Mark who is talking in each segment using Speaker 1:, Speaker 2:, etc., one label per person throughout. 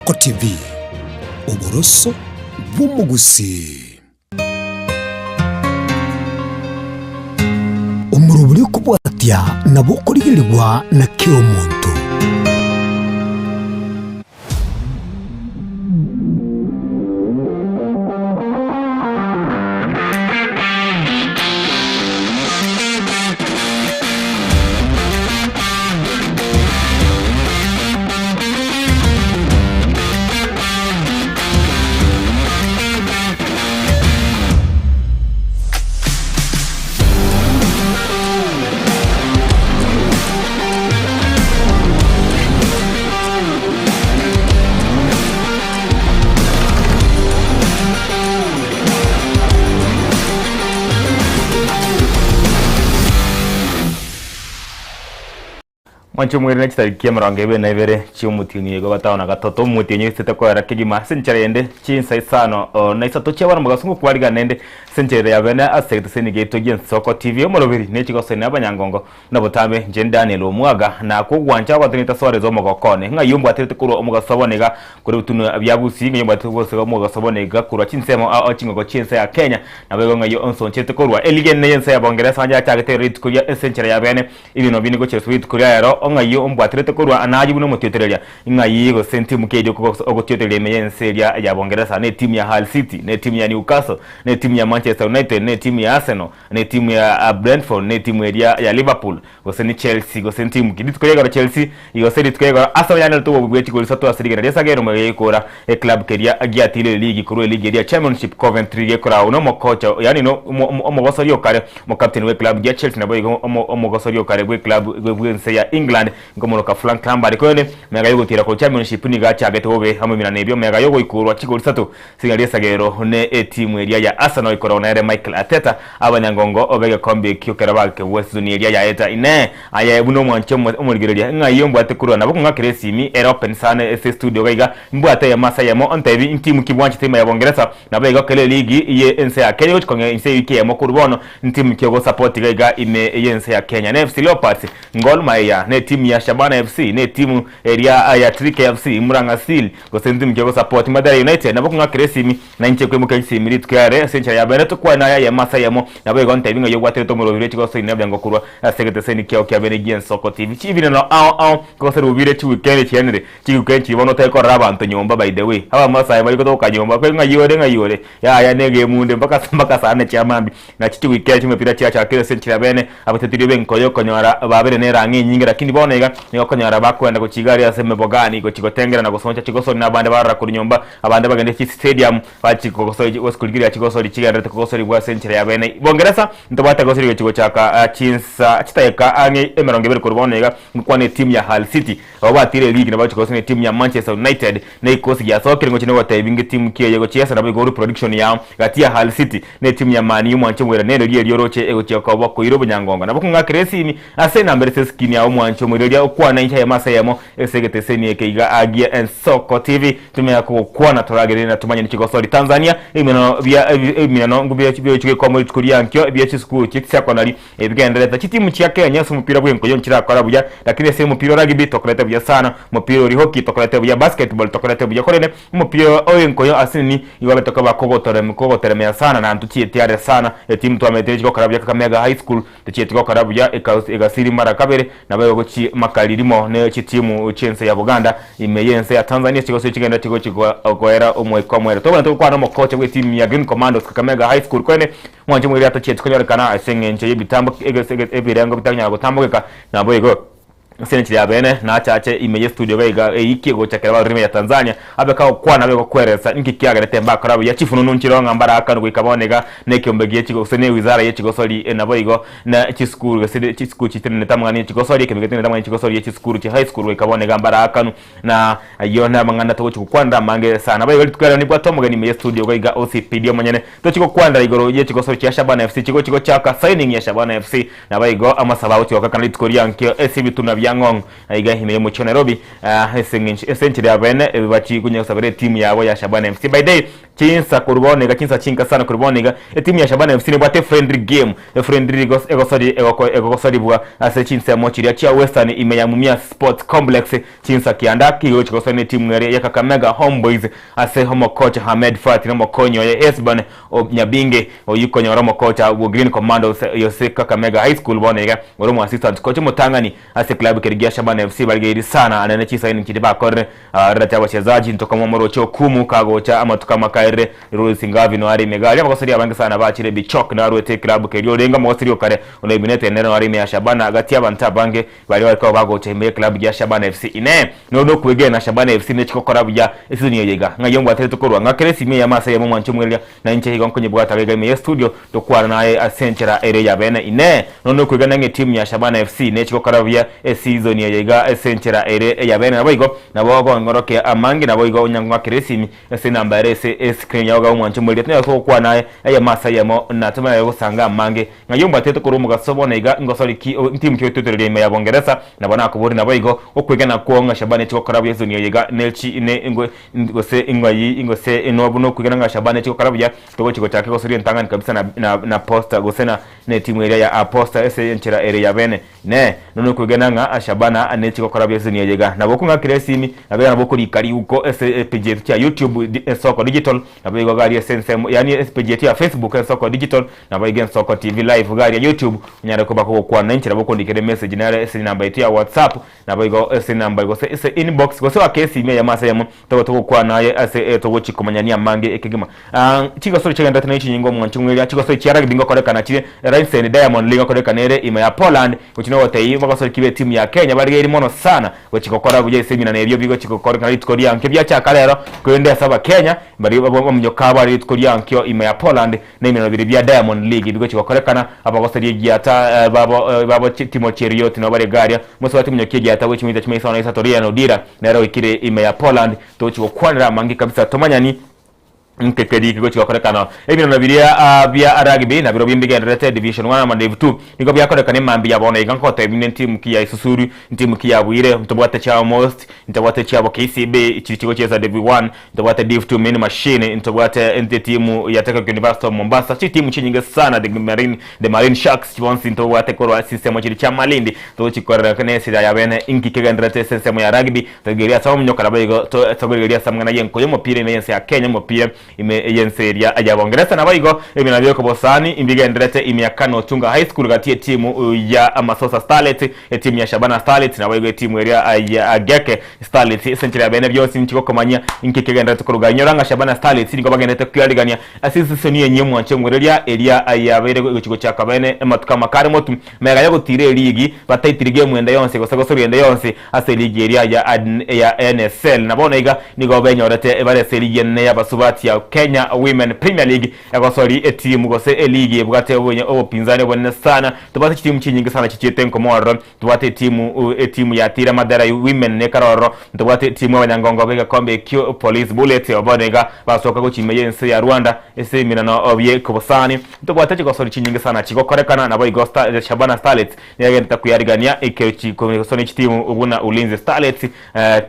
Speaker 1: Soko TV uboroso bw'umugusi umuruburi kubwatya nabo kurigirirwa na kiro muntu.
Speaker 2: Mancho mwere nechita kiamrange be na ibere chiumutini yego bataona gatoto mutinyi sita kwa rakigima senchere yende chinsa isano na isato chewana mugasungu kwariga nende senchere yabena asegete senige togen Soko TV omorobiri nechigo sene abanyangongo na botambe Daniel Omwaga na kugwancha kwatinita sore zo mogokone nga yumbu atirite kuro omugasobonega kuri utunu abyabusi ngiyumbu atirite omugasobonega kuro chinsemo achingo chinsa ya Kenya na bego ngayo onson chete kurwa eligen neyensa ya Bongereza anja chagete rit kuria senchere yabene ibino bini go chesuit kuria yaro ngayo ombwatirete kurwa anaji buno mutyotereria ngayi go senti mukejo ko ogotyotereria meyenseria ya Bongereza ne timu ya Hull City ne timu ya Newcastle ne timu ya Manchester United ne timu ya Arsenal ne timu ya Brentford ne timu ya Liverpool go seni Chelsea go senti mukidit ko yega Chelsea yo seri ko yega Arsenal yana to bweti go sato asirigera desa gero me kora e club keria agiatile league kuro league ya Championship Coventry ye kora uno mokocha yani no omogosorio kare mo captain we club ya Chelsea na boy omogosorio kare we club we ya England ngomono ka Frank Lampard ko ne mega yugo tira ko Championship ni gacha gete obe hamwe mina nebyo mega yugo ikurwa chigoli sato singali sagero ne timu eria ya Arsenal ikora na Michael Arteta abanyangongo obege kombe kyokera bake West Zone eria ya eta ine aya buno mwanche omurigereria ngayo mbwate kurwa nabo ngakere simi era open sana ese studio gaiga mbwate ya masa ya mo ontebi timu kibwanche timu ya Bongereza nabo ega kele ligi ye ense ya Kenya ko nge UK ya mokurbono timu kyogo support gaiga ime yense ya Kenya ne FC Leopards Gor Mahia ne timu ya Shabana FC ne timu area ya Trike FC Muranga Seal go sentim kyogo support Mathare United nabo ngakere simi na nche kwe mukasi mirit kyare sencha ya bene to kwa na ya masa ya mo nabo ega ontebi ngayo gwate to muro bire chiko so ine byango kurwa segete seni kyo kya bene gen Soko TV chibine no ko seru bire chi weekend chenere chi weekend chi bono te ko raba antonyomba by the way aba masa ya bari ko to kanyomba kwe ngayore ya nege munde mpaka sana chamambi na chi weekend chimepira cha kile sencha ya bene abatetiri benko yo konyora babere ne rangi nyingi lakini bonega ni konyora bakwenda ku Kigali aseme bogani ko chigotengera na gusoncha chigoso na bande barra ku nyomba abande bagende chi stadium bachi ko goso waskuligira chigoso chigara te goso bwa sencha ya bene Bongereza ndobata goso chigo chaka chinsa chitayeka ange emeronge bere kurbonega kwane timu ya Hull City obatire league na bachi goso ne timu ya Manchester United ne ikosi ya soccer ngo chine watayibinge timu kiye yego chiesa na bigoro production ya gatia Hull City ne timu ya Man U mwanche mwera neno liye yoroche ego chaka bako irobo nyangonga na bako ngakresimi ase na mbere seskini ya mwanche mwera kwa na ya masa yamo esegete seni ekeiga agia en Soko TV tumya ko kwa na toragere na tumanya ni chigosori Tanzania imino ngubye chibye komo kuria nkyo bya chisku chikisa konali ebigendereza chitimu cha Kenya su mupira bwenko yonchira karabuya lakini se mupira rugby tokolete bya sana mupira uri hockey tokolete bya basketball tokolete bya korene mupira oyenko yo asini iwabe tokoba kogotere me sana na ntuchie tiare sana timu to ameteje ko karabuya Kakamega High School tuchie tiko karabuya egasiri mara kabere na bayo go chi makalirimo ne chitimu chense ya Buganda imeyense ya Tanzania chigose chigenda chigo goera omwekomwere to bantu kwa no mokoche we timu ya Green Commandos Kakamega High School kwene mwanje mwiri atachie tikonya asengenche yibitambo ebirengo bitanya gutambukeka nabo ego senchi ya bene na chache imeye studio gaiga ikigo chakera ba rime ya Tanzania abeka kwa na beko kweresa nkikiaga temba karabu ya chifuno nunchironga mbaraka no ikabonega nekyombege chigo sene wizara ye chigo soli nabo igo na chiskuru sede chiskuru chitene tamangani chigo soli kemgetene tamangani chigo soli ye chiskuru chi high school ikabonega mbaraka na yona mangana to chikwanda mange sana bayo twera ni bwato mugani imeye studio gaiga OCPD manyene to chigo kwanda igoro ye chigo soli cha Shabana FC chigo chaka signing ya Shabana FC na bayo amasaba uti wakakana litukoria nkyo SB tunabya Ngong aiga hime mu Nairobi essentially abene bachi kunya sabere team yabo ya Shabana FC by day chinsa kurubonega chinsa chinka sana kurubonega timu ya Shabana FC ne bwate friendly game friendly egosori bwa ase chinsa mochiria chia Western imeyamumia Sports Complex chinsa kiandaki yo chikosone timu ya Kakamega Homeboys ase homo coach Hamed Fati na mokonyo ya Esban Nyabinge oyuko nyoromo coach wa Green Commandos yose Kakamega High School bonega oromo assistant coach Mutangani ase club kirigia Shabana FC balgeiri sana anane chisa ini kitiba kore rata wachezaji ntoka momoro cho kumu kagocha ama tukama kaire rules ngavi no ari megali abakosiri abange sana bachire bichok na rwete club kiriyo renga mosiri okare onebinete nero ari me Shabana agati abanta bange bali walika bagocha me club ya Shabana FC ine no kwege na Shabana FC ne chikokora bya esini yega ngayongo atete korwa ngakeresi me ya masa ya mwanchu mwelia na nche higo nkonye bwata wega me studio to kwara naye asenchera ere ya bene ine no kwege na timu ya Shabana FC ne chikokora bya season yega asenchera ere ya bene naboigo nabo ngoroke amangi naboigo nyangwa keresi ese namba ese screen yaga mwanchu mwelia tene ko kwa naye ya masa ya mo natuma yo sanga amange ngayongo atete korwa mugasobo nega ngosori ki timu kyo tutere me ya Bongereza nabona akuburi naboigo okwege na kuonga Shabana chikokora bya season yega nelchi ne ngose ingose enobu no kwigana Shabana chiko karabya togo chiko chake ko suri ntangani kabisa na posta gosena ne timu area ya posta ese enchera area ya bene ne nono kwigana nga Shabana ane chiko karabya zini yega naboko nga kiresimi nabega naboko likari uko ese page ya YouTube Soko Digital nabega gari sense yani page ya Facebook Soko Digital nabega Soko TV live gari ya YouTube nyara ko bako kwa na enchera boko ndikere message na ese namba ya WhatsApp nabega ese namba gose ese inbox gose wa kesi me ya masa ya togo kwa naye ase togo chikomanyania mange ekegema chigo sori chegenda tena ichi nyingo mwanchungwe chigo sori chiara bingo koreka na chire Rhinesen Diamond League koreka nere ima ya Poland kuchino wote yi bako sori kibe timu ya Kenya bali iri mono sana wachikokora buje semina na ebyo bigo chikokora na Korea nkebya chaka lero kwende saba Kenya bali babo mnyokaba ri Korea nkyo ima ya Poland na imeno bya Diamond League bigo chikokora na abako sori giata babo timu Cheriot no bale garia muso wati mnyokie giata wechi mwita chimesa na Satoria no dira na ro ikire ima ya Poland to chikokwanira mangi kabisa tomanyani nkekedi kigo chikorekana ebino nabiria bya rugby na biro bimbige rete division 1 ama div 2 niko bya korekana mambi yabona igankote ebine team kiya Isusuru team kiya Bwire mtobwate cha Most mtobwate cha KCB chichigo cheza div 1 mtobwate div 2 mini machine mtobwate ente team ya Teka University of Mombasa chi team chinyinga sana the Marine Sharks chonsi mtobwate korwa system chiri cha Malindi to chikorekana sida yabene inkikega rete system ya rugby tegeria sawo mnyokara bayigo to tegeria samngana yenko yomopire ne yense ya Kenya mopire ime yenseria ya Bongereza na bayigo ebinabyo ko bosani imbiga ndrete imyakano tunga high school gatie timu ya Masosa Starlet timu ya Shabana Starlet na bayigo timu area ya Ageke Starlet century ya bene byose nchiko komanya inkikega ndrete ko ruganyoranga Shabana Starlet niko bagendete kyaliganya asisi seni yenye mwanche mwereria area ya bere kigo cha kabene matuka makare motu mega yago tire ligi bataitirige game enda yonse gosagosori enda yonse ase ligi area ya NSL na bonega niko benyorete ebare ligi ne ya basubati ya Kenya Women Premier League yakosori timu gose league bwate obonye obupinzani bone sana tubate timu chinyingi sana chichete nkomoro tubate timu ya Tira Madara Women ne karoro tubate timu abanyangongo bega kombe Q Police Bullet obonega basoka ko chimeyense ya Rwanda ese minano obye kubosani tubate chikosori chinyingi sana chikokorekana na boy Gosta Shabana Starlets yagenda kuyarigania ekechi komesoni timu ubuna Ulinzi Starlets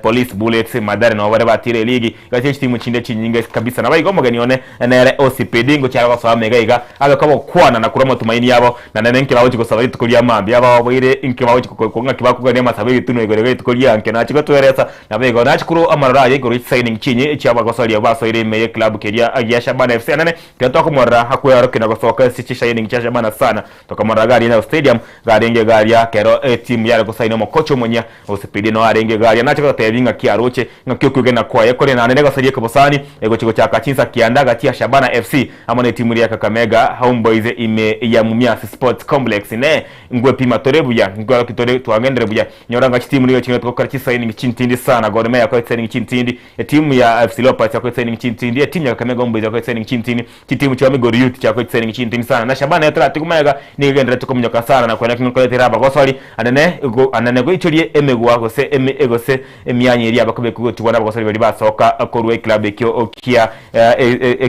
Speaker 2: Police Bullets Madara no bare batire league gachi timu chinde chinyingi kabisa na bayigo mugenione nere OCPD ngo cyangwa so amega iga agakabo kwana na kuramo tumaini yabo na nene nkibaho chikosaba tukulia mambi yabo boire inkibaho chikokonga kibakugane masabe tuno igorege tukulia nke na chiko tueresa na bayigo na chikuru amarara yego signing chinyi cyaba gosori yabaso ire meye club keria ya Shabana FC nene kyato kumora hakuya rokina gosoka sichi signing cha Shabana sana tokamara gari na stadium garenge gari ya kero team yale ko sign mo kocho munya OCPD no arenge gari na chiko tebinga kiaroche ngakyo kugena kwa yakore na nene gosori kubosani ego chiko cha Kachinsa kiandaga tia Shabana FC amone timu ya Kakamega Homeboys ime ya Mumias Sports Complex ne ngwe pima torebuya ngwa kitore twagendere buya nyoranga timu niyo chinga tukokara signing chintindi sana Gor Mahia kwa signing chintindi timu ya FC Leopards kwa signing chintindi timu ya Kakamega Homeboys kwa signing chintindi timu cha Migori Youth kwa signing chintindi sana na Shabana ya Trati kumaga ni gendere tukomnyoka sana na kwa kinko teraba gosori anane go ichorie emegwa gose emegose emyanye iri abakobe kugotubona gosori bari basoka korwe club ekyo okia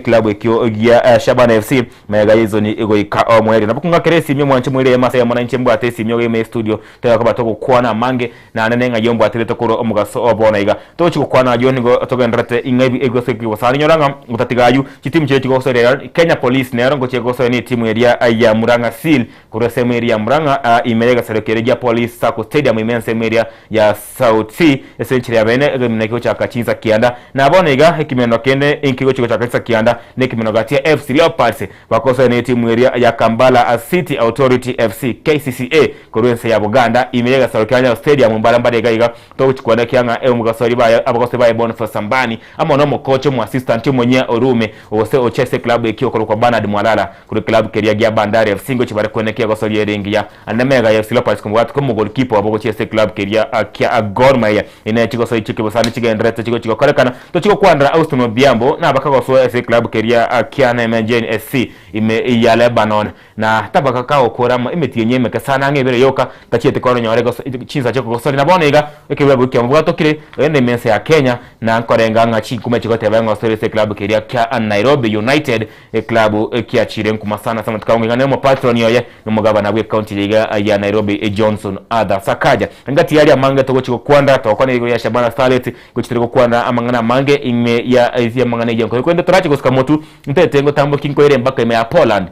Speaker 2: club ekyo ya Shabana FC mega hizo ni egoika omwere nabukunga keresi myo mwanche mwere masa ya mwananchi mbwate simyo game studio tera ko batoko kwana mange na anenga yombo atire tokoro omugaso obona iga tochi ko kwana joni go togendrate ingai ego seki wasani nyoranga utatigayu chitimu chechi go sore Kenya Police nero ngo chego sore ni timu ya Muranga Seal kurese area Muranga imelega serikali ya Police Sako Stadium imense area ya South Sea essentially abene nako chaka chinza kianda na abona iga ekimeno kende inkigo chiko chaka kianda nekimeno gatia FC Leopards bakosa ni timu ya Kampala City Authority FC KCCA kurese ya Buganda imelega serikali ya Stadium mbalambade gaiga to chikwanda kyanga omugasori baya abakose baya Boniface Sambani ama no mukocho mu assistant mwenye Orume ose ochese club ekyo kwa Bernard Mwalala kuri club keria ya Bandari FC ngo chibare konekya gasori yeringia anemega FC Leopards kumwatu ko goalkeeper abako chese club keria akya Gor Mahia ine chiko so chike bosani chigendrete chiko korekana to chiko kwandra Austin Obiambo na abakagoso FC club keria akya na MJN SC ime ya Lebanon na tabaka ka okorama imetiyenye mekasana ngebere yoka tachete kono nyore go chinza chiko gosori na bonega ekebwa bukya mbugato kire ene mense ya Kenya na nkorenga ngachi kuma chiko tebenga FC club keria kya Nairobi United club kya chire nkumasana sama tukaunga nemo patron yoye numugabana bwe county liga ya Nairobi Johnson Ada Sakaja ngati yali amanga to chiko kwanda to kone ya Shabana Starlet kuchitiko kwanda amangana mange ime ya izia mangana yenko kwenda turachi kusikamotu ntetengo tambo kinko ire mbaka ime ya Poland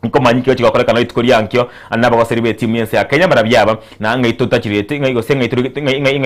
Speaker 2: nko manyiki yochika kola kana itukuri yankyo anaba ko seribe timu yense ya Kenya barabyaba na ngaito tachirete ngai go senga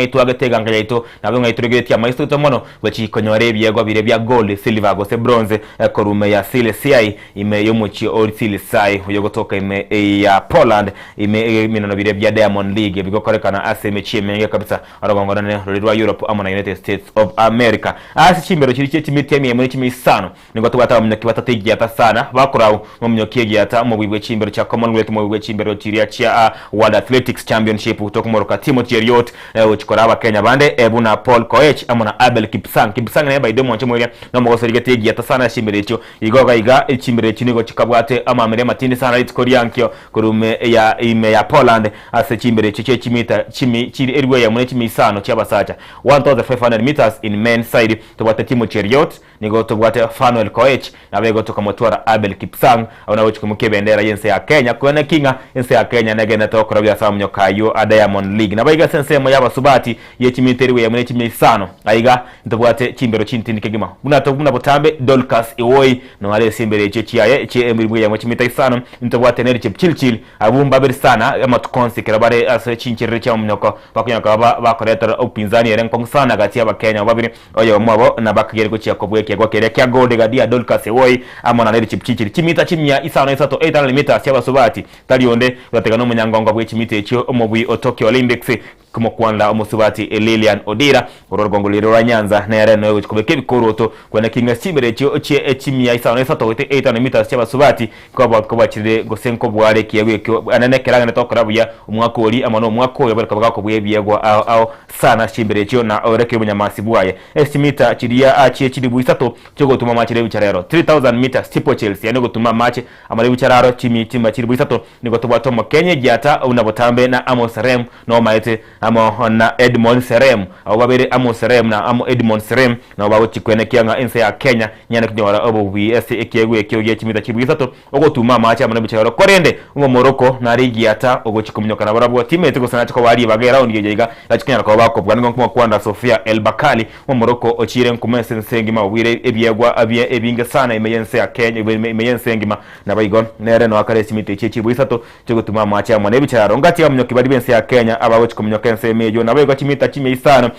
Speaker 2: itu agatega ngaito nabo ngaiturigeti ya maisto tomono bachi konyore byego bire bya gold silver go se bronze korume ya CLCI ime yomuchi CLCI yogo toka ime ya Poland ime minono bire bya Diamond League bigo korekana aseme chimenge kabisa aragongorane rwa Europe ama United States of America asi chimbero chiri chimiti ya muri chimisano ningo tubata mnyaki batategiya tasana bakurawo mu mnyokiye ata mu bwibwe chimbero cha Commonwealth mu bwibwe chimbero chiria cha World Athletics Championship kutoka Moroka Timothy Eliot uchikora aba Kenya bande ebuna Paul Koech amona Abel Kipsang ne baido mu nchimo no mu goserigete giyata sana chimbero cyo igoga iga chimbero chinigo chikabwate ama mere matini sana itkoryankyo kurume ya ime ya Poland ase chimbero cyo chimita chiri erwe ya mune chimisano cyabasacha 1500 meters in men's side tobate Timothy Eliot nigo tobate Fanuel Koech nabego tokamotwara Abel Kipsang ona uchikumuke bendera yense ya Kenya kuona kinga yense ya Kenya negena tokora bya samnyo kayo a Diamond League nabayiga sense mo yaba subati yechimiteri ya mune chimisano ayiga ntobwate chimbero chintindike gima buna botambe Dolcas Iwoi no ale simbere chiaye emibwe ya mchimita isano ntobwate neri chipchilchil abumba berisana ama tukonsikira bare ase chinchirire cha mnyoko bakunyaka bakoreta opinzani yerenkong sana gati ya Kenya babiri oyo mwabo na bakagere ko cyakobweke gwa kere kya gold gadia Dolcas Iwoi ama neri chipchilchil chimita chimya isano isato 800 meters cyaba subati talionde batega no munyangongo bwe chimite ekyo omubwi Tokyo Olympics kuma kwanda omusubati Lilian Odira ororgongolero wa Nyanza na yare no kubeke bikoroto kwana kinga chimere cyo chimya isano isato 800 meters cyaba subati ko bachire gosenko bware kiyewe kyo anane keranga tokora buya umwakori amano umwako baraka bwako bwebiyegwa ao sana chimere cyo na oreke bunyamasi bwaye estimita chiria chiri buisato cyo gutuma machire bicarero 3000 meters tipo Chelsea yani gutuma mache amare bicararo chimitima chiri buisato niko tobwato mo Kenya gyata unabotambe na Amos Rem no maete amo na Edmond Serem au babere Amos Serem na amo Edmond Serem na babo chikwene kyanga ense ya Kenya nyana knyora obo BS ekiyegwe ekyoge chimita chibwisato ogotuma macha amana bicharo korende ngo Morocco na ligi ata ogochikumnyoka na barabo teammate ko sana chiko bari bagera round yejega yachikyana ko bako bwango nkuma kwanda Sofia El Bakali mu Morocco ochire nkumense nsengi mabwire ebyegwa abye ebinga sana imeyense ya Kenya imeyense ngima na bayigon nere no akare chimite chibwisato chogotuma macha amana bicharo ngati amnyoki bari bense ya Kenya aba chikumnyoka ense mejo na bayigo chimita chimeisana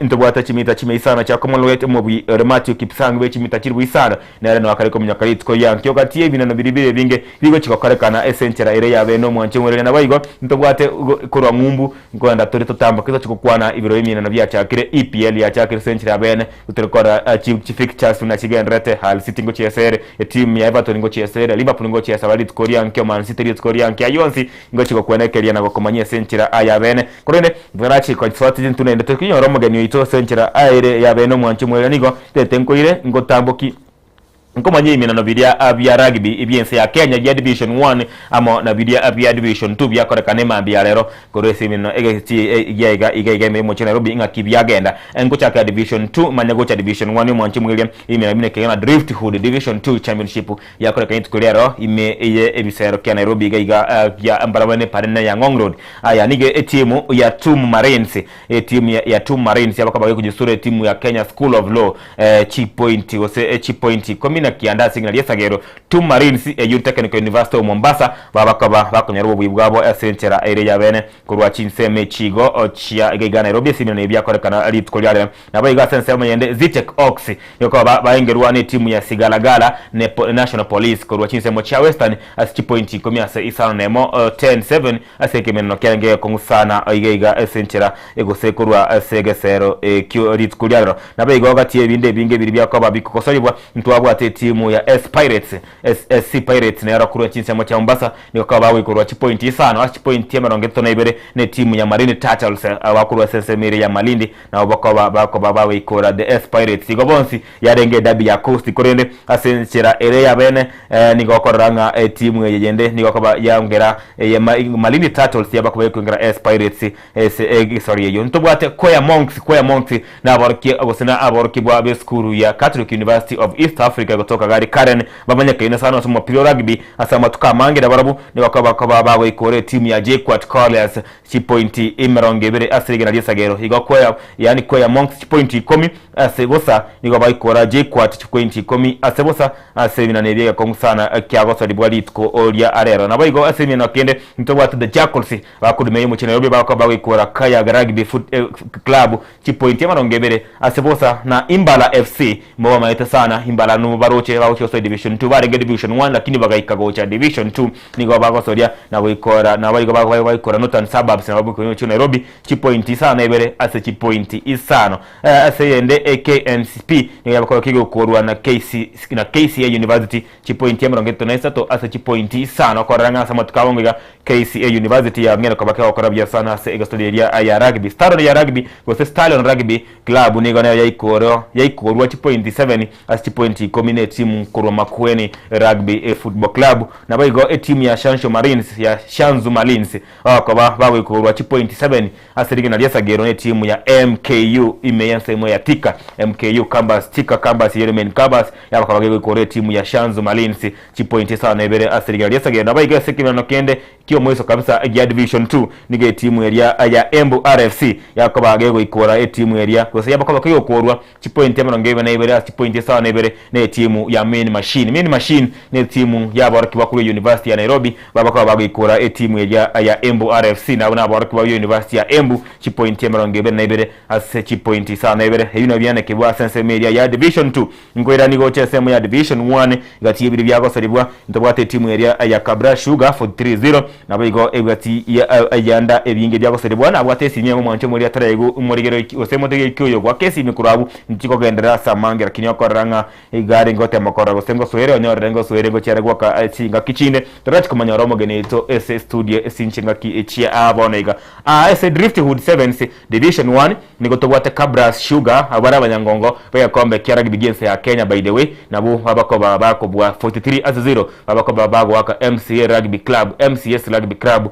Speaker 2: entobwate chimita chimeisana cha Commonwealth mu bwi Matthew Kipsang be chimita chibwisana nere no akare komnyoka litko yankyo kati ebinano biribire binge bigo chikokarekana essential ire yabe no mwanche mwerere na bayigo ntobwate kurwa ngumbu ngwanda tori totamba kizo chikokwana ibiro yimina na byachakire EPL yachakire essential abene uterekora chief Charles na chigendrete Hull City ngo chiesere team ya Everton ngo chiesere Liverpool ngo chiesa bali tkoria nke Man City tkoria nke ayonsi ngo chikokwana keria na bakomanyia essential ayabene korene bwarachi kwa tswati ntunende tokinyoro mugeni ito essential aire yabe no mwanche mwerere nigo tetenko ire ngo tamboki Nkoma nyimi na bidia abia rugby ibiense ya Kenya ya division 1 amo na bidia abia division 2 bya kore kanema bya lero koresi mino iga me mo Nairobi inga kibya genda engocha ka division 2 manyagocha division 1 mo nchi mwilem ime na Kenya Drift Hood division 2 championship ya kore kanyitu kulero ime eye ebisero kya Nairobi iga ya ambaramane parena ya Ngong Road aya nige timu ya TUM Marines timu ya TUM Marines ya bakaba kujisura timu ya Kenya School of Law Chief Point wose Chief Point na kianda signal yesagero TUM Marines Youth Technical University of Mombasa babakaba bakonyarubo bwibwabo esentera ere ya bene kurwa chinseme chigo ochia iga Nairobi sino ne bya korekana litkolyale nabayiga sensema yende Zitek Ox yoko baengerwa ne timu ya Sigalagala ne National Police kurwa chinsemo cha Western as point komia se isano nemo 10-7 asekemeno kenge kongusana iga esentera ego sekurwa segesero kyo litkolyale nabayiga gati ebinde binge biri bya ko babikosolibwa ntwabwa timu ya SC Pirates na yarakuru chinsemo cha Mombasa ni kwa bawe kurwa point isano point ya marongeto na ibere ne timu ya Marine Turtles abakuru sesemire ya Malindi na bakoba bawe ikora the S Pirates igobonsi yarenge dabi ya Coast korende asenchera ere ya bene ni gokoranga timu yegende ni gokoba yangera ya Malindi Turtles yabakoba kwingera S Pirates sorry yo ntobwate Koya Monks na aborki abosena aborki bwa beskuru ya Catholic University of East Africa kutoka gari Karen bamanya kaina sana somo pilo rugby asama tukamange barabu ni bakaba bawe ikore timu ya JKUAT Colors point imerongebere asirige na Jesagero igakwa yani Koya Monks point 10 asebosa ni baba ikora JKUAT point 10 asebosa asebina nebye kongusana kyagoso libwalitko olia arero nabayigo asemina kende ntobwata the Jackals bakudumeyo mu Nairobi bakaba ikora Kaya Rugby Club point imerongebere asebosa na Imbala FC mwa maeta sana Imbala no baroche so division 2 barenge division 1 lakini bagaikagocha division 2 nigo bagosoria na boikora na baikora Northern Suburbs na babuko cyo Nairobi point isano ibere ase point isano ase yende KNCP ni yabakora kigo korwa na KCA University point yamurongeto na isato ase point isano koranga sama tukabonga KCA University ya ngene kwa bakora bya sana ase egastodia ya rugby Star ya rugby was Stallion Rugby Club nigo na yaikorwa point 7 ase point community timu kurwa Makueni Rugby Football Club na bayigo timu ya Shanzu Marines kwa bawe kurwa point 7 asirige na Jesagero ne timu ya MKU imeyanse mo ya Tika MKU Kambas Yemen Kambas ya kwa bawe kurwa timu ya Shanzu Marines point 7 na ibere asirige na Jesagero na bayigo sekimano kende kio mweso kabisa ya division 2 nige timu ya Embu RFC ya kwa bawe kurwa timu ya kwa sababu kwa bawe kurwa point 7 na ibere point 7 na ibere ne timu ya Main Machine ne timu ya baraki bakuru University ya Nairobi babakaba bagikora timu ya Embu RFC na baraki ba University ya Embu point emerongebere na ibere ase point sana na ibere hino byane kibwa sense media ya division 2 ngoira ni gocha semu ya division 1 gati ibiri byako salibwa ntobwate timu ya Kabra Sugar for 3-0 na bayigo egati yanda ebinge byako salibwa na bwate sinye mu mwanche muri atarego umurigero osemo tege kyoyo kwa kesi mikurabu ntiko gendera samangira kinyo koranga igare ngote makora gosengo soere onyorengo soere go cyare gwaka cinga kicine torati kumanya romo geneto ese studio sinchinga ki chia abonega ese Drift Hood 7 division 1 niko tobwate Kabra Sugar abara abanyangongo baya kombe kya rugby games ya Kenya by the way nabo babakoba bakobwa 43-0 babakoba bago waka MCS Rugby Club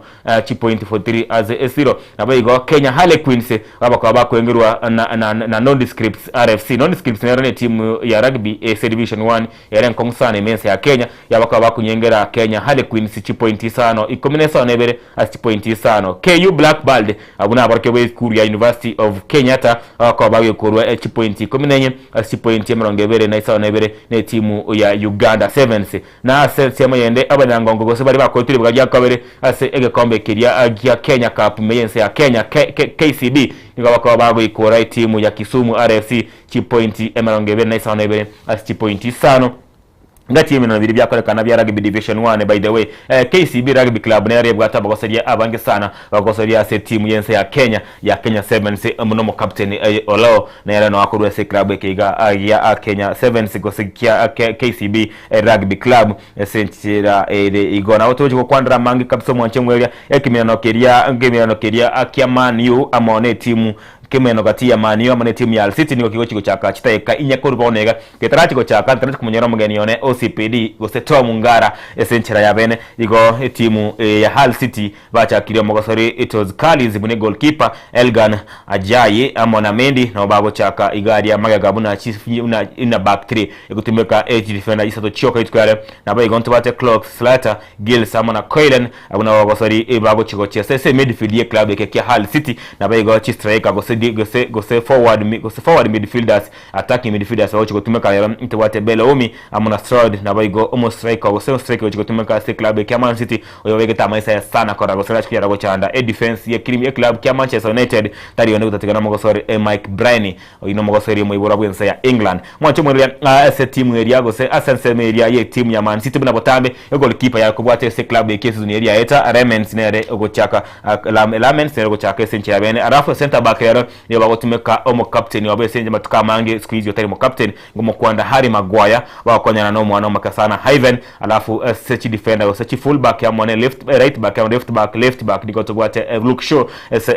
Speaker 2: point 43 as 0 nabayigo Kenya Harlequins babakoba bakoengerwa na Nondescripts RFC Nondescripts ne timu ya rugby division 1 yaren kongsane mense ya Kenya yabakaba bakunyengera Kenya Harlequins point 5 ikominesa nebere point 5 KU Blackbird abuna abarke we kuru ya University of Kenyatta akaba bawe kurwa point 10 point emerongebere na isa nebere ne timu ya Uganda Sevens na sema yende abanyangongo gose bari bakotire bwa yakabere ase egekombe kiria ya Kenya Cup mense ya Kenya KCB nikabakaba bawe kurwa timu ya Kisumu RFC point emerongebere na isa nebere point 5 ngati yemeno nabiri byakorekana bya rugby division 1 by the way KCB Rugby Club ne yarebwa atabagoseria abange sana bagoseria se team yense ya Kenya Sevens muno mo captain Olo na yara no akuru se club ekiga ya Kenya Sevens gosekia KCB Rugby Club sentira igona otoje ko kwandra mangi kabisa mwanche mweria ekimeno keria akya Man U amone team kimeno kati ya Man U amane timu ya Hull City niko kigo chikochaka chitaeka inyakuru bonega ketarachi kochaka tarachi kumunyora mugeni yone OCPD gosetoa mungara esenchera ya bene igo timu ya Hull City bachakiriye mogosori itos Kali zibune goalkeeper Elgan Ajayi amona Mendi na bago chaka igari ya magaga buna chief ina back 3 igutumeka edge defender isato choka itwale na bago gonto bate Clock Slater Gil Samona Koilen abuna bagosori bago chikochia sese midfield ye club ya Hull City na bago chi striker gose forward midfielders attacking midfielders bago chikotumeka lero itwate Belleumi amona Stroud na bago almost striker gose striker chikotumeka se club ya Man City oyo wege tamaisa sana kora gose chikira go chanda defense ye cream ye club ya Manchester United tari yone gutatigana mogosori Mike Bryan oyino mogosori mu ibura bwense ya England mwacho muri ase team area gose asense area ye team ya Man City buna botambe yo goalkeeper ya kubwate se club ye kesu area eta Lamens nere ogochaka Lamens nere ogochaka esenche ya bene arafu center back yaro yo bagotumeka omo captain wabe senje matuka mange squeeze yotari mo captain ngomo kwanda Harry Maguire bakonyana no mwana makasana Haven alafu sechi defender sechi full back ya mwana right back niko tobwate Luke Shaw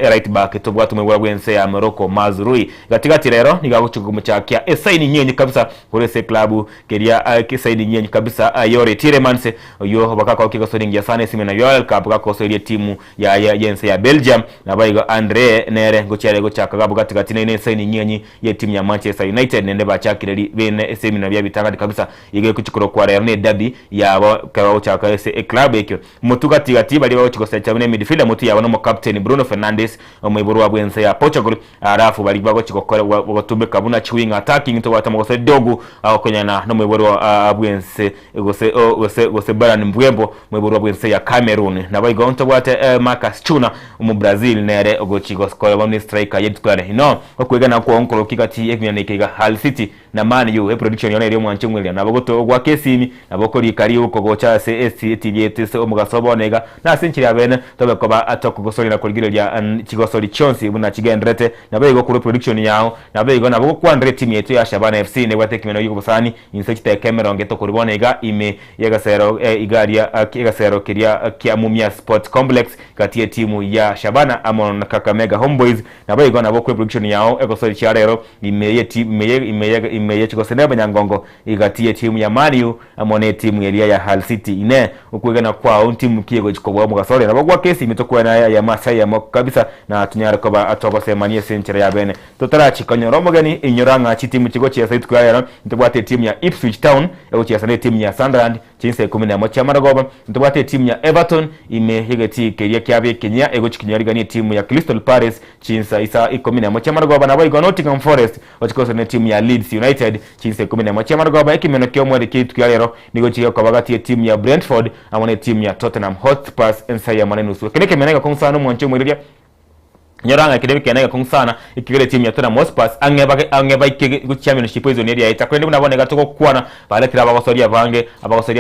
Speaker 2: right back tobwate mu bwense ya Morocco Mazrui katikati rero nigakuchugumuchakia esaini nyenye kabisa kule se club keria kisaini nyenye kabisa Yore Tielemans yo bakaka okigosodingia sana simena World Cup kakosodie timu ya yense ya Belgium na baigo Andre Nere gochare gochaka gabo katikati ne saini nyenye ye timu ya Manchester United nende bachakireri bene semina bya bitanga kabisa yige kuchukuro kwa rero ne dabi yabo kawo chaka ese club ekyo mutugati gati bali bawo chikosa cha midfielder mutu yabona mo captain Bruno Fernandes omuyiburu wa bwense ya Portugal arafu bali bago chikokora bagotumeka buna chiwing attacking to watamo gose dogu akonyana no muyiburu wa bwense gose Baran Mbwembo muyiburu wa bwense ya Cameroon na bago onto wate Marcus Chuna mu Brazil nere ogochigos ko bamni striker yetwale no okwegana ko onkolo kikati eknyane kiga Hull City na Man U production yone iri mwanche mwili na bagoto gwa kesimi na bokori kari uko gocha CSTVT omugasobo nega na senchiri abene tobe koba atoko gosori na kuligiro lya chigosori chonsi buna chigendrete na bego ku production yao na bego na boko kwa ndre team yetu ya Shabana FC ne wate kimeno yuko busani insechite camera ngeto kuribona iga ime yega sero igaria yega sero kiria kia Mumia Sport Complex kati ya timu ya Shabana amon Kakamega Homeboys na bego na boko production yao egosori charero ime chigosene banyangongo igati ya timu ya Man U amone timu ya Hull City ine ukwegana kwa timu kiego chikobwa mugasore na bagwa kesi imetokuwa na ya Masai ya moko kabisa na tunyara koba atoba semanie senchera ya bene totarachi kanyoro mogani inyoranga chitimu chigo chia saitu kwa yaro ntobwate timu ya Ipswich Town ego chia sane timu ya Sunderland chinse 11 cha maragoba ntobwate timu ya Everton imehigeti keria kyabe Kenya ego chikinyarigani timu ya Crystal Palace chinsa isa 11 cha maragoba na baigo Nottingham Forest ochikosa ne timu ya Leeds United chinse 11 cha maragoba ekimeno kyo mwere kitu kwa yaro nigo chiyo kabagati timu ya Brentford amone timu ya Tottenham Hotspur ensa ya maneno su keneke menega konsano mwanche mwiriria nyoranga kidebe kenega konsana ikigere timu ya Tottenham Hotspur angeba ku championship izo neria ita kwende bunabone gatoko kwana baletira abagosori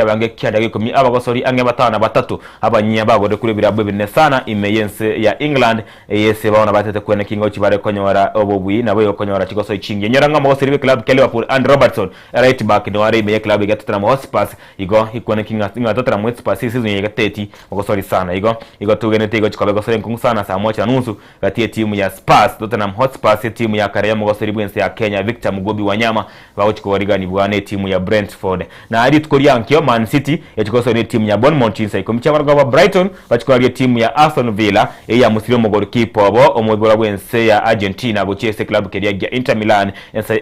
Speaker 2: bange kyadage komi abagosori angeba tana batatu abanyya bagode kuri birabwe binne sana imeyense ya England yese baona batete kwene kingo chibare konyora obobui nabo yokonyora chigoso chingi nyoranga abagosori be club ke Liverpool and Robertson right back no are ime club ya Tottenham Hotspur igo ikone kinga Tottenham Hotspur season ya 30 bagosori sana igo tugene tego chikobe gosori konsana saa moja na nusu tia timu ya Spurs Tottenham Hotspur timu ya Karaya Mogosori bwense ya Kenya Victor Mugobi Wanyama bawochiko warigani bwane timu ya Brentford na adi tukoria nkyo Man City yachikoso ni timu ya Bournemouth insa ikomicha maragwa Brighton bachiko ya timu ya Aston Villa ya musilo mogorikipo obo omwegora bwense ya Argentina bochese club keria ya Inter Milan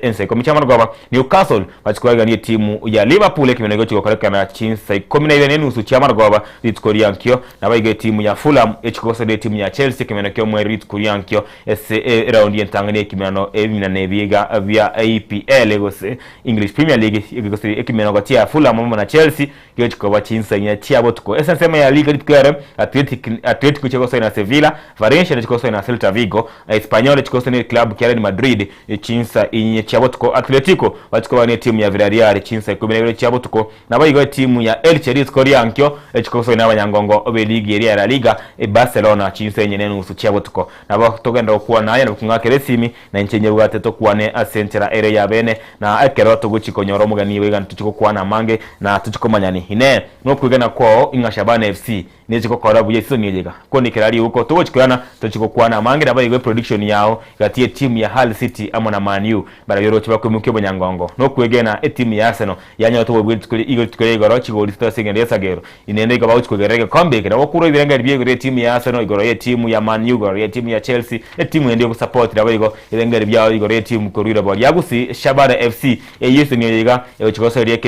Speaker 2: insa ikomicha maragwa Newcastle bachiko ya timu ya Liverpool kimenego chiko kareka na chinsa ikomina nusu cha maragwa tukoria nkyo na baige timu ya Fulham yachikoso ni timu ya Chelsea kimenekyo mweri tukoria nkyo round yentangane kimano ebina nebiga via APL egose English Premier League egose ekimeno gatia Fulham na Chelsea gyochiko bachinsanya chiabo tuko esensema ya Liga dikwere Atletico chikoso na Sevilla Valencia chikoso na Celta Vigo Espanyol chikoso ni club ya Real Madrid chinsa inye chiabo tuko Atletico bachiko ni timu ya Villarreal chinsa 11 chiabo tuko na bayigo timu ya Elche Discoriankyo chikoso na abanyangongo obe Liga ya La Liga Barcelona chinsa yenye nusu chiabo tuko nabo tugenda kuwa naye nabukungakere simi na nchenye bwate to kuane asentera ere ya bene na akero tuguchikonyoro mugani wega tuchikokwana mange na tuchikomanyani ine no kwigana kwao ingashabana FC niziko kora buye so niyega ko nikirari uko tugochikwana tuchikokwana mange na bayigwe prediction yao gatie team ya Hull City amo na Man U bara yoro chibako mukyo bonyangongo no kwigena team ya Arsenal yanya to bwe tukuri igo tukure igoro chigoli sto singende sagero inende ga bawuchi kugerege comeback na wakuro ibiranga biye team ya Arsenal igoro ye team ya Man U igoro ye team ya Chelsea team ende ko support na bayigo irengere byao igoro ye team korira bwa yagusi Shabana FC yesu niyega echikoseri yake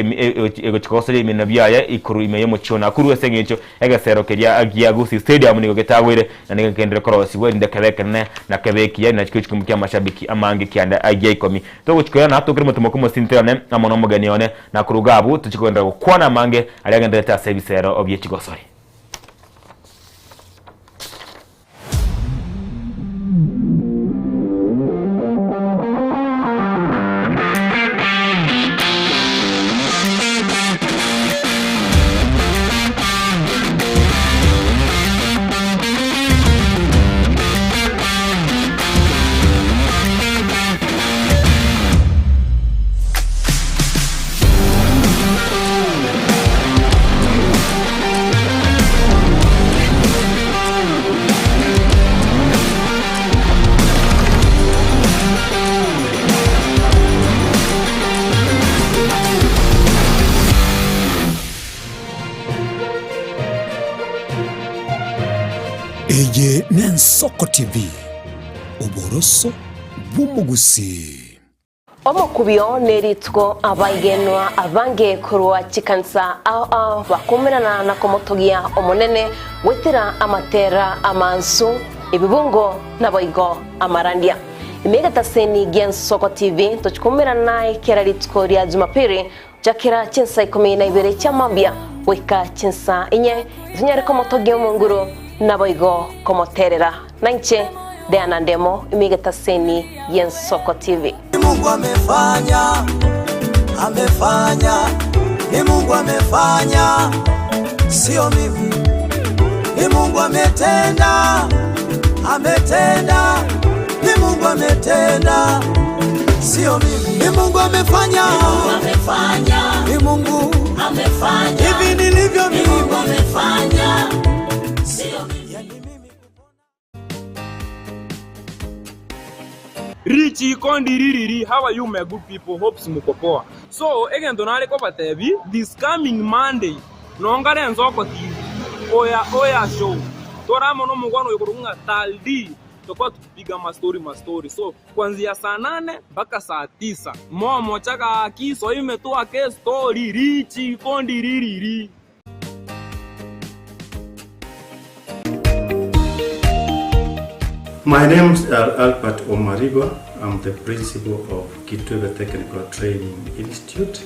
Speaker 2: echikoseri imena byaye ikuru imeye mu chona kuru esengecho egasero keria agiagusi stadium niko getagwire na niko kendere cross we ndekebeke na kebeki ya na chikimukia mashabiki amangi kyanda agiye komi to guchikoya na to kirimo tumokumo sinterane amono muganione na kurugabu tuchikwenda kwana mange aliagenda ta service ero obye chikosori.
Speaker 1: Eye Nensoko TV uboroso bumugusi
Speaker 3: Omukubyo neritwo abagenwa abange kurwa chikansa bakumirana na komotogia omonene wetera amatera amansu ibibungo naboigo amarandia imegata seni Nensoko TV tuchikumirana keraritwo rya Jumapili jakira chinsa 12 chamambia weka chinsa inye zinyare komotogia munguru naboigo komoterera nanche Diana Ndemo imegata seni Nensoko TV.
Speaker 4: Mungu amefanya, ni Mungu amefanya, sio mimi. Ni Mungu ametenda, ni Mungu ametenda, sio mimi. Ni Mungu amefanya, ni Mungu amefanya, hivi nilivyo mimi. Ni Mungu amefanya, sio mimi.
Speaker 5: Richi kondi ririri, how are you my good people? Hopes mukopoa. So again donale ko batebi this coming Monday nongare Nensoko TV oya show tora mono mugwano yokurunga taldi tokwa tupiga mastori so kuanzia saa 8 mpaka saa 9 momo chaka kiso imetoa ke story Richi kondi ririri.
Speaker 6: My name is Albert Omariba. I'm the principal of Kitwebe Technical Training Institute.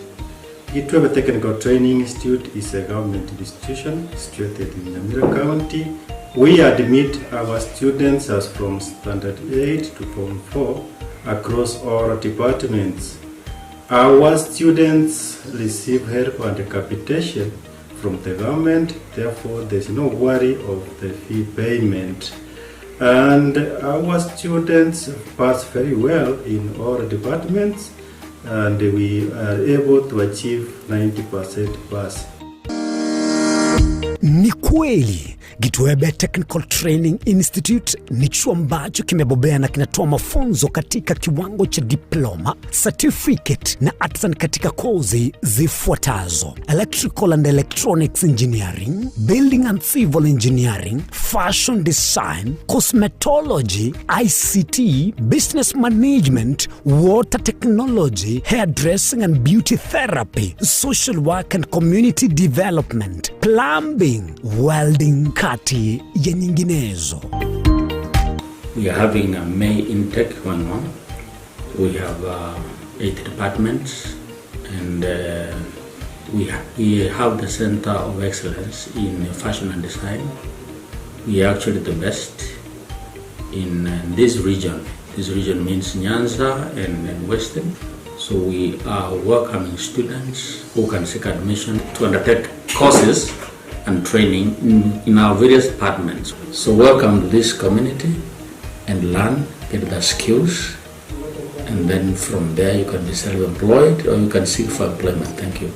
Speaker 6: Kitwebe Technical Training Institute is a government institution situated in Nyamira County. We admit our students as from Standard 8 to Form 4 across all departments. Our students receive help and capitation from the government, therefore there is no worry of the fee payment. And our students pass very well in all departments, and we are able to achieve 90% pass.
Speaker 1: Ni kweli Kitwebe Technical Training Institute ni chuo ambacho kimebobea na kinatoa mafunzo katika kiwango cha diploma, certificate na artisan katika kozi zifuatazo: Electrical and Electronics Engineering, Building and Civil Engineering, Fashion Design, Cosmetology, ICT, Business Management, Water Technology, Hairdressing and Beauty Therapy, Social Work and Community Development, Plumbing, Welding, kati ya nyinginezo.
Speaker 7: We are having a May intake 1-1. We have 8 departments, and we have the Center of Excellence in Fashion and Design. We are actually the best in this region. This region means Nyanza and Western. So we are welcoming students who can seek admission to undertake courses and training in our various departments. So welcome to this community. and learn, get the skills, and then from there you can be self-employed or you can seek for employment. Thank you.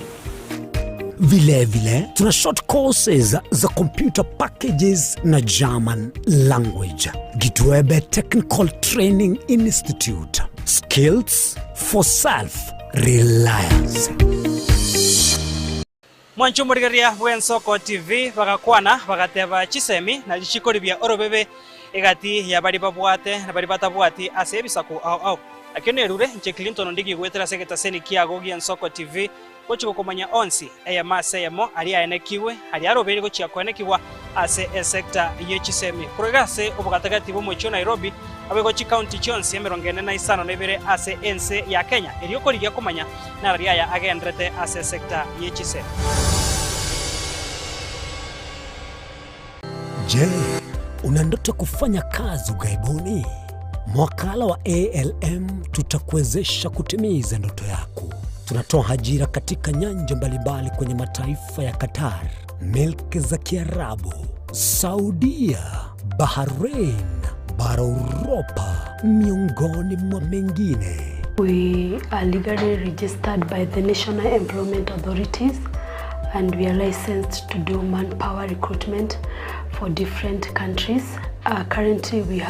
Speaker 1: Vile tuna short courses za computer packages na German language. Gitwebe Technical Training Institute. Skills for self-reliance.
Speaker 8: Mwancho murigaria Bwensoko TV bagakwana bagateba chisemi na gichikori bya orobebe egati ya bari babwate na bari batabwati ase bisaku au akene rure nche Clinton ndigi gwetera segeta seni kiago Bwensoko TV kochiko komanya onsi eya maseyemo ali aenekiwe ali arobere gochi akonekiwa ase sector yechisemi kuregase obugatagati bo mocho Nairobi abegochi county chonsi emerongene na isano nebere ase ense ya Kenya elioko ligia komanya na ria ya agendrete ase sector yechisemi.
Speaker 1: Je, una ndoto kufanya kazi ughaibuni? Mwakala wa ALM tutakuwezesha kutimiza ndoto yako. Tunatoa ajira katika nyanja mbalimbali kwenye mataifa ya Qatar, Milki za Kiarabu, Saudia, Bahrain, bara Europa, miongoni mwa mengine.
Speaker 9: We are legally registered by the National Employment Authorities and we are licensed to do manpower recruitment for different countries. Currently we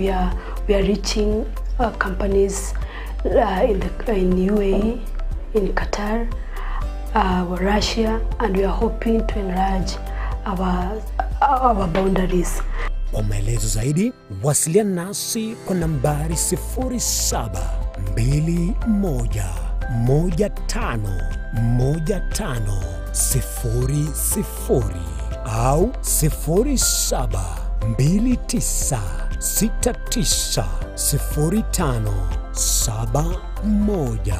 Speaker 9: are reaching companies in UAE, in Qatar, Russia, and we are hoping to enlarge our boundaries.
Speaker 1: Kwa maelezo zaidi, wasiliana nasi kwa nambari 0721151500 au 0729690571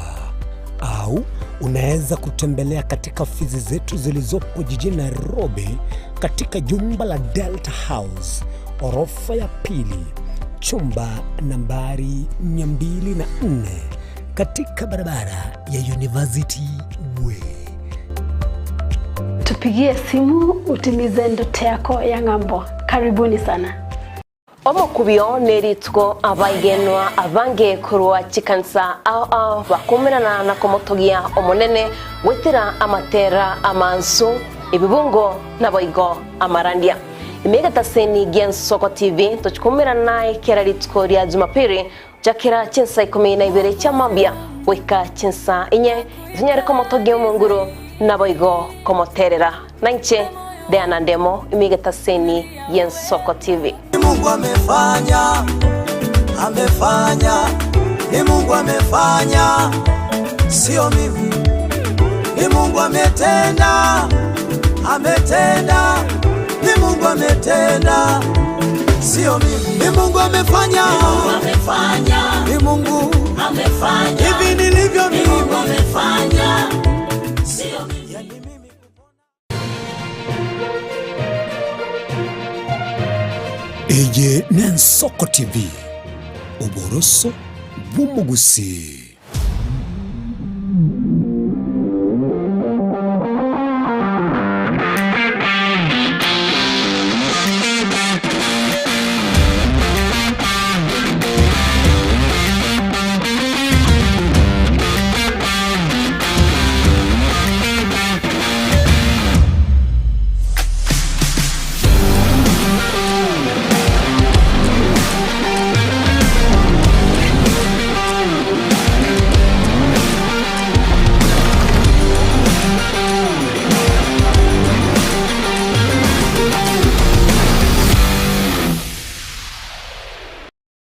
Speaker 1: au unaweza kutembelea katika ofisi zetu zilizopo jijini Nairobi katika jumba la Delta House, orofa ya pili, chumba nambari 204 katika barabara ya University Way.
Speaker 9: Tupigie simu utimize ndoto yako ya ng'ambo. Karibuni sana.
Speaker 3: Omukubyo neritwo abayigenwa abange kurwa chikansa ao bakumirana na komotogia omonene wetera amatera amansu ibibungo naboigo amarandia imegata seni Bwensoko TV tuchikumirana keraritwo rya Jumapili jakira chinsa 12 cha mambia weka chinsa inye zinyare komotogia munguru naboigo komoterera nanche Diana Ndemo imegata seni Bwensoko TV.
Speaker 4: Mungu amefanya, ni Mungu amefanya, sio mimi. Ni Mungu ametenda, ni Mungu ametenda, sio mimi. Ni Mungu amefanya, ni Mungu amefanya, hivi nilivyo mimi. Ni Mungu amefanya, sio mimi.
Speaker 1: Eje Bwensoko TV, uboroso bw'umugusi.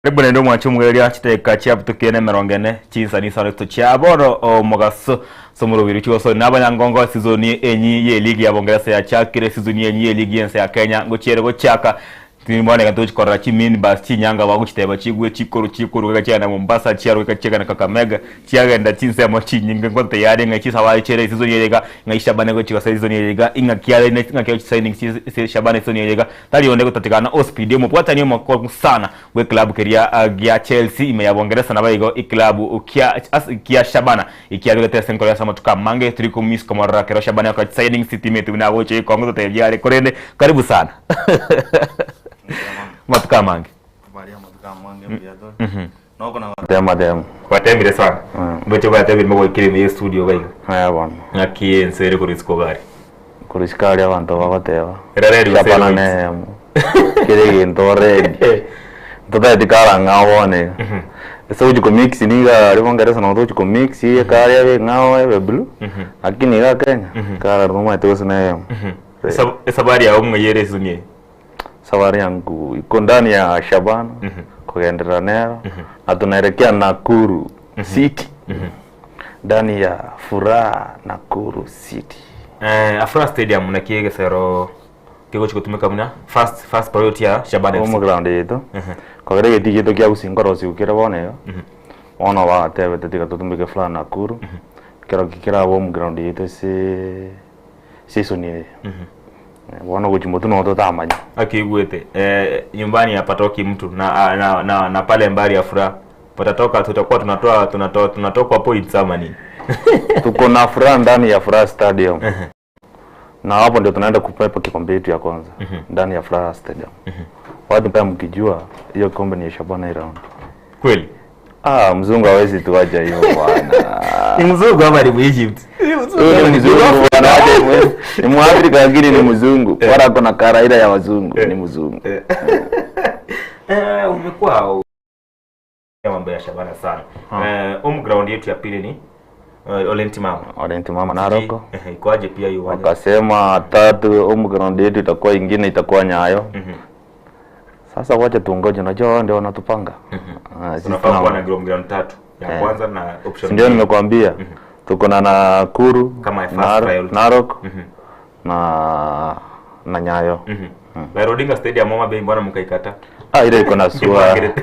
Speaker 2: Karibu nendo mwacho mwelia chiteka chabutukene merongene chinsa ni sare to chaboro o mogaso somuro biruchi so nabanyangongo sizoni enyi ye ligi ya Bongereza ya chakire sizoni enyi ye ligi yense ya Kenya ngochere go chaka Timbone kantochi korra chimin bas chinyanga wagu chiteba chigwe chikuru gachana Mombasa chiaro gacheka na Kakamega chiagenda chinse mo chinyinga ngote yade ngachi sawa chere sizoni yega ngaisha bane go chika sizoni yega inga kiale ne ngacho signing shabane sizoni yega tali onde go tatikana ospidi mo pwata ni mo sana we club keria gya Chelsea ime ya Bongereza na baigo club ukia shabana ikiaga tesen korea sama tukamange triko miss kama rakero shabana kwa signing city metu na woche kongo to tejare korende karibu sana Matukamange.
Speaker 10: mwange mbiato no kuna
Speaker 2: tema kwa temire sana mbecho kwa temire mwe kire mu studio bayi
Speaker 10: haya bwana
Speaker 2: ngaki ensere kuri skogari
Speaker 10: kurisikali abantu babateba
Speaker 2: rareri
Speaker 10: yapana ne kire ntore toda dikara ngawone so uko mix niga ribongereza na uko mix ye kare ya ngawe be blue lakini ga Kenya kara roma itosa na
Speaker 2: sabari ya umwe yere sunye
Speaker 10: safari yangu iko ndani ya Shabana kuendelea nero na tunaelekea Nakuru City ndani ya Furaha Nakuru City
Speaker 2: Afra Stadium na kiege sero kigo chikutumika muna first priority ya Shabana
Speaker 10: FC ground yetu kwa kile kitu kia usingoro siukira bone ona wa tebe tetika tutumike Furaha Nakuru kira home ground yetu season ye wana kuchimoto no totamanya
Speaker 2: akigwete nyumbani hapatoki mtu na pale mbali ya Furaha patatoka tutakuwa tunatoka points ama nini
Speaker 10: tuko na Furaha ndani ya Furaha Stadium na hapo ndio tunaenda kupepa kikombe yetu ya kwanza ndani ya Furaha Stadium watu pia mkijua hiyo kombe ni Shabana round
Speaker 2: kweli
Speaker 10: mzungu hawezi tuacha hiyo bwana
Speaker 2: ni mzungu ama ni Egypt
Speaker 10: ni mzungu bwana ni Mwafrika lakini ni mzungu wala kuna karaida ya wazungu ni mzungu
Speaker 2: umekuwa mambo ya Shabana sana ground yetu ya pili ni
Speaker 10: Olentimama Naroko
Speaker 2: ikoaje pia hiyo
Speaker 10: wakasema tatu ground yetu itakuwa ingine itakuwa Nyayo sasa wacha tuongoje najua ndio wanatupanga
Speaker 2: tunafaa kuwa na ground tatu ya kwanza na option
Speaker 10: ndio nimekwambia tuko na Nakuru
Speaker 2: kama first
Speaker 10: Narok na Nyayo
Speaker 2: Odinga Stadium mama bei mbona mkaikata
Speaker 10: ile iko na sua ile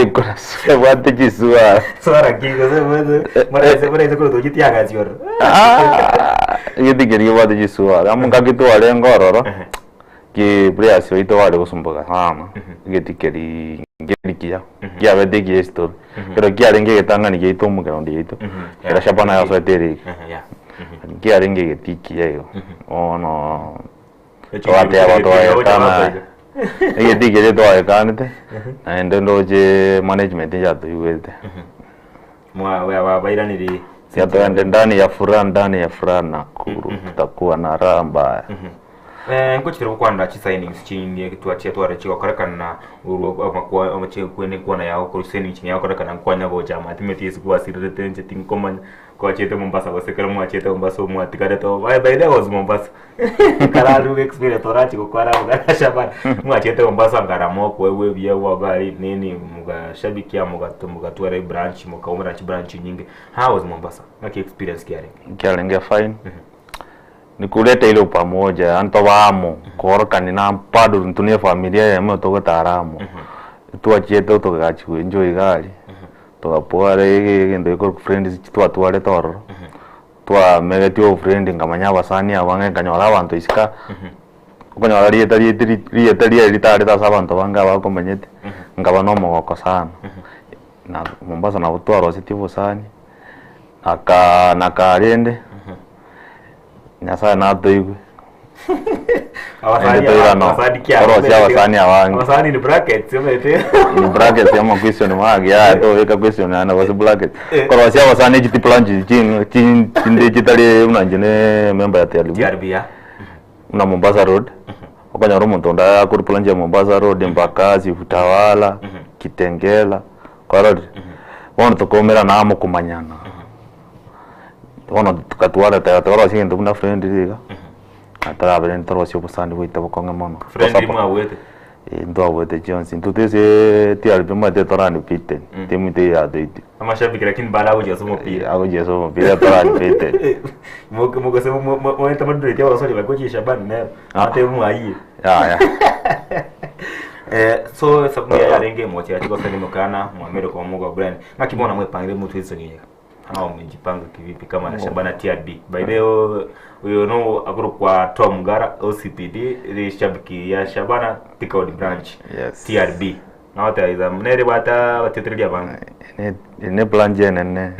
Speaker 10: iko na sua watu jisua
Speaker 2: swara kingo mara hizo kuna tojiti yaga zior
Speaker 10: yidi gari watu jisua amunga kitu wale ngororo ki priasio ito wale kusumbuka mama getikeri ngelikia kia bedeki esto pero kia renge getanga ni geito muka ndi geito era Shabana ya soeteri kia renge getikia yo ono wate watu wa Ege digere to ay kanite and ndoje management ya to yuwete
Speaker 2: wa bairaniri
Speaker 10: ya to ndani ya Furaha Nakuru tutakuwa na ramba
Speaker 2: ngo chitero kwanda chi signings chinye tuachie tware chiko karakana na amakuwa amache kwene kuona yao ko signing chinya yao karakana kwanya go chama timeti siku asirete tenje tinkomanya kwa chete Mombasa wasekera mwa chete Mombasa mwa tikare to by the was Mombasa kararu experience torachi ko kwara ga Shabana mwa chete Mombasa ngaramo ko wewe bia wa gari nini mugashabikia mugatware branch mukaumira chi branch nyingi how was Mombasa maki experience
Speaker 10: kialenge fine nikuleta ile pamoja antobamo koroka nina padu ntunie familia ya mwe togotaramu tuachete togachi enjoy gali togapoare ndo iko friends twatware toro twa megetio friend ngamanya basani abange kanyora abantu isika kanyora rietari ritari ta sabantu banga bakomenyete ngaba no mogoko sana na Mombasa na utwaro sitivo sana nakarende nyasa na toigwe
Speaker 2: awasani awasani ni brackets yomete
Speaker 10: ni brackets yamo question magi ya to weka question ana was bracket kwa sababu awasani jiti planji chin digitally unanjene member ya TRB
Speaker 2: ya
Speaker 10: una Mombasa road okanya romo tonda kuri planji ya Mombasa road Mbakazi Utawala Kitengela kwa road wana tukomera na amo kumanyana ono tukatwara tayatoro singe kuna friend diga atara beren toro sio posani wita bokonga mono
Speaker 2: friend mwa wete
Speaker 10: ndo wete Johnson tutese TRB mate torani pite timite ya date
Speaker 2: amashabiki lakini bala uje somo pia
Speaker 10: uje somo pia torani pite
Speaker 2: mugo sema mo tamaduni ya wasori bakochi Shabana ne ate mwaie
Speaker 10: ya
Speaker 2: so sababu ya renge mocha ya tikosani mukana muamero kwa mugo brand makibona mwepangire mutu hizo ngiye hao mjipanga kivipi kama na Shabana TRB by the way you know agro kwa Tom Gara OCPD ile shabiki ya Shabana Tikod branch TRB na wata iza mnere bata bateteria banga
Speaker 10: ne plan jene ne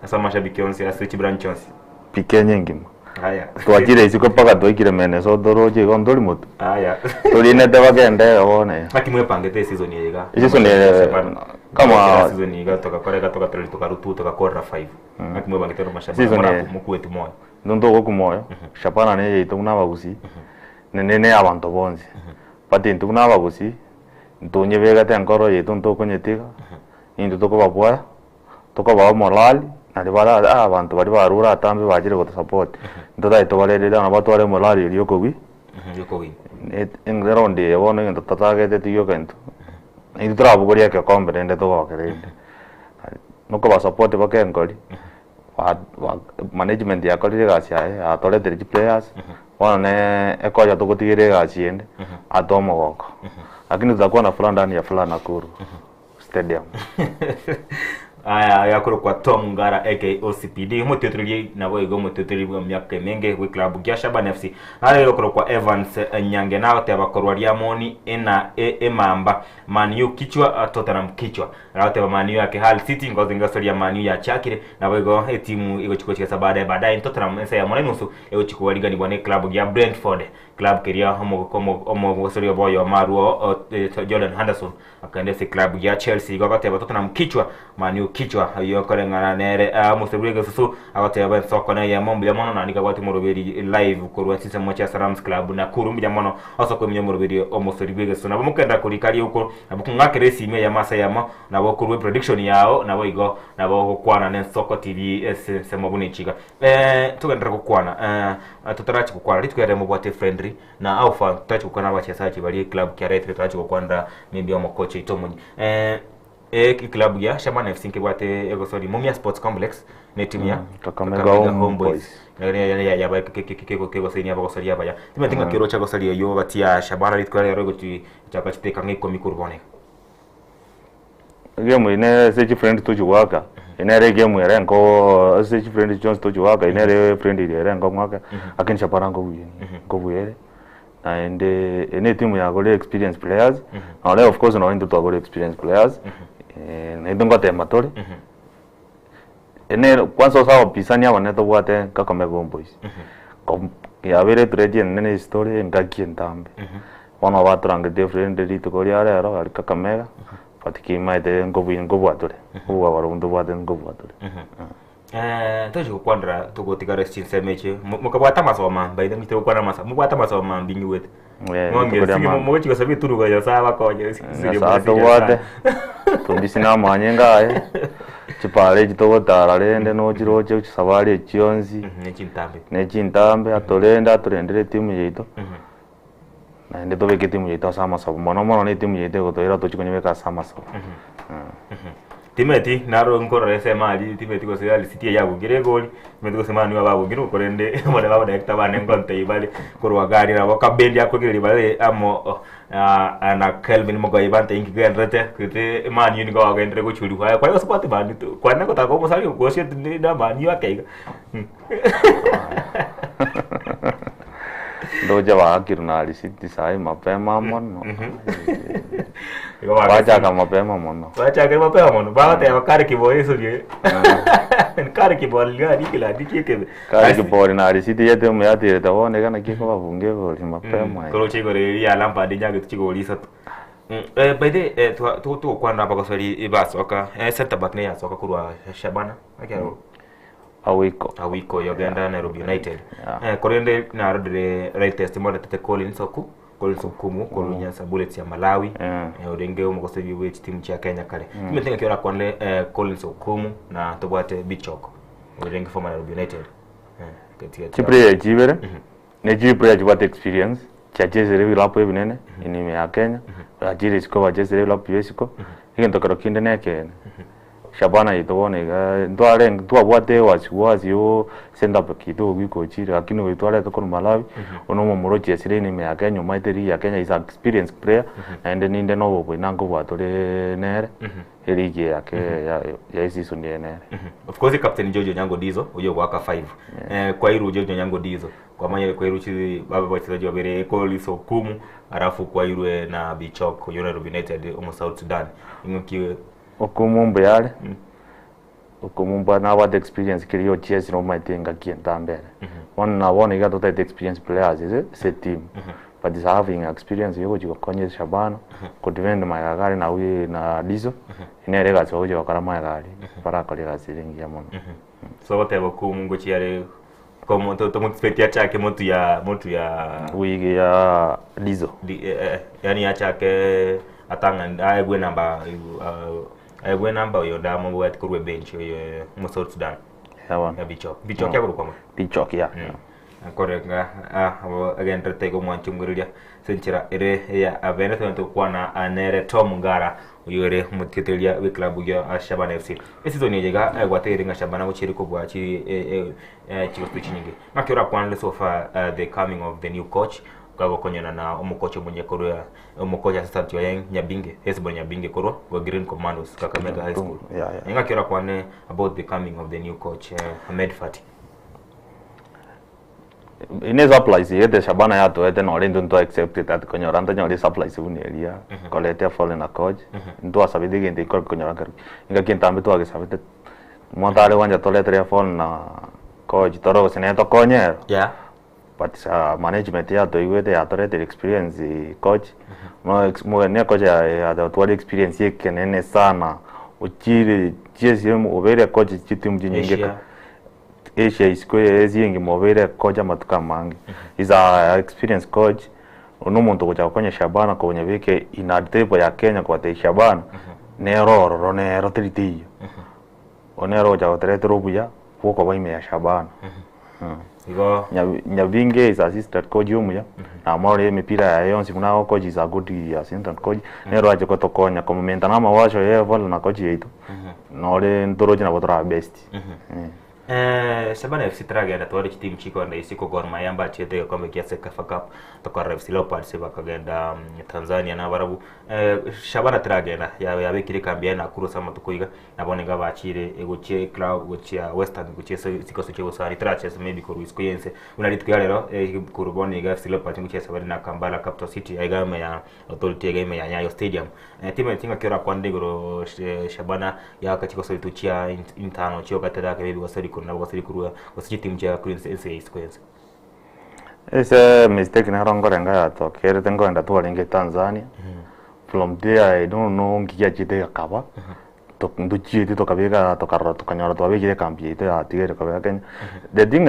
Speaker 2: asa mashabiki onsi asiki branch onsi
Speaker 10: pike nyingi
Speaker 2: Haya.
Speaker 10: Twachire isiko paka twikire Minnesota roje gondori mutu.
Speaker 2: Haya.
Speaker 10: Tulinete bagende one.
Speaker 2: Akimwe pangete season yega.
Speaker 10: Season kama
Speaker 2: season yega toka rutu toka quarter 5. Akimwe pangete ro mashamba mukuetu moyo.
Speaker 10: Ndo go kumoyo. Shapana ne yito na bagusi. Nene abantu bonzi. Pati ntuna bagusi. Ntonye vega tenkoro yito ntoko nyetiga. Into toko babwa. Toko ba morali. Nali bala abantu bari barura atambe bagire go support. Ndoda ito barerera nabatware morali yokowi.
Speaker 2: Yokowi.
Speaker 10: Engero ndi yabona ngento tatagete tiyo kento. Into trabugoria ke komberende to gokerende. Nuko ba support bakengoli. Management ya kolire gacia atole the players wana ekoja tukutigire gaciende atomo goko lakini tutakuwa na fulani ndani ya fulani Nakuru stadium.
Speaker 2: Aya yakuru kwa Tom Ngara aka OCPD muteturie nabo igo muteturie bwa myaka menge we club gya Shabana FC ari yakuru kwa Evans Nyange nawo te bakorwaria moni ena emamba Man U kichwa Tottenham kichwa nawo te Man U yake Hull City ngozi ngasoria Man U ya chakire nabo igo timu igo chikocheza baadaye Tottenham esa ya mwana nusu ego chikuwaliga ni bwane club gya Brentford club keria homo gosoria boyo maruo Jordan Henderson akandese club gya Chelsea igo gateba Tottenham kichwa Man U kichwa yo korengana nere musebulege susu agateba soko na ya mombi mono na nikagwati moroberi live kurwa sisa mocha Salams Club na kurumbi mono osoko mye moroberi omusebulege susu nabo mukenda kurikari uko nabo ngakere sime ya masa yamo nabo kurwe prediction yao nabo igo nabo kwana ne soko TV semobune chiga tukendera kukwana tutarachi kukwana litukere mubwate friendly na alpha tutachi kukwana abachezaji bali club kya Retre tutachi kukwanda mimbi omo coach itomunyi club ya Shabana FC kibwate egosori Mumia Sports Complex ne timu ya
Speaker 10: Kakamega Homeboys
Speaker 2: ya ba keko senya bagosori abaya timetinga kero cha gosori yo batia Shabana litkare yaro goti chakachiteka ngiko mikurubone
Speaker 10: game ine sechi friend tujuwaka ine game yare ngo sechi friend Jones tujuwaka ine friend yare ngo mwaka akin Shabana ngo buyere and ine timu ya gole experienced players and of course no into gole experienced players ndongo tema tole ene kwanza sawa pisania waneto bwate Kakamega Homeboys ya vere treje nene history ngaki ntambe wana waturange different dito ko yare aro ari Kakamega patiki maite ngo bwatore uwa warundu bwate ngo bwatore
Speaker 2: toje kukwandra tugotika restin semeche mukabwata masoma baide mitero kwana masa mubwata masoma mbingi wete Mwochi kwa sabi turu kwa yosaba kwa
Speaker 10: Sato wate tumbisina manyenga chipale chitogo tararende no chiroche chisabali chionzi nechintambe atolendere timu yeito na ende tobeke timu yeito sama sabu mono ne timu yeito gotoira tochikonyeka sama sabu
Speaker 2: timeti naro nkoro sema ali timeti ko se ali city ya bugire goli timeti ko sema ni babugire ukorende mode baba director bane ngonte ibali korwa gari na bakabendi akogire bale amo ana Kelvin mogo ibante ingi gendrete kite mani ni go gendre go churi kwa hiyo sport bani kwa nako tako mosali go shit ni da mani yake
Speaker 10: Doja wakiruna ali city sai mapema mono wacha kama mapema mono
Speaker 2: baada ya kare kibori suri kare kibori gari kila dikike
Speaker 10: kare kibori na ali city yete mu yatire tabone kana kiko babunge bori mapema
Speaker 2: kolo chigore ya lampa dinyaga chigori sato baide tu kwanda bakosori ibasoka center back ne ya soka kurwa Shabana akero awiko yogenda Nairobi United korende na rodre right testimony tete Collins Okumu kolunya Bullets ya Malawi odenge umukosebye we team cha Kenya kale tumetenga kiora kwanle Collins Okumu na tobwate Bichoko odenge former Nairobi United
Speaker 10: chipre chibere ne chipre chibate experience cha chezere lapo ebinene inime ya Kenya ajire siko chezere lapo yesiko igento karo kinde neke Shabana yitobone ndware ndwabwate wasi yo senda pakito wiko chiri akino witwale to kono Malawi ono morochi yasire ni ya Kenya maiteri ya Kenya is experienced player and ninde no bo nango bwatore nere erige yake ya season nere
Speaker 2: of course captain Jojo Nyango Dizo uyo waka 5 kwa iru Jojo Nyango Dizo kwa manya kwa iru chi baba wachezaji wabere Collins Okumu arafu kwa iru na Bichoko United United South Sudan ingokiwe
Speaker 10: Okumu mbeyale ukumumba na what experience kiriyo chesi no maitenga kienta mbele one iga to that experience players is a team but is having experience yuko jiko konye Shabana ko defend magari na wi na Dizo inerega so jo kara magari para kolega siringi ya mono
Speaker 2: so whatever kumungo chiare como to mo expect chake motu ya
Speaker 10: wigi ya Dizo
Speaker 2: yani ya chake atanga aigwe namba yo ndamo wet kurwe bench yo mo South Sudan
Speaker 10: ya
Speaker 2: bichok ya kurukwa
Speaker 10: bichok ya
Speaker 2: korenga again retego mwanchu nguriria senchira ere ya avene to kwana anere Tom Ngara uyore mutitelia we club ya Shabana FC season yega gwate ringa Shabana guchiri ko bwachi chiko tuchinyinge makira kwanle so far the coming of the new coach kago konyana na umukocho mwenye korwa umukocha assistant ya Nyabinge Hesbon Nyabinge korwa go Green Commandos Kakamega High School inga kira kwane about the coming of the new coach Ahmed Fati
Speaker 10: ine supplies yete Shabana ya to ete no rindu to accept that konyoranta nyori supplies unielia kolete fallen na coach ndo asabidi gente ko konyoranga inga kintambe to agesabete montale wanja to letre fall na coach toro sene to konyero but management ya to iwete ya to the experience coach mo ne coach ya to experience yake nene sana uchire jesi obere coach chitim jinyinge Asia Square ezingi mobile coach amatuka mangi is a experienced coach uno muntu kuja kwenye Shabana kwenye wike inadebo ya Kenya kwa te Shabana nero tritiyo onero ja otrete robuya poko baime ya Shabana
Speaker 2: igo
Speaker 10: Nyabinge is assistant coach umuya na mole mipira ya yonsi kuna coach is a good assistant coach nero aje kotokonya como mentana mawasho yevo na coach yetu nole ndoroje na botra best
Speaker 2: Shabana FC tragenda twari team chiko na isiko Gor Mahia amba chete kombe kiasi Kafa Cup tokara FC Leopards bakagenda Tanzania na barabu Shabana tragenda ya bekire kambia na kuro sama tukoiga nabonega bachire egoche club gochia Western gochia siko soche sari traches maybe ko risko yense unalitwa lero kuruboni ga FC Leopards gochia sabari na Kampala Capital City aigame ya authority aigame ya Nyayo Stadium timu tinga kira kwande goro Shabana ya kachiko soituchia intano chio katera ke maybe wasari kuna wasiri kurua wasiri timu ya Queens Squares
Speaker 10: ese mistake na rongo renga ya to kere tengo enda to linge Tanzania from there I don't know ngiya chite akaba to nduchi to kabega to karro to kanyara to abege kambi to ya tigere kabega Kenya the thing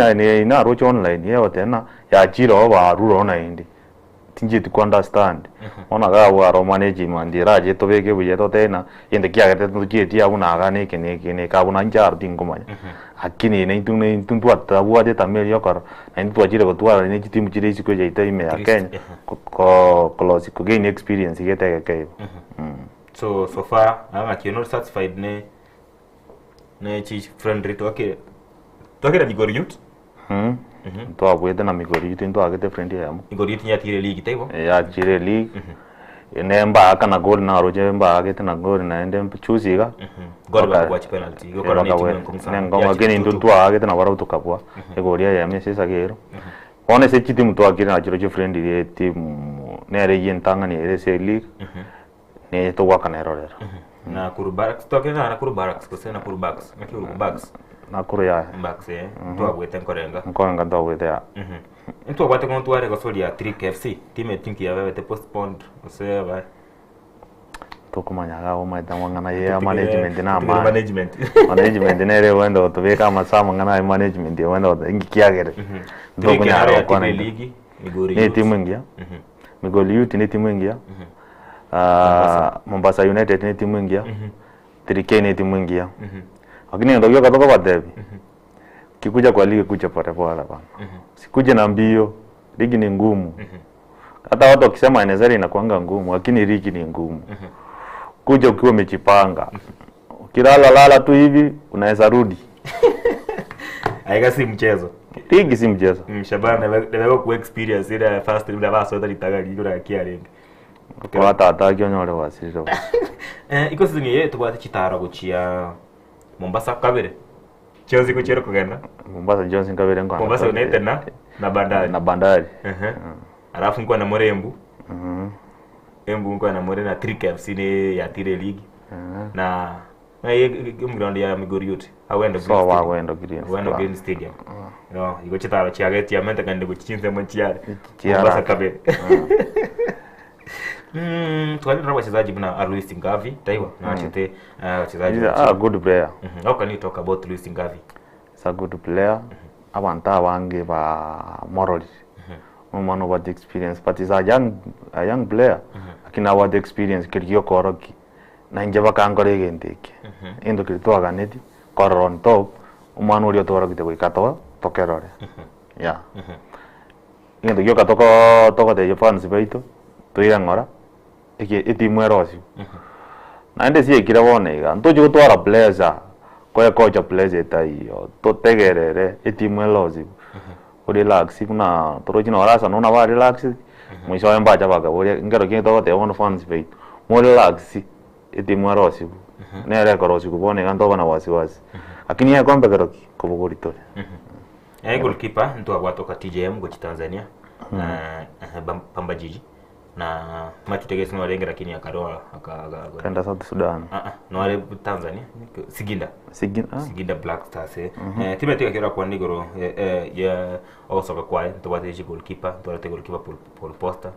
Speaker 10: na roach online ya tena ya jiro wa ruro na indi tinje to understand ona ga wa management iraje to bege buye to tena inde kya gete to jiti ya una ga ne kene ka una njar dingoma akini ne tuntu atabu ade tameli yokor na ntu ajire ko tuwa ne timu jire siko je ite ime ya Kenya ko close ko gain experience gete ke
Speaker 2: so far anga kino satisfied ne chi friendly to akira Migori Youth
Speaker 10: to abwete na Migori Youth ndo agete friendly ya
Speaker 2: Migori Youth ya tire league taibo
Speaker 10: ya tire league ene mba kana goal na roje mba agete na goal na ende chusiga
Speaker 2: goal ba kwa penalty go kora ni
Speaker 10: timu ngoma geni ndo agete na wara utokapwa egoria ya mese sagero one se timu to agete na jiro friendly timu ne re yentanga ni ese league ne to waka na error
Speaker 2: na Kurubaraks to kena na Kurubaraks ko se na Kurubaraks na Kurubaraks
Speaker 10: na kuru ya
Speaker 2: Baraks to agwete nkorenga
Speaker 10: ndo agwete ya
Speaker 2: into agwete ko to are ko soli ya Trick FC team think ya wewe te postponed se ba
Speaker 10: to kumanya ga o mai tamanga na ya management na management ne re wendo to be kama sama ngana management ya wendo ngikiagere
Speaker 2: ndo kuna ro kwa league Migori
Speaker 10: ni timu ingia Migori Youth ni timu ingia Mombasa United ni timu ingia 3K ni timu ingia lakini ndio hiyo katoka kwa debi kikuja kwa ligi kuja pole pole bana sikuje na mbio ligi ni ngumu hata watu wakisema inaweza inakuanga ngumu lakini ligi ni ngumu kuja ukiwa umejipanga ukilala tu hivi unaweza rudi
Speaker 2: aiga si mchezo
Speaker 10: ligi si mchezo
Speaker 2: Shabana na ku experience ile first ile basi wata litaga ligi ra kiarenga
Speaker 10: kwa tata kyonyore wasiro
Speaker 2: iko sinye yetu bwate chitara guchia Mombasa kabere Chelsea kuchero kugenda
Speaker 10: Mombasa Johnson kabere ngwana
Speaker 2: Mombasa United na Bandari alafu ngwa na Morembu Embu ngwa na Morena Trick FC ne ya tire league na Na ye ground ya Migori Youth. Awendo
Speaker 10: So wa wendo green.
Speaker 2: Awendo Green Stadium. No, igo chitaro chiageti amenta kande kuchinze mchiare.
Speaker 10: Chiara
Speaker 2: kabe. Tukaleta wachezaji bwana Luis Ngavi, taiwa na achete wachezaji.
Speaker 10: Good player.
Speaker 2: How can you talk about Luis Ngavi?
Speaker 10: He's a good player. Abanta wange ba moral. Man over the experience, but he's a young player. Akina over the experience kiryo koroki. Na njaba kangore gendeke. Endo kirito aganeti koron top. Umanu rio toro kite kuikato tokerore. Yeah. Endo yo katoko de fans beito. Tuira ngora. Iti mwerosi. Na ende si ekira bone ga. Ntoje gutwara players kwa coach players etayo. Totegerere iti mwerosi. Relax kuna toroji na orasa nona ba relax. Mwisho wa mbaja baga. Ngero kinto te one fans beito. Mo relax. Iti mwerosi. Nere korosi kubone ganto bana wasiwasi. Lakini ya kwamba garoki kubugurito.
Speaker 2: Goalkeeper ndo abatoka TJM go Tanzania. Pamba Jiji. Na matutegesi no walenga lakini akaroa
Speaker 10: kaenda South Sudan.
Speaker 2: No wale Tanzania. Siginda Black Stars. Timu yetu yakira kwa ndigoro ya osoka kwa ndo wateji goalkeeper, ndo wate goalkeeper Paul Poster.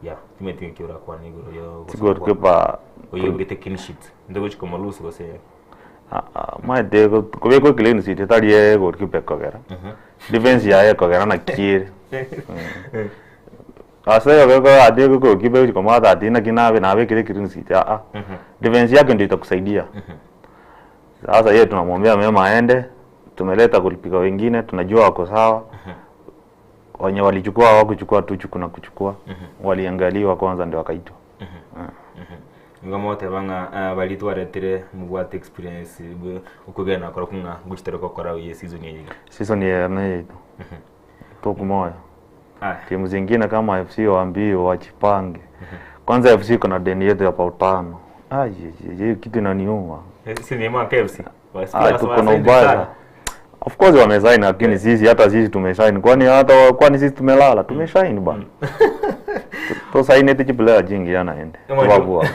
Speaker 2: Yeah, timu yetu yakira kwa ndigoro yo
Speaker 10: goalkeeper
Speaker 2: oyo gete clean sheet. Ndo chiko malusu gose.
Speaker 10: Ma dego kubeko clean sheet tali goalkeeper kogera. Defense ya kogera na kiri. Asa yo go adego goalkeeper kama hata na kinabe nabe kile clean sheet. Defense yake ndio itakusaidia. Sasa yeye tunamwambia mema aende, tumeleta goalkeeper wengine, tunajua wako sawa. Wenye walichukua hawakuchukua tu kuchukua. Waliangaliwa kwanza ndio wakaitwa.
Speaker 2: Ngamote banga balitwaretire mugwate experience ukugena akora kunga guchitero kokora ye season yenye.
Speaker 10: Season yenye toku moja. Timu zingine kama FC waambie wajipange. Kwanza FC kuna deni yetu ya pautano. Kitu inaniuma.
Speaker 2: Si ni mwa KFC.
Speaker 10: Tuko na ubaya. Of course wamesign lakini sisi hata sisi tumesign. Kwani sisi tumelala? Tumesign bwana. To sign eti player jingi anaende. Wabua.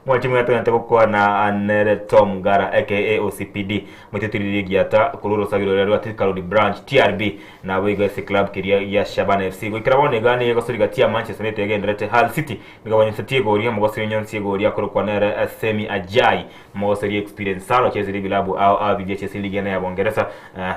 Speaker 2: Mwachimu yetu yanataka kuwa na Anere Tom Gara aka OCPD mtetiri ligi yata kuluro sagiro lero Athletic branch TRB na Wigo FC club kiria ya Shabana FC go kirabone gani yego suriga tia Manchester United agendrete Hull City ngabanye satiye goria mugosiri nyonsi goria koro kwa nere semi ajai mugosiri experience sano chezeri bilabu au BJS ligi na ya Bongereza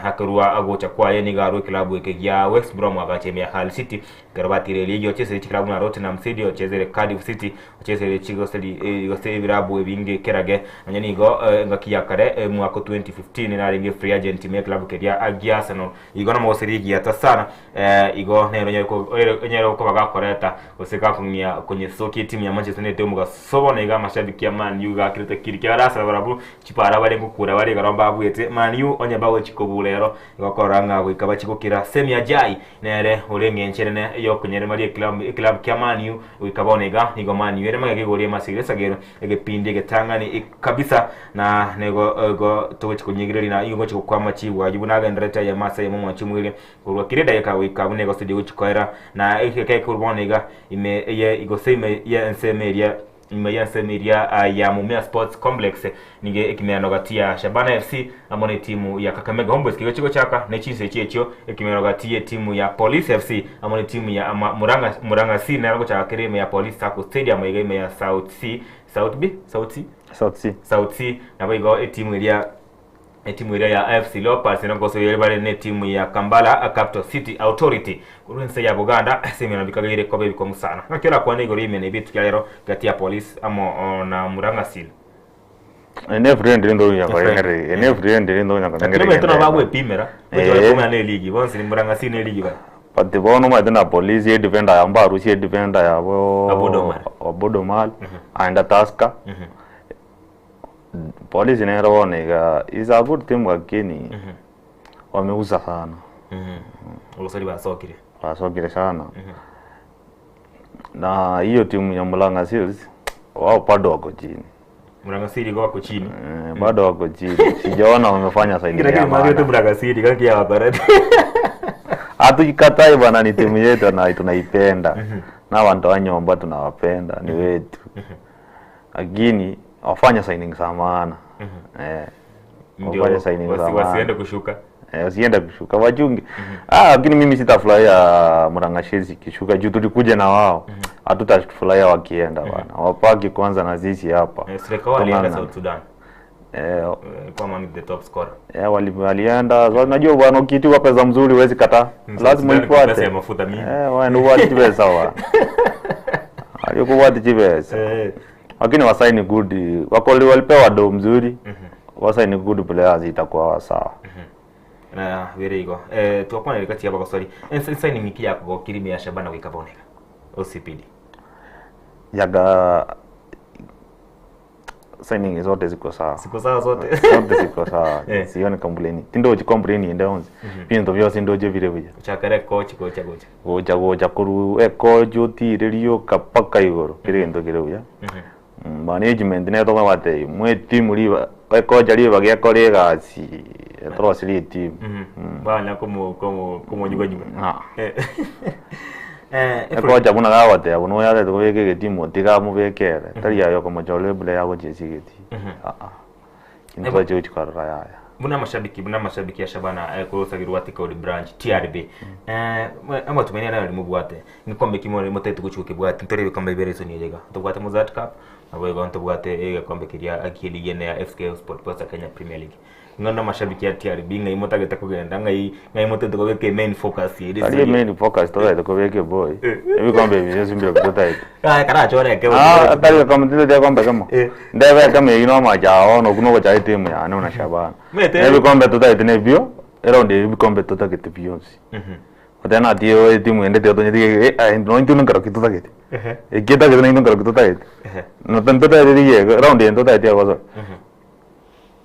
Speaker 2: hakarua agocha kwa yeni garo club ya West Brom agachemia Hull City garabati ligi chezeri club na Tottenham City chezeri Cardiff City chezeri Chigoseli birabu ebinge kerage anyanigo ngakia kare mwaka 2015 na ringe free agent me club keria Arsenal igo na mosirigi ata sana igo nero nyero ko bagakoreta oseka kunya kwenye soki timu ya Manchester United muga sobona iga mashabiki ya Man U gakirete kirikya rasa barabu chipara bari gukura bari garamba abwete Man U onya bawe chikobulero igo koranga gwikaba chikokira semi ajai nere urenge ncherene yo kunyere mari club kya Man U wikabonega igo Man U ere magege gori masiresa gero egepinde getangani kabisa na nego tochi kunyigirira na iyo gochi kwa machiwa yibuna gendreta ya masa ya mama chimwire kurwa kireda yaka nego studio chikoera na ekeke kurbonega ime ye igoseme ya ensemeria ya ya Mumia Sports Complex nige ekimeano gatia Shabana FC amone timu ya Kakamega Homeboyz kigo chiko chaka nechinse checho ekimeano gatia timu ya Police FC amone timu ya Muranga C na ngo chaka kereme ya Police Sacco Stadium igeme ya South C na baigo timu ile ya AFC Leopards na goso yele bale ne timu ya Kampala Capital City Authority kurense ya Buganda semena bikagire ko bebiko musana nakira kwa nego rime ne bitu kyalero gati ya Police amo na Muranga Seal
Speaker 10: ene friend ndo nyakangere ene friend ndo nyakangere
Speaker 2: kile tuna bagwe pimera ko kuma ne ligi bonsi ni Muranga Seal ne ligi ba
Speaker 10: pati bono madena Police ye defender ya Mbaru ye defender ya Abodomal aenda Taska Police inaona is a good team lakini wameuza sana.
Speaker 2: Ulosali
Speaker 10: basokire sana. Na hiyo timu ya Muranga Seals wao bado wako chini.
Speaker 2: Muranga Seals wako chini.
Speaker 10: Bado wako chini. Sijaona wamefanya saidi ya
Speaker 2: maana. Ndio Muranga Seals kaki ya wabarati.
Speaker 10: Hatuikatai bwana, ni timu yetu na tunaipenda. Na watu wanyomba tunawapenda, ni wetu. Lakini wafanya signing za maana.
Speaker 2: Ndio wasiende kushuka.
Speaker 10: Wasiende kushuka wachunge. Lakini mimi sitafurahia Murang'a kishuka juu tulikuja na wao. Hatutafurahia wakienda bwana. Wapaki kwanza na sisi hapa.
Speaker 2: Serikali walienda South Sudan. Kwa mami the top scorer.
Speaker 10: Walienda. So unajua bwana ukitiwa pesa mzuri huwezi kataa. Lazima uifuate. Pesa ya
Speaker 2: mafuta mingi.
Speaker 10: Ndio watu pesa wa. Alikuwa pesa. Lakini wasaini good. Walipewa do mzuri. Wasaini good players itakuwa sawa.
Speaker 2: Na vile iko tuakwana ile kati ya baba sorry signing iki yako kwa Kirimi ya Shabana wikaboneka OCPD
Speaker 10: yaga signing zote ziko sawa
Speaker 2: zote
Speaker 10: ziko sawa sione complain tindo chi complain ende onze pinto vyo sindo je vile vile
Speaker 2: chakare coach
Speaker 10: gocha kuru coach utirerio kapaka igoro kire ndo kire uya management ne to mate mwe team liba coach ali bagia kolega si trosili team
Speaker 2: bana como nyugo
Speaker 10: coach abuna gawate abuno yale to weke team tiga mu bekere tari yayo como jole bule yago jesigeti kinto je uchikara ya
Speaker 2: buna mashabiki ya Shabana kurusagirwa atika uri branch TRB ama tumenya nayo limubwate nikombe kimwe motetu gucuke bwate ntori bikombe bereso niyega tubwate Mozart Cup abo gonto bwate kombe kiria akili yene ya FK Sport Posta Kenya Premier League ngona mashabiki ya TRB ngai motageta kugenda ngai motetu ko beke main focus iri
Speaker 10: ari main focus to ito ko beke boy bikombe bizo mbio kutota
Speaker 2: kana chore ke
Speaker 10: atari kama tete kombe kama ndebe kama ino majao no kuno cha timu ya na Shabana bikombe tota nebio era onde bikombe tota kete bionsi Otena dio timu ende teo tonye no intunu karo kitota kete kita kete no karo kitota kete no tanto ta dige round endo ta teo gozo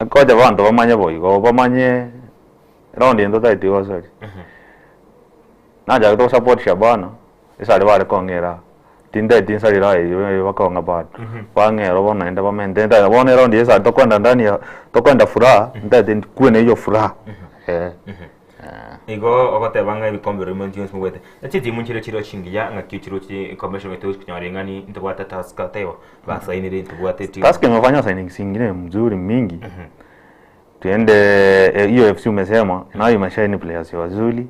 Speaker 10: ko ja vanto bamanye boy go bamanye round endo ta teo gozo na ja to support Shabana isale wale kongera tinde tinsali rai wakonga bad wangero bona enda bamente nda bona round yesa to kwenda ndani to kwenda furaha nda kuene hiyo furaha
Speaker 2: Igo ogote banga ibikombe rimo James Mugwete. Ati timu chiro chingiya nga kichiro chi commercial metos kunyarengani ntobwata task tayo. Basa inire ntobwate timu.
Speaker 10: Task imefanya signing singine mzuri mingi. Tuende hiyo FC umesema na hiyo mashine players wazuri.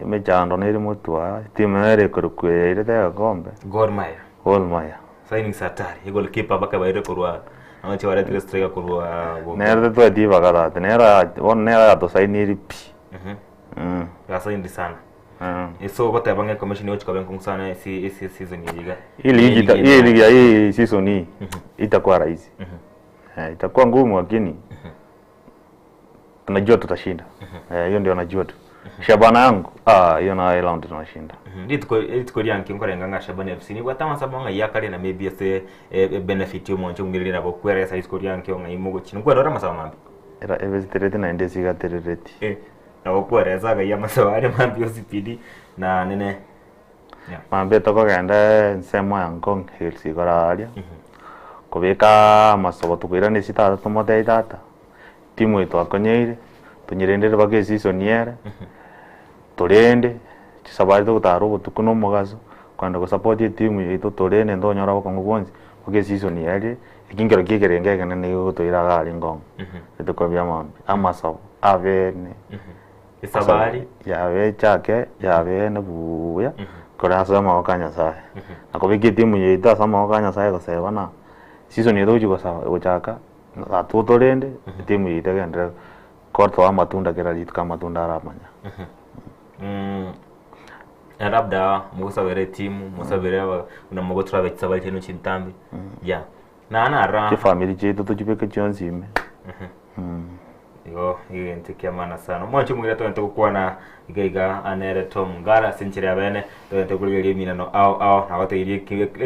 Speaker 10: Imejando na ile motwa timu ile kurukwe ile ya kombe.
Speaker 2: Gor Mahia. Signing satari. Goalkeeper baka bayire kurwa. Amache wale tire striker kurwa.
Speaker 10: Nera to diva kada. Nera to signing pi.
Speaker 2: Gasa indi sana. Eso gote bange commission yochika benku sana si season yiga.
Speaker 10: Hii season hii itakuwa rahisi. Itakuwa ngumu lakini tunajua tutashinda. Hiyo ndio najua tu. Shabana yangu hiyo na round tunashinda.
Speaker 2: Nditiko yanki nkorenga Shabana FC ni gwatama sabanga yakale na maybe se benefit yo moncho ngirira nabo kwere sa iskori yanki onga imugo chinu kwa dora masaba mambi.
Speaker 10: Era everything na ndesi ga terereti.
Speaker 2: Na kwere zaga ya masaba mambi OCPD na nene.
Speaker 10: Mambe toko ganda nsemo yankong hilsi goralia. Kobeka masobo tukwira ni sita tomote data. Timu ito akonyeire tunyirendere bage season yere. Torende chisabari to taro tukuno mugazo kwanda ko support timu ito torende ndonyora bakongo bonzi bage season yere ikingero kigerenge kana ne to iraga lingong ito ko byamambi amasabo avene
Speaker 2: isabari
Speaker 10: yawe chake yawe na buya kora sama wakanya sae akobiki timu ito sama wakanya sae ko sebana season yedo juko sawa ochaka atu torende timu ito gendera korto amatunda kerali kama matunda aramanya
Speaker 2: labda musabere timu musabere una mogotra bekisabari teno chintambi ya na ra
Speaker 10: family chetu tujipeke chonzime
Speaker 2: Yo ntikia mana sana mwancho mwira to kuwa na igaiga anere Tom Ngara senchira bene to kuligeria minano au na wate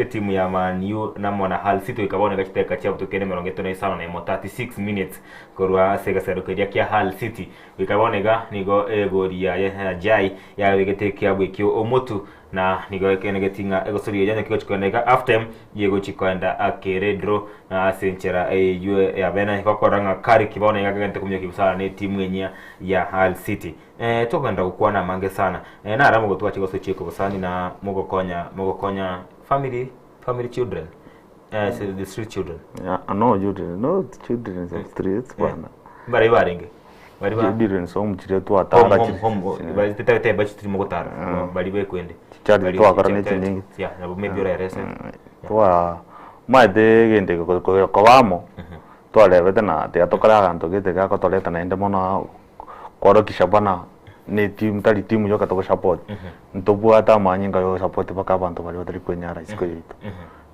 Speaker 2: timu ya Man U na mwana Hull City ikabona gachiteka cha butokene 35 na 36 minutes korwa sega serukeria kia Hull City ikabona nigo egoria ya jai ya wegetekia bwekyo omotu na nigo kenegetinga egosori yanya kiko chikoneka after time yego chikwenda akeredro na senchira ya bene ikokoranga kari kibona yakagente kumyo kibusana ne timu yenya ya Hull City tokanda kukuwa na mange sana na aramo gotwa chigoso chiko busani na mugo konya family children the street children.
Speaker 10: No children, no children of streets bana.
Speaker 2: Bari barenge. Bari ba
Speaker 10: children so mchire tu atara
Speaker 2: bari tete bachi timo gotara. Bari be kwende.
Speaker 10: Chari tu akara ne chiningi.
Speaker 2: Yeah, na maybe ora rese.
Speaker 10: Tua maite gente ko vamo. To levete na te atokara ganto ke te ka ko toleta na ende mona koro kishabana ni team tali team yo katoko support. Ntobu ata manyinga yo support baka bantu bali batari kwenyara isiko yito.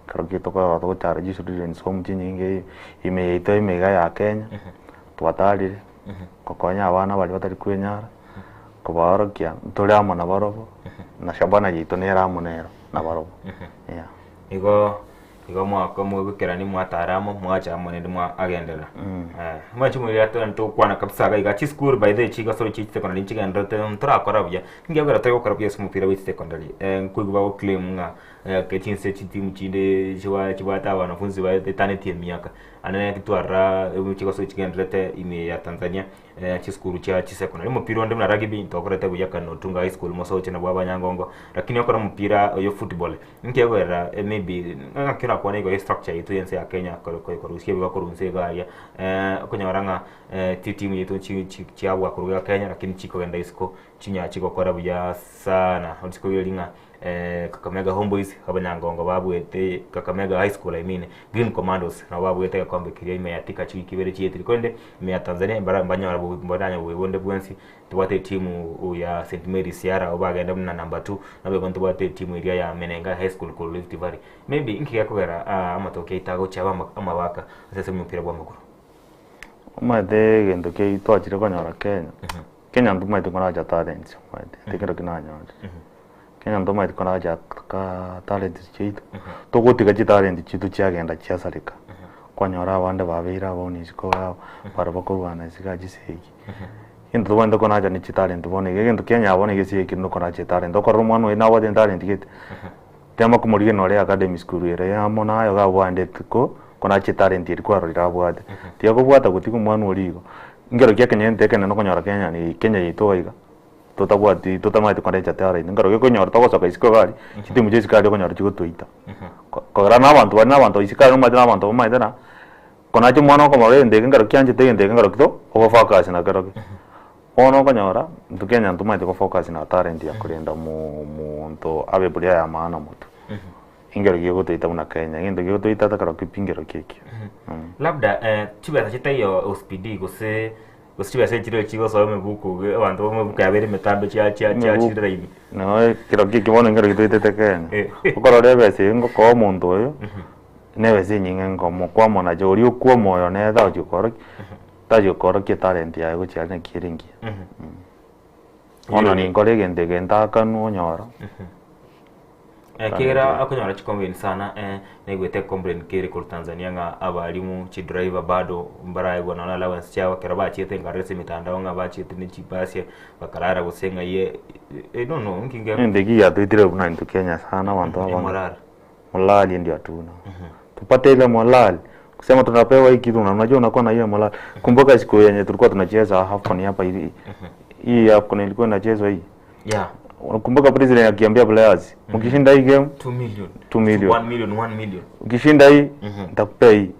Speaker 10: Karo kito ko to tara jisu rin so mchiningi ime ito ime ga ya Kenya. Twatali ko konya abana bali batari kwenyara. Ko barokia tole amona barobo. Na shabana yito nera monero na barobo. Yeah.
Speaker 2: Igo mwako mwegukera ni mwataramo mwacha amone ndimwa agendera. Mwachi muri atanto kwana kabisa ga chi school by the chiga soro chi secondary chiga ndote mtra korabya. Ngiyagara tayo korabya smupira with secondary. Kuiguba ko claim nga ke chinse chitimu chinde chibata wanafunzi ba eternity miaka. Anene kitwara chiga soro chiga ndote ime ya Tanzania chi school cha chi secondary. Mupira ndimna rugby ntokorete buyaka no tunga high school moso chena bwa banyangongo. Lakini okora mupira yo football. Ngiyagara maybe ngakira kwa nego structure yitu yense ya Kenya ko rusiye bigakorunse garia kunyoranga timu yitu chi abwa kuruga Kenya lakini chiko genda isiko chinya chiko kora buya sana utsiko yelinga Kakamega Homeboys abanyangongo babwete Kakamega High School Green Commandos na babwete kombe kiriya imeyatika chikibere chiyetiri konde me Tanzania mbanyara mbodanya bwonde bwensi tubate timu ya St Mary Sierra obagenda na number 2 nabe kontu bate timu iriya ya Menenga High School ko Rift Valley maybe inkiyakogera amatoke itago chaba amabaka sese mupira bwa makuru
Speaker 10: umade gendo ke itwachire konyora Kenya Kenya nduma itukona ja talent umade tekero kinanya Kenya nduma itukona ja ka talent chitu togotika chi talent chitu chiagenda chiasarika konyora abande babira boni siko barabakorwana sikajiseki Into wanda kona ja ni talent bone gendo Kenya bone gesi kinno kona cha talent okoro mwana ina wade talent gete tema kumurige no re academy school ere ya mona ayo ga wande ko kona cha talent iri kwa rira bwade tiya ko bwata gutiku mwana oligo ngero kya Kenya ndeke no konyora Kenya ni Kenya yitoiga totabwati totamate kona cha talent ngero ke konyora to gosoka isiko gali kiti muje sikali konyora chiko toita ko grana abantu bana abantu isikali no madana abantu maidana kona cha mwana ko mare ndeke ngero kyanje te ndeke ngero kito obafaka sina ngero ono kanyora tukenya ntumaite ko focus na talent ya kulinda muntu abe bulia ya maana mutu ingero gigo toita una Kenya ngendo gigo toita takaro kipingero kiki
Speaker 2: labda chibeta chitayo hospidi gose chibesa chiro chigo so mebuku abantu mebuku abere metambe cha chidrai
Speaker 10: no kiro kiki bono ngero gitoite te Kenya ukoro rebese ngo ko muntu oyo nebese nyinga ngo kwa mona jori ukwo moyo ne tha ukoro tajo koro ke talent ya go chane kiringi ono ni ngore gende genda kanu nyora
Speaker 2: kera akonyora chikombe sana negwete complain kere ko Tanzania nga abalimu chi driver bado mbaraye gona na allowance chawa kera ba chiete ngarese mitandao nga ba chiete ni chipasi bakarara gusenga ye no nkinge
Speaker 10: ndegi ya tuitire buna into Kenya sana wantu aba molali ndio atuna tupate ile molali kusema tunapewa hii kitu na unajua unakuwa na hiyo molali kumbuka siku yenye tulikuwa tunacheza AFCON hapa hivi hii AFCON ilikuwa inachezwa hii unakumbuka president akiambia players mkishinda hii game
Speaker 2: 2 million
Speaker 10: 1 million ukishinda hii nitakupea hii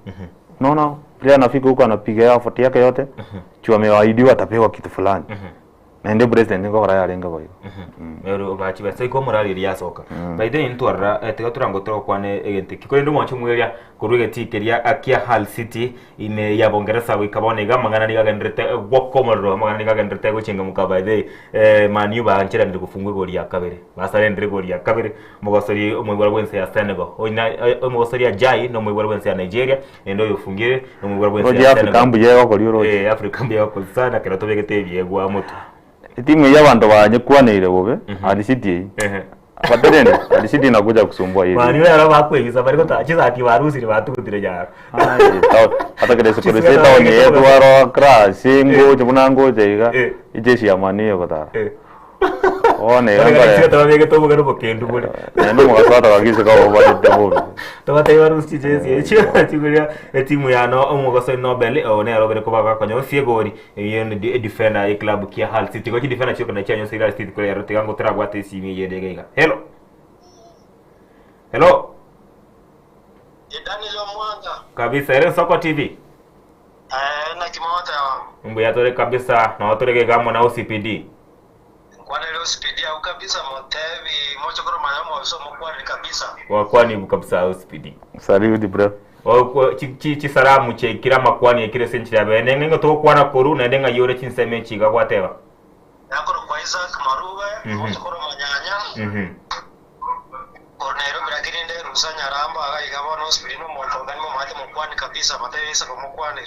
Speaker 10: unaona player anafika huko anapiga effort yake yote chua amewaidiwa atapewa kitu fulani na ndio president ngo raya lenga kwa hiyo
Speaker 2: ero bachi basa iko morali ya soka by the intwara tega turango tro kwane egente kiko ndo mwacho mweria kuruge tikeria akia Hull City ine ya bongereza wikabone gamangana ni gagendrete gwokomoro magana ni gagendrete go chenga muka by the manu ba nchira ndi gufungwe goli ya kabere basare ndire goli ya kabere mugosori umwe wense ya Senegal oina mugosori ya Jai no mwe wense ya Nigeria ndo yofungire no mwe wense ya
Speaker 10: Senegal kambu yego goli ro
Speaker 2: Africa mbi yako sana kera tobegete byegwa moto
Speaker 10: timu ya bantu banyekwanire bobe ali city abaderene ali city inakuja kusumbua hivi
Speaker 2: bani wala bakwegiza bariko tachiza ati barusi batukutire jara
Speaker 10: hata kile sekuru seta onye yetu waro crash singo chibunango jeiga ijeshi ya maniyo kota one
Speaker 2: ngara tabege to bugaro bokendu bole
Speaker 10: nendo mugasata bagise ka obadde bobe
Speaker 2: tabata barusi jesi chikuria timu ya no umugaso Nobel one arobere ko baka konyo fiegori yene defender e club kia Hull City ko defender chiko na chanyo Real City ko yaro tegango tragwa te simi yedegega hello kabisa ere Soko TV
Speaker 11: na kimoja
Speaker 2: mbu ya tore kabisa na watore gamo na OCPD
Speaker 11: kwa leo OCPD au kabisa motevi mocho koro manamo waso mkwani kabisa
Speaker 2: wakwani kabisa OCPD
Speaker 10: Salute bro.
Speaker 2: o chi salamu che kira makwani ekire senchi ya bene ngengo to kwana koru na ndenga yore chinseme chiga kwatewa
Speaker 11: yakoro kwa Isaac Marube mocho koro manyanya Kornero Bragirinde Rusanya Ramba igabona hospital no moto ngani mo mate mukwani kabisa mate isa ko mukwani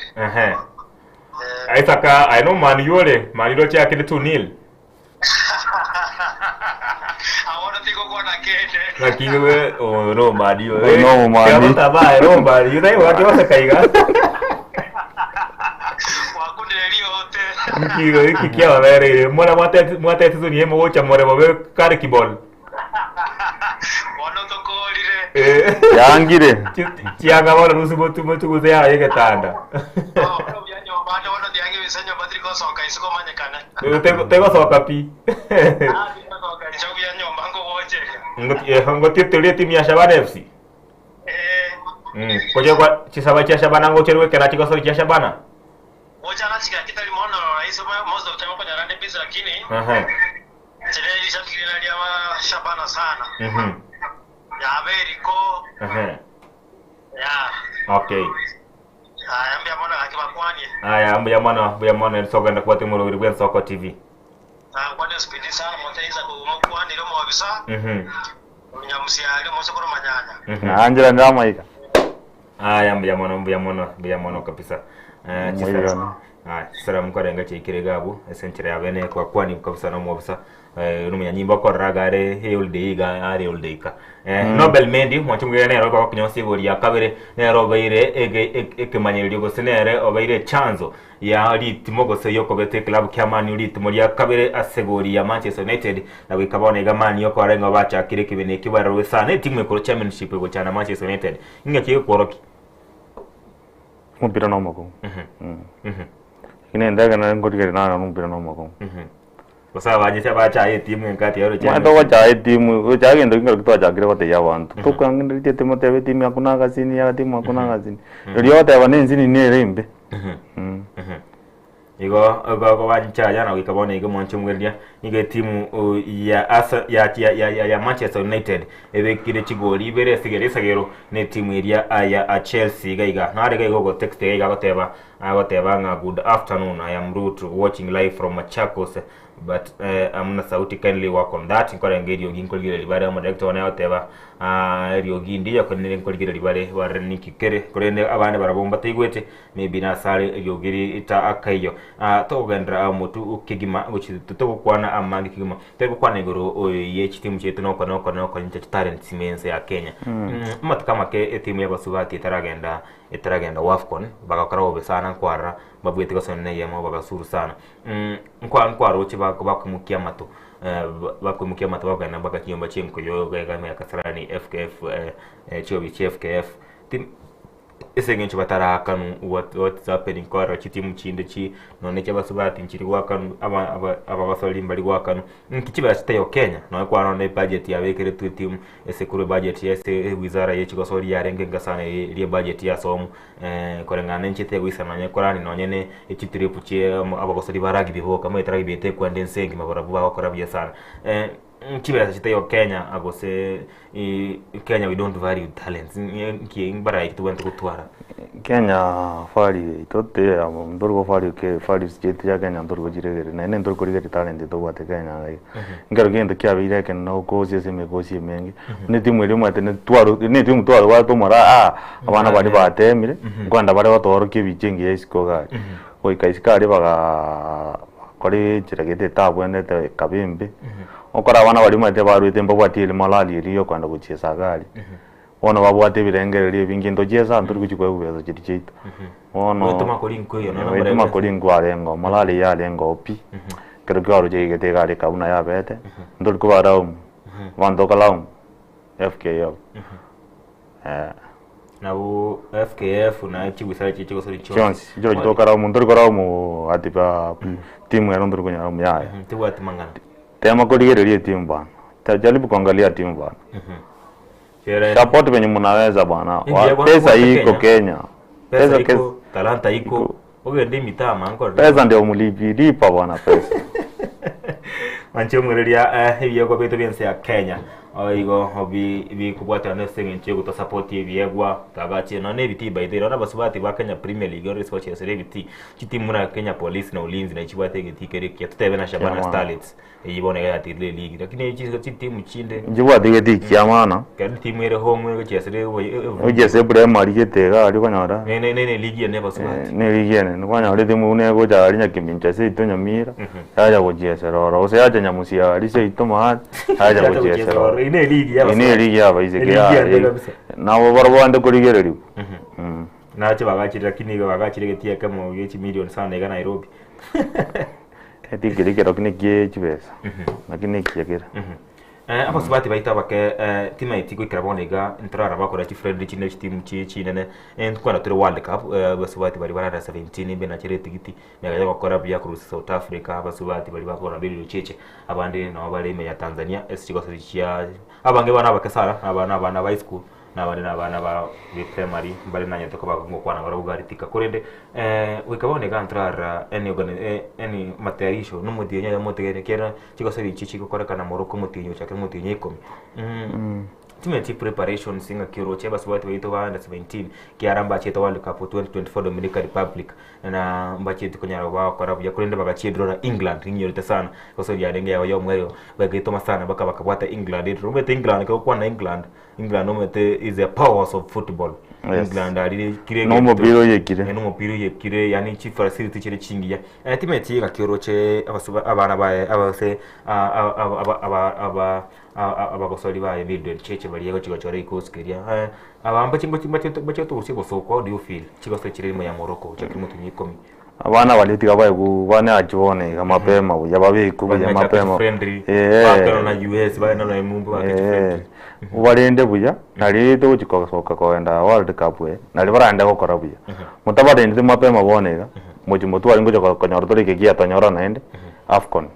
Speaker 2: Aisaka I know man yore man ro cha kile 2-0
Speaker 11: Ahora digo kwa na kete
Speaker 2: lakini we no madi yo
Speaker 10: no madi
Speaker 2: ya taba no madi yule watu wasakaiga
Speaker 11: wakunde liote
Speaker 2: kigo ikikia wabere mwana mwate tizo ni yemo wocha more bobe kare kibol
Speaker 10: Yangire.
Speaker 2: Chianga wala nusu motu kuzea yeke tanda. Tego soka pi. Ngotie tulie timu ya Shabana FC. Koje kwa chisaba cha Shabana ngocherwe kana chiko sori cha Shabana.
Speaker 11: Wocha na chika kita limono hizo mozo utama kwa rande pesa lakini. Chele ilishafikiri na ya Shabana sana. Ya Ameriko. Ya.
Speaker 2: Okay.
Speaker 11: Ambia mwana akibakwani.
Speaker 2: Aya ambia mwana soka nda kwa timu ro Gwen Soko TV.
Speaker 11: Kwa ndio speed sana mtaiza kwa kwani ro mwabisa. Mnyamusia ile mozo koro manyanya.
Speaker 10: Angela ndamaika.
Speaker 2: Aya ambia mwana kabisa. Chisara. Sara mkorenga chikire gabu essentially abene kwa kwani kabisa no mwabisa. Numenya nyimbo kwa ragare heoldeiga ari oldeika Nobel Mendi mwachungire nero kwa kunyosi gori ya kabere nero baire ekemanyiriro gosenere obaire chanzo ya ritmo gose yoko bete club kyamani ritmo ya kabere asegori ya Manchester United na wikabone gamani yoko arenga bacha kire kibene kibarwe sana timu ekoro championship go chana Manchester United ingaki koroki
Speaker 10: mpira no mako inendaga na ngotigere na mpira no mako
Speaker 2: Kosa baje bacha timu ngati yaro
Speaker 10: cha. Mwana wacha timu, wacha ngendo ngalo kitwacha kire ya wantu. Tukangende rite timu tebe timu hakuna kazini ya timu hakuna kazini. Ndio wote wanenzini ni rembe. Igo
Speaker 2: wacha jana wikabone igo mwanchumwelia ige timu ya Manchester United ebe kire chigoli ibere sigero ne timu ya Chelsea gaiga na rega igo text gaiga goteba nga good afternoon I am Ruth watching live from Machakos but amna sauti kindly work on that nkora ngeri yogi nkolgire libare ama director wana yoteba yogi ndiya konene nkolgire libare warni kikere korene abane barabomba tegwete maybe na sare yogiri ita akayo to gendra motu ukigima uchi to kwana amangi kigima tego kwana ngoro ye timu chetu no kwa ncha talent simense ya Kenya matu kama ke timu ya basubati etaragenda Wafcon bagakora obesana kwara babwete gasone yemo bagasuru sana nkwa rochi bakumukia mato bagana bakakiyomba chemko yo gama ya Kasarani FKF chobi FKF tim esengencho batarakanu what's happening kwara chitimu chinde chi none cyabasubati nchiri wakanu aba basoli mbali wakanu nkichiba chitayo Kenya no kwa none budget ya bekere tu timu esekuru budget ya wizara yechi gosori yarenge ngasana ile budget ya somu korengana nchite gwisana nyekorani nonyene echitiripu che abagosori baragi biho kama itaragi bete kwa ndensengi mabarabu bakora bya sana Chibera chitayo Kenya agose Kenya we don't value talents ngimbara ikituwento kutwara
Speaker 10: Kenya fali itote ndorgo fali ke fali state ya Kenya ndorgo jiregere na ndorgo rigere talent to wate Kenya ngaro gendo kya bire ke no kosi seme kosi mengi ne timu ile mwate ne timu twaro wa to mara abana bari batemire kwanda bare batoro ke bicengi esiko ga oi kaisikari baga kore jiragete tabwene te kabimbe okora abana bari mwate barwite mbabwatire malali iriyo kwanda guchesa gari ono babwate birengere bingindo jesa nduri kuchikwe kubezo chiti chito ono
Speaker 2: toma kolinko yo
Speaker 10: na bare toma kolinko arengo malali ya lengo opi kero garo jege te gari kauna ya bete nduri kubarao wando kalaum FKF
Speaker 2: na u FKF na chibisara chichiko sori
Speaker 10: chons joro jitokara mu nduri korao mu atipa timu ya nduri kunya mu ya
Speaker 2: tiwati mangana
Speaker 10: tema kodigere timu bana tajaribu kuangalia timu bana support venye mnaweza bana pesa iko Kenya
Speaker 2: pesa iko, talanta iko, ogende mitaa mango.
Speaker 10: Pesa ndio mlipa bwana pesa.
Speaker 2: Mancho mwereria hiyo kwa beto bense ya Kenya. Oigo bi kubwata na sengen chego to support yebiegwa tagache no ne biti by the na basubati ba Kenya Premier League on research ya biti chitimu na Kenya Police na ulinzi na chibwate gitike kia tutebe na Shabana Starlets yibone ya tile league lakini chitimu chinde
Speaker 10: njibwate gitike ya maana
Speaker 2: kandi timu ere home ngo chesere
Speaker 10: oje se primary getega ali kwanyora
Speaker 2: ne league ne basubati
Speaker 10: ne league ne kwanyora timu ne go jari nya kimincha se ito nyamira yaja gojesera oro se yaja nyamusia ali se ito ma yaja gojesera
Speaker 2: ine ligi ya
Speaker 10: ine ligi ya baizekea na barabande kurigereri
Speaker 2: na che bagachira lakini bagachira getia kama yechi milioni sana ga Nairobi
Speaker 10: eti gerike rokine gie chibesa lakini kiagera
Speaker 2: aba subati baita bake tima itiko ikarabonega ntrara bakora chi friendly chine team chi nene kwa turi World Cup basubati bari barara 17 bena chire tigiti nagaje bakora bya Cruise South Africa basubati bari bakora bili cheche abandi na bari me ya Tanzania esiko chia abange bana bakasara abana high school na bana ba primary bali na nyoto kwa kwa na barugari tika kurende wikabonega ntrara any matayarisho no mutinya ya motegere kera chiko chichi kokora na Morocco mutinyo chake mutinyo ikomi team preparation singa kiro cheba swati waito wa under 17 kiaramba cheta World Cup 2024 Dominican Republic na mbacheti kunyara wa karabu ya kurende bagachedro na England nyorite sana kwa sababu ya denge ya mwero bagito masana bakabwata England rumete England kwa na England umete is a powers of football. England ali kirege
Speaker 10: no mobilo
Speaker 2: yekire yani chief facility chire chingiya team ga kiro che abana bae abase abakosoli bae build cheche bali yego chigo chore ikoskeria abamba chingo bacheto usibo so kwa do feel chigo so chire mu ya Morocco chakimo tunyikomi
Speaker 10: abana balitiga bae ku bana achone kama pema ya babiku ya mapema
Speaker 2: bakana na US bae na mumbu bakete
Speaker 10: ubarende buya nari to chikosoka koenda World Cup we nari barande gukora buya mutabarende mapema bonega mujimu twari ngo konyora tori kigia tonyora naende AFCON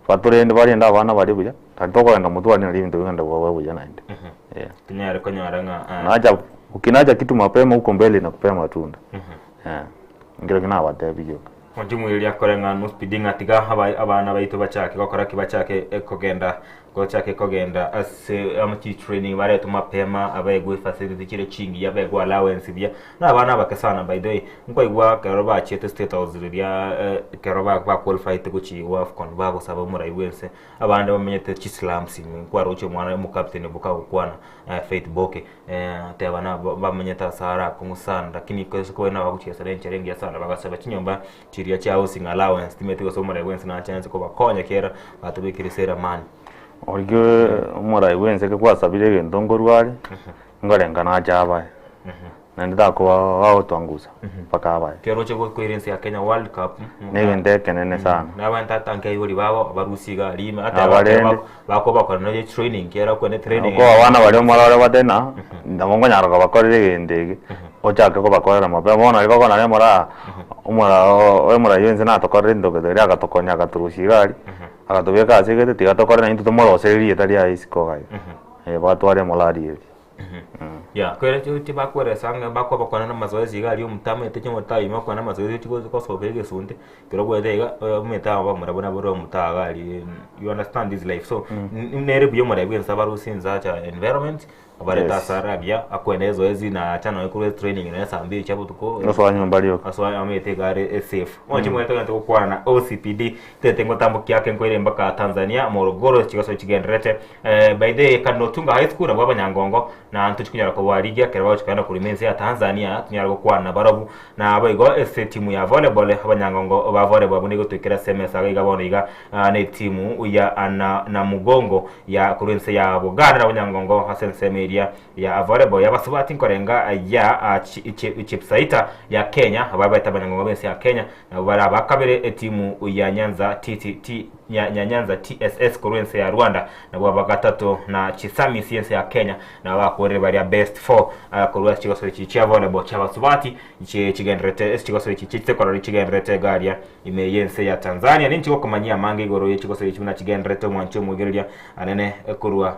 Speaker 10: faturende barenda abana bari buya tatoko enda mutwari nari bintu ngenda bwa buya naende
Speaker 2: tunyare konyora
Speaker 10: naja ukinaja kitu mapema huko mbele na kupea matunda ngiro kina watebiyo
Speaker 2: mujimu ili akorenga no speeding atiga abana baito bachake bakora kibachake kogenda ase amachi training bare to mapema abaye facility kire chingi yabaye go allowance bya nabana bakasana by the way ngo igwa karoba chete state house ya karoba ba qualify to guchi wa AFCON ba go saba murai wense abande bamenyete chislam simi kwa roche mwana mu captain buka ukwana Faith Boke tebana bamenyeta sara kumusana lakini ko na baguchesa rencherenge ya sana bagasaba chinyomba chiria cha housing allowance timete go so murai wense na chance ko bakonya kera batubikire sera mani
Speaker 10: oryo murai wense ke kwasabire gento ngorwari ngorenga na jaba na ndako wao twanguza paka abaye
Speaker 2: kero chego coherence ya Kenya World Cup
Speaker 10: negende kenene sana
Speaker 2: na banta tanke yuri babo barusiga lima ata bako bakora no training kera ko ne training
Speaker 10: ko abana bari mwarare badena ndamongo nyaraka bakorere gendege ochake ko bakorera mabe bona bako na mora umura yenze na tokorere ndogere agatokonya gaturushigari agatubeka asegete tigatokora na into tomoroseri etali ya isiko gayo batware molari
Speaker 2: ya kwere chuti bakwere sanga bakwa bakwana na mazoezi gali umtama eteche motai makwa na mazoezi chiko ko sobege sunte kero gwedega umeta ba murabona boro mutagali you understand this life so nere biyo murabwe sabaru sinza cha environment abareta sarabia akwenezo ezi na chana kule training na sambi chabu tuko
Speaker 10: noswanyo mbaliyo
Speaker 2: aswa amete gare safe onje mwete ganto kwa na OCPD tetengo tambo kyake nkwere mbaka Tanzania Morogoro chigaso chigendrete by the Kanotunga High School abo abanyangongo na antu chikunyara ko warigia kerwa chikana kuri mense ya Tanzania tunyara ko kwa na barabu na abayigo timu ya volleyball abanyangongo ba volleyball bunigo tukira semesa gabona iga ne timu ya na mugongo ya kurense ya Buganda abanyangongo hasense ya volleyball yabasubati nkorenga ya chipsaita ya Kenya ababaita abanyangongo bense ya Kenya na bara bakabere timu ya Nyanza Nyanza TSS kurense ya Rwanda na bwa gatatu na Chisami Science ya Kenya na bakore bari ya best 4 kuruwa chigoso chicha volleyball chabasubati chigendrete chigoso chichite korori chigendrete garia imeyense ya Tanzania ninchi ko kumanyia mange goro chigoso chichuna chigendrete mwancho mugeria anene kuruwa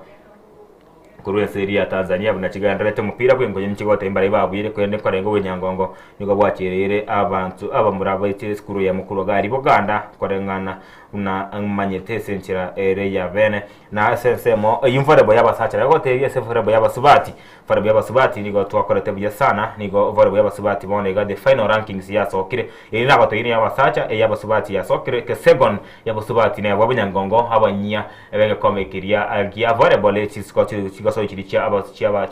Speaker 2: kurwe seri ya Tanzania bunakigandirete umupira bwe ngoye nkigote imbare babuyire kwende kwarengo wenyangongo niko bwakirire abantu abamuraba ite skuru ya mukuru gari Buganda korengana una manyete senchira ere ya bene na sensemo yumvarebo yabasacha rego teriye seforebo yabasubati farebo yabasubati niko twakorete bya sana niko vorebo yabasubati bonega the final rankings ya sokire iri nako tiri yabasacha yabasubati ya sokire ke second yabasubati ne ababinyangongo abanya ebenge komekiria agia volleyball chigaso kiricha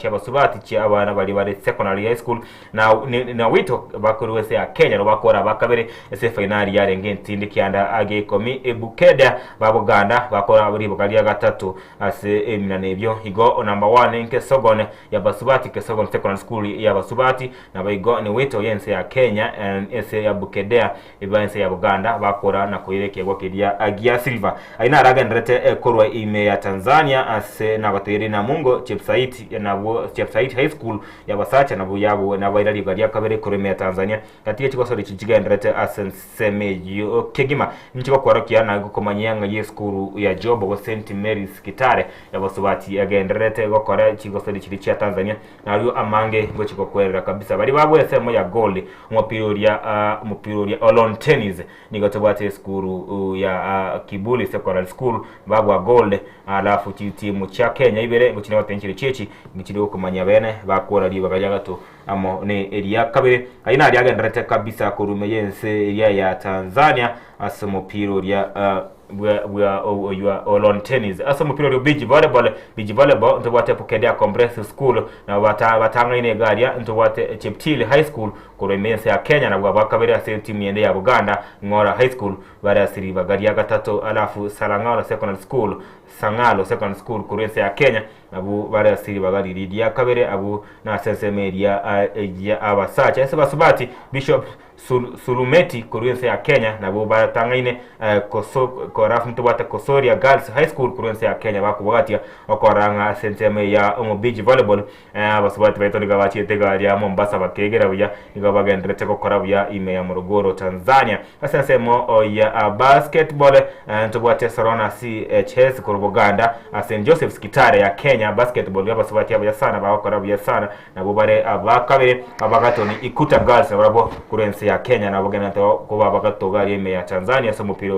Speaker 2: abasubati cha abana bari secondary high school na wito bakuruwese ya Kenya no bakora bakabere ese final ya renge ntindi kyanda age komi ebukeda babuganda bakora buri bugari ya gatatu ase eminanebyo higo number 1 nke sogone ya basubati ke sogone secondary school ya basubati na baigo ni wito yense ya Kenya ese ya bukedea ibanse ya Buganda bakora na koyereke gwakiria agia silver aina araga ndrete korwa ime ya Tanzania ase na bateri na mungo chepsait na chepsait high school ya basacha na buyabo na bairali bugari ya kabere korwa ya Tanzania katika chikosori chijiga ndrete asensemeyo kegima nchiko kwarakia na gukomanyanga yeskuru ya jobo wa St Mary's Kitare ya basubati agenderete gokora chigosori chiri cha Tanzania na ryo amange ngo chikokwerera kabisa bari babwese mo ya gold umupira Olon tennis nigo tobate skuru ya Kibuli Secondary School babwa gold alafu timu cha Kenya ibere ngo chine batenkire chechi ngikiri gukomanya bene bakora riba gajagato amo ne eria kabere aina ari agenderete kabisa kurume yense ya Tanzania asomupiro ya Olon tennis asomupiro beach volleyball ntobate Pukedea Comprehensive School na batanga ine garia ntobate Cheptili High School kuremense ya Kenya na bwabakabere ase timu yende ya Buganda Ngora High School bara siri bagaria gatatu alafu Salangalo Secondary School Sangalo Secondary School kurense ya Kenya abu bara siri bagari ridia kabere abu na sense media ya abasacha ese basubati Bishop Sulumeti kurense ya Kenya na bo batangaine korafu ntubata Kosoria Girls High School kurense ya Kenya bakubwatia okoranga senteme ya beach volleyball basubati baitoni gabachi tegali ya Mombasa bakegera buya nigabagendrete kokora buya ime ya Morogoro Tanzania asensemo ya basketball ntubata Sarona CHS ku Buganda St Joseph's Kitare ya Kenya basketball ya basubati ya sana bakora buya sana na bo bare abakabere abagatoni Ikuta Girls barabo kurense ya Kenya na bugana to kuba bakatogari ime ya Tanzania so umupira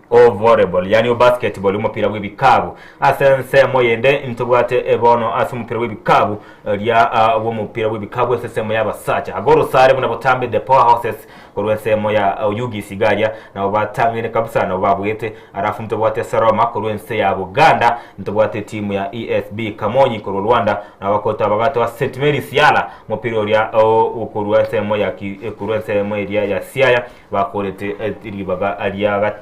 Speaker 2: volleyball yani basketball umupira w'ibikabu asense moyende ntubwate ebono asumupira w'ibikabu ya umupira w'ibikabu esesemo yabasacha agoro sare muna botambe the powerhouses kurwensemo ya Yugi Sigaria na batangine kabisa na babwete arafu ntubwate Saroma kurwense ya Buganda ntubwate timu ya ESB Kamonyi ku Rwanda na bakota bagato wa St Mary's Yala mupira ya kurwensemo ya kurwensemo ya Siaya bakorete ribaga aliya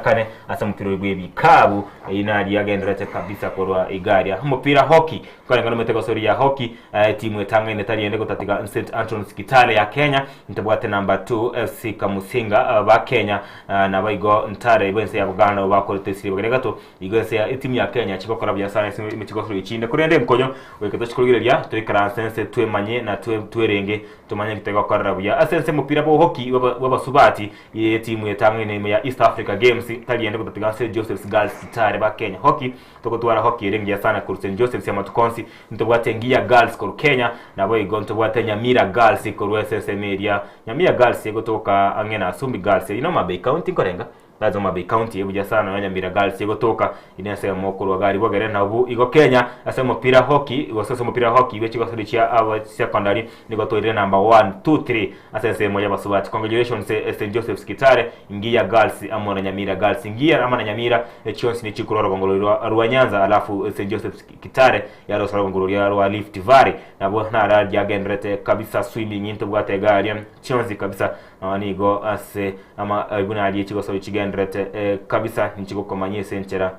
Speaker 2: kane asa mupira w'ibikabu inari yagenderete kabisa korwa Igaria mupira hockey kwa metego sori ya hockey timu etangine tariende gutatiga St Anthony's Kitale ya Kenya ntubwate number 2 FC Kamusinga ba Kenya na baigo ntare ibense ya Buganda bakorete siri bageregato igose ya timu ya Kenya chikokora bya sana imichiko sori ichinde kurende mkonyo weketo chikurugireria turi karansense twemanye na twerenge tumanye kitego korra bya asense mupira bo hockey wabasubati ye timu etangine ya East Africa Games tariende gutatiga St Joseph's Girls Kitare ba Kenya hockey tokotwara hockey rengia sana ku St Joseph's ya Matukonsi ntubwate ngia Girls ku Kenya na baigo ntubwate Nyamira Girls ku SSM Media Nyamira Girls yegotoka angena Sumbi Girls Bay County korenga lazo Bay County ebuja sana ya Nyamira Girls yegotoka inase mokuru wa gari bogere na ubu igo Kenya ase mupira hockey wasose mupira hockey wechi gosodichia aba secondary nigotoire number 1 2 3 ase semo ya basubati congratulations St Joseph's Kitare ngia Girls amona Nyamira Girls ngia amana Nyamira chonsi ni chikuru rwangolorwa Rwanyanza alafu St Joseph's Kitare ya rwangolorwa rwa Rift Valley na bo na raja genrete kabisa swimming into bwate gari chonsi kabisa nigo ase ama ibuna ali chigo so chigendrete kabisa nichiko komanye senchera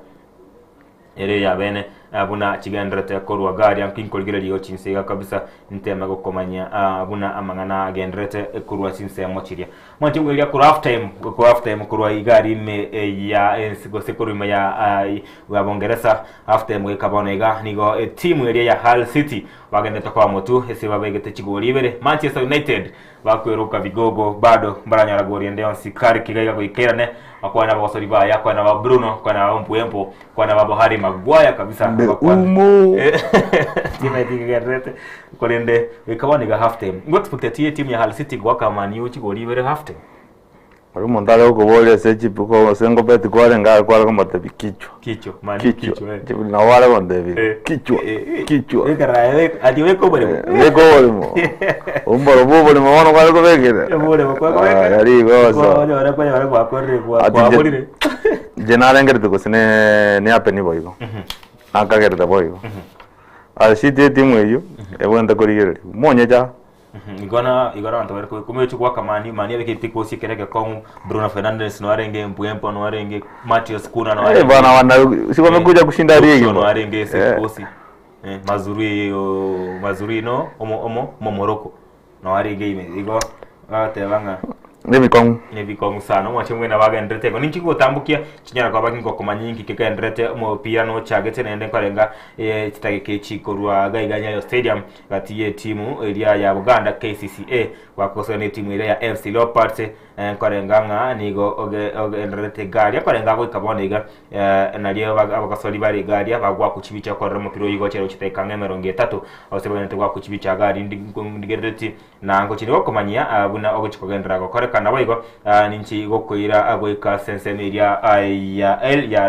Speaker 2: ere ya bene buna chigendrete korwa gari amkin kolgire liyo chinsiga kabisa ntema gokomanya buna amangana agendrete korwa chinse mochiria mwanti ngwelia ku half time korwa igari me ya ensigo sekoruma ya Bongereza half time kabonega nigo timu area ya Hull City bagendete kwa motu ese babegete chigori ibere Manchester United bakweruka vigogo bado mbaranyara gori ndeo sikari kigaiga kuikerane akwana abasori baya akwana ba Bruno akwana ba Mpuempo akwana ba Harry Maguire kabisa
Speaker 10: umo
Speaker 2: timu ikigerete korende ikaboniga half time ngotfutetie timu ya Hull City gwaka Man U chigori ibere half time
Speaker 10: ari mondale ukubole sechi puko sengo beti kwale ngale kwale kama tebi kichwa
Speaker 2: mani
Speaker 10: na wale kondebi kichwa
Speaker 2: ekarae adiwe ko bole
Speaker 10: mo umboro bubole mo wono kwale ko begere
Speaker 2: bole ko begere
Speaker 10: yari gozo
Speaker 2: wale kwa korre kwa bolire
Speaker 10: jenale ngere to sine ne apeni boygo akagere da boygo ashite timu eyo ebwenda korigere monyeja
Speaker 2: igona abantu bari kumecho kwa kamani mani abekiti ko sikereke ko Bruno Fernandes no arenge Mpuempo no arenge Matheus Cunha no arenge
Speaker 10: bana wana si wamekuja kushinda ligi
Speaker 2: no arenge Sekosi mazuri no omo Morocco no arenge ime igo atebanga nebikongu sana mwache mwena bagendrete ko ninki gotambukia chinyara kwa bakingo komanyingi kegendrete mo pia no chagete nende kwarenga kitageke chikorwa gaiganya yo stadium gati ye timu area ya Uganda KCCA wakoso ne timu area ya FC Leopards kwarenga nga nigo ogendrete gari kwarenga go ikabonega naliyo abakasoli bari gari abagwa kuchibicha kwa remopiro yigo chero chitekanga 30 osebonete gwa kuchibicha gari ndigereti nango chiro komanyia buna ogochikogendra go kana baigo ninchi gokoira agoika sensemeria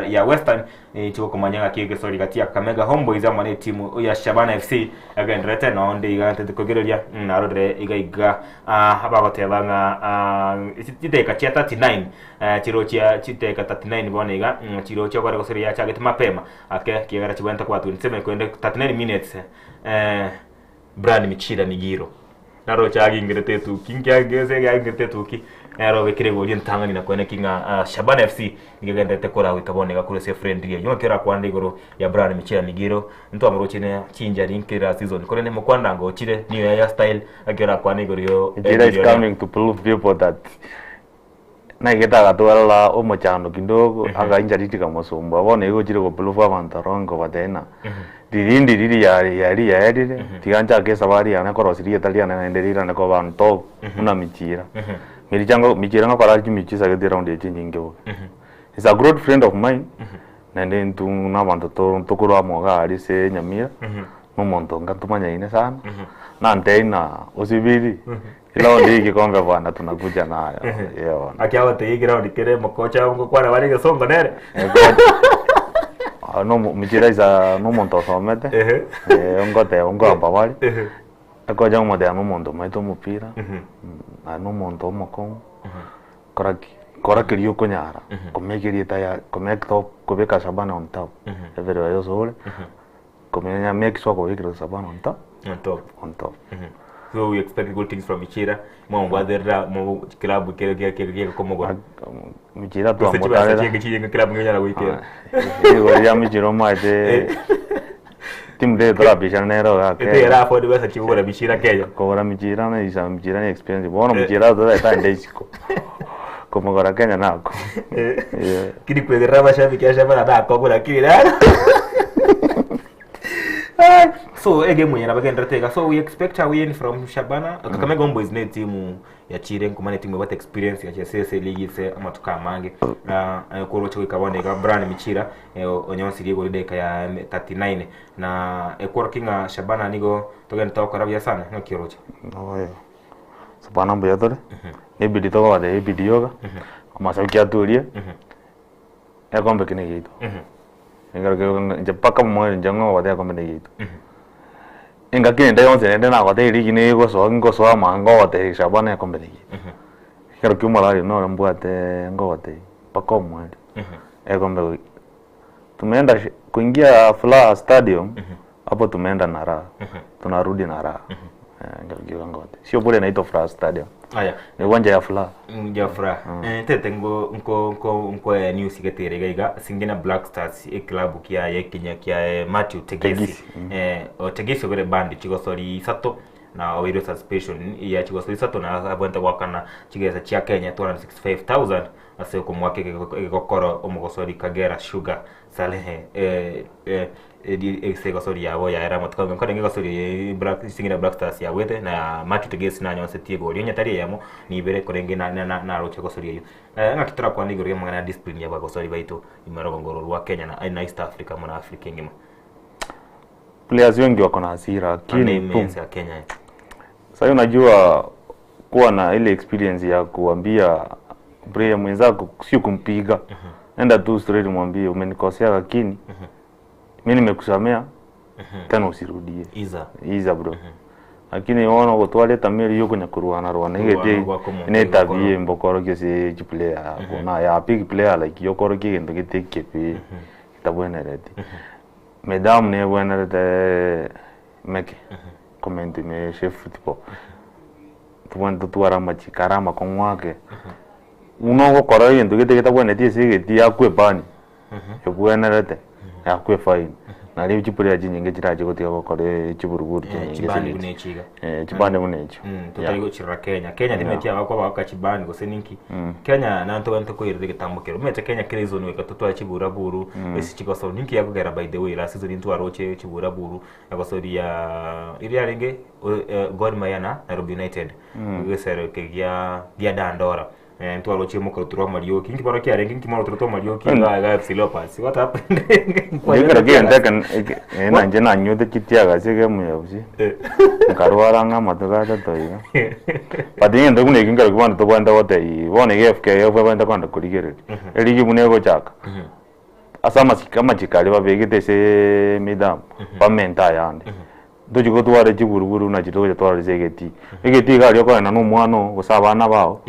Speaker 2: ya Western chiko komanyanga kige sori gatia Kamega Homeboys amane timu ya Shabana FC agendrete no ndi igante kogereria narore igaiga abagotebanga chiteka cha 39 chiro cha chiteka 39 bonega chiro cha kwa gosori ya chagete mapema ake kigara chibenta kwa 27 kwende 39 minutes Brand Michira Migiro naro chagi ngirete tu kinkia gese ga ngirete tu ki naro bekire go yentanga ni nakone kinga Shabana FC ngigendete kora wikaboneka kure se friend ye yo kera kwande igoro ya Brand Michira Migiro nto amuro chine chinja linkira season kore ne mukwanda ngo chire new ya style akera kwande igoro yo
Speaker 10: it is coming to prove people that na igeta gatwala omochano kidogo againja ritika musumba abone igo chire go prove abantu rongo batena dirindi yari tiganja ke sabari ana korosiri italiana na nderira na ko banto una michira michira ngakora michisa ke round ye nyingo is a good friend of mine na ndentu na bantu to kurwa moga ari se nyamira mu monto ngatumanya ine sana na nteina osibiri ilo ndiki kombe bwana tunakuja nayo yeo
Speaker 2: akiawa te ground kere mokocha ngo kwa bari gesongo nere
Speaker 10: no michira isa no monto somete ongo ambawali akoja mo de amondo maito mupira no monto moko kora kiriyo konyara komekiri taya komekto kobeka Shabana on top evero yo sole komenya make sure kobeka Shabana on top
Speaker 2: so we expect good things from Michira mo ngwadera mo club kere como go
Speaker 10: Michira tu amotara
Speaker 2: chike club ngenya la weekend
Speaker 10: digo ya Michiro maite tim de toda pijanero ga
Speaker 2: que era for the best chivo la Michira keyo
Speaker 10: cobra Michira na isa Michira ni experience bueno Michira toda está en Mexico como gora Kenya nako
Speaker 2: kidi kwederama shabi kesha bana da ko bura kira so ege mwenye na bagendretega so we expect a win from Shabana Kakamega Homeboys ne timu ya chire nkumane timu bata experience ya CSS league se amatuka mange na ko rocho ikabone ga Brand Michira onyonsi ligo lideka ya 39 na ekorkinga Shabana nigo togenda karabya sana no kirocho
Speaker 10: no Shabana mbo yatore ebidi to wade ebidi yoga amasauki atulie ekombe kine gito enga paka mo njango wade ekombe ne gito enga kinde yonse nende na wade ligi ne go so mango wade Shabana ekombe ne gito kero kumala no mbwate ngo wade paka mo ekombe tumeenda kuingia Fla Stadium hapo tumeenda Nara tunarudi Nara ndio ngote sio bure naitwa Fla Stadium
Speaker 2: aya
Speaker 10: uwanja ya Furaha
Speaker 2: tete ngo news getere gaiga singina Black Stars club kia yekinya kia Matthew Tegesi Tegesi gore band chigosori sato na oiro suspension ya chigosori sato na abwenta gwakana chigesa chia Kenya 265,000 ase ko mwake gokoro omugosori Kagera Sugar Salehe egosori yabo ya era matko ngakore ngosori singina Black Stars ya wete na Matthew Tegesi na nyonse tiego rio nyatari yamo ni ibere korenge na roche gosori yo ngakitara kwa nigoro mangana discipline yabo gosori baito imero ngoro rwa Kenya na East Africa mona Africa ngima
Speaker 10: players wengi wako na hasira
Speaker 2: lakini ya Kenya
Speaker 10: sasa unajua kuwa na ile experience ya kuambia player mwenzako sio kumpiga nenda tu straight mwambie umenikosea lakini mimi nimekusamea tena usirudie iza bro lakini ona gutwareta meri yuko nyakuruana rwana igete ine tabie mbokoro kese player kuna ya big player like yokoro kigendo gitekepe kitabwenerete mesdames ne bwenerete meke comment me chef football tuwanda tuara machikara makongwake uno gukora igendo gitabwenete ise akwe bani yobwenerete akwe fine na leo chipuri aji nyinge chiraje gotiga gukore chiburuguru
Speaker 2: chibani bunechiga
Speaker 10: chibani bunecho
Speaker 2: tutari guchira Kenya nimetia bako baka chibani gose ninki Kenya nanto wento ko iride gitambukero mete Kenya kilizoni weka tutwa chiburaburu esi chigoso ninki yakugera by the way la season into aroche chiburaburu yakosori ya iri arenge Gor Mahia na Nairobi United gesero kegia dia Dandora ntu aloche mukoro turwa Marioki inki baro kiarengi inki maro turwa Marioki ga FC Leopards what happened
Speaker 10: ngera genda na nje na nyude kitiaga sege muyabuzi nkarwara nga matugata toiga padinge ndo kune kinga kubanda to banda wote bone FK yofwe banda kwanda kuligere eligi munego chaka asama sikama chikali babegete se midam pamenta yande dojigo tware chiburuburu na chitoje tware segeti egeti gali yoko na no mwana gusabana bao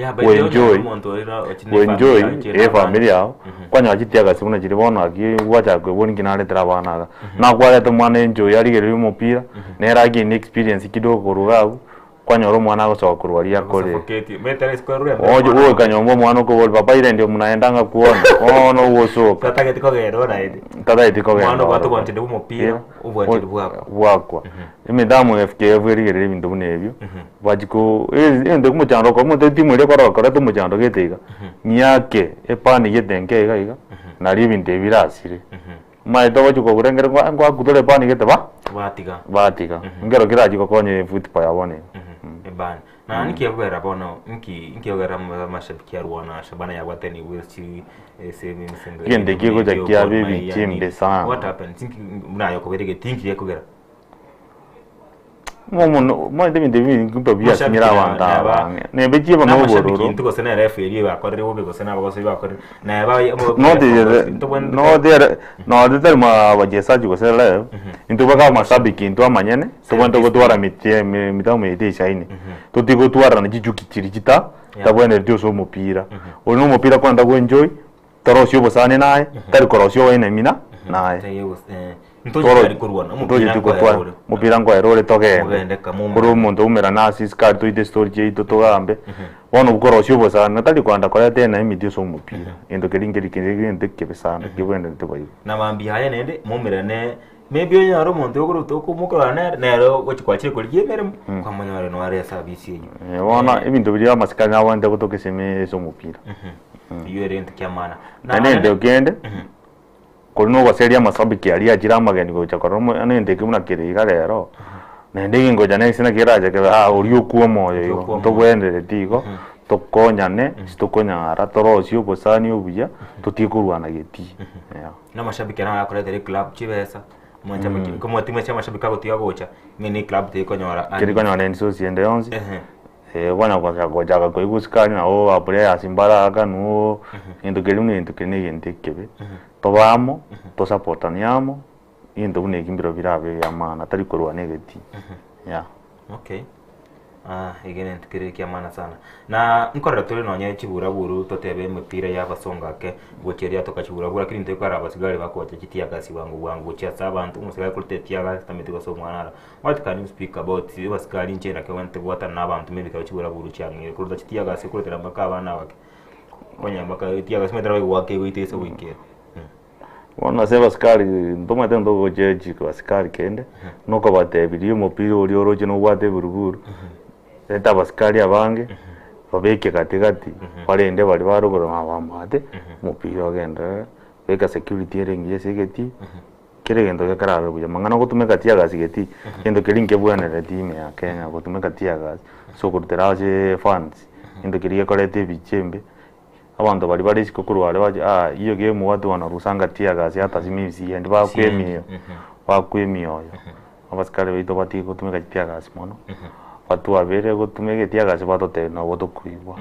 Speaker 10: enjoy family yao kwanya chitiaga simuna chiribona aki wacha kwe boni kinale trabana na kwale to mwana enjoy ali gere mupira nera gi experience kidogo kurugau kwanya ro mwana gosoka kurwaria kore ojo kanyombo mwana ko bol papa ile ndio mnaendanga kuona ono uoso
Speaker 2: tata getiko gero raidi mwana kwa to kwantide umupira ubwatire
Speaker 10: bwakwa imidamu FKF erigere bintu bunebyo bajiko ende kumuchando ko muto timu ile kora to muchando getega nyake epani getenge gaiga nari binte birasire maito bajiko kurengere kwa kutole pani geteba batiga ngero kiraji ko konye football yabone
Speaker 2: ban na niki yabera bono niki yogera mashabiki ya Rwanda Shabana ya wateni wilchi semi msendo
Speaker 10: kende kiko cha kia bibi team de sana
Speaker 2: what happened thinki mnayo ko berege thinki yakogera
Speaker 10: mo ndimi kumpa bia simira wanda ne beji ba no bororo
Speaker 2: ntuko sena referee ba korre wo bego sena ba so ba korre na ba no de ma wajesa juko sela into baka mashabiki into amanyene to wento gutwara mitie mitamu ite shaini to tigo twara na jijuki chirikita tabone ndio so mupira ono mupira kwanda go enjoy torosio bosane naye tari korosio wene mina naye mupira ngo erore togende kuru muntu umera nasi skari tuite story jeito togambe wono bukorosio bosana tari kwanda kora tena imitio so mupira endo keringeri kende kebesana kibwende tobayo na mambi haya nende mumirane maybe onye aro muntu yoguru toko mukorana nero gochikwachire kuri yemere kwa manyore no are service yenyu
Speaker 10: wona ibintu biri amasikanya abandi gotoke seme so mupira
Speaker 2: iyo rent kyamana
Speaker 10: na nende ogende kono baseria masabiki ali ajira mageni gocha koromo nende kimuna kiriga rero nende ngoja ne sina kiraje ke uri okuo moyo yo togwendere tigo tokonyane sitokonyara torosio bosani obuya tutikurwana geti
Speaker 2: na mashabiki na akoretera club chibesa mwacha mki como timu cha mashabiki gotiga gocha ni club te konyora
Speaker 10: kiri konyora ni so siende 11 wana kwa goja ko iguskani na o apure asimbara aka no into kelimu into kenege ntekebe tobamo to supportaniamo into une kimbiro birabe ya mana tari korwa negeti
Speaker 2: okay igene ntikire kia maana sana na nkorera tole nonye chibura buru totebe mupira y'abasonga ke gocheria tukachibura bura kiri ntekara abasigari bakocha kitia kasi wangu chia sabantu musigali kultetia gasi tamete goso mwanara. What can you speak about abasigari nchera ke wente bwata n'abantu mebe kachibura buru cyangire kulta kitia gasi kultera mbaka abana bake konya mbaka kitia gasi metera wake witese wikera.
Speaker 10: Wana sema askari ndoma tendo gojeji kwa askari kende noko batebirie mupira uri oroje no bwate buruburu eta askari abange babeke katikati barende bari barugura mabamate mupira ogenda beka security erengiye segeti kire gendo gakarabe buya mangana gutumeka tia gasigeti gendo kiringe bwana team ya Kenya gutumeka tia gas so kurteraje fans ndo kiriye kolete bichembe abantu bari bari sikukuru wale baje iyo game watu wanarusanga tia gas hata simisi ndi bakwemiyo abaskari bito bati gutumeka tia gas mono watu abere gutumeka tia gas batote na wotokuibwa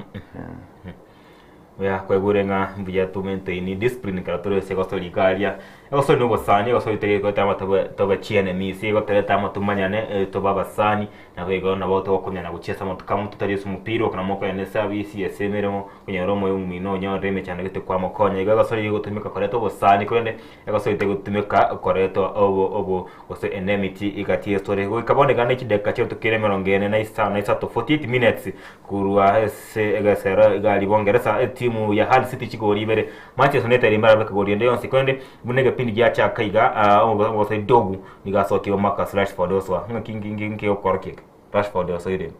Speaker 2: ya kwegurenga mbuya tumente ini discipline karatore se gosolikaria goso no bosani goso itege tama toba chiene mi se go tele tama tumanyane toba basani na go na boto kunya na guchesa moto kama tutari su mupiro kana moko ya service ya semero kunya romo yumino nya reme cyane gite kwa mokonya go goso yigo tumika koreto bosani kwende goso itege tumika koreto obo goso enmity igati story go kabone gane kideka cyo tukire merongene na isa to 48 minutes kurwa se egasera igali bongeresa timu ya Hull City chigori ibere Manchester United imbara bakagori ende yonse kwende bunega pindi gya chakaiga ngo sai dogu nigasoke Marcus Rashford oswa ngingi okorke Rashford oswa ire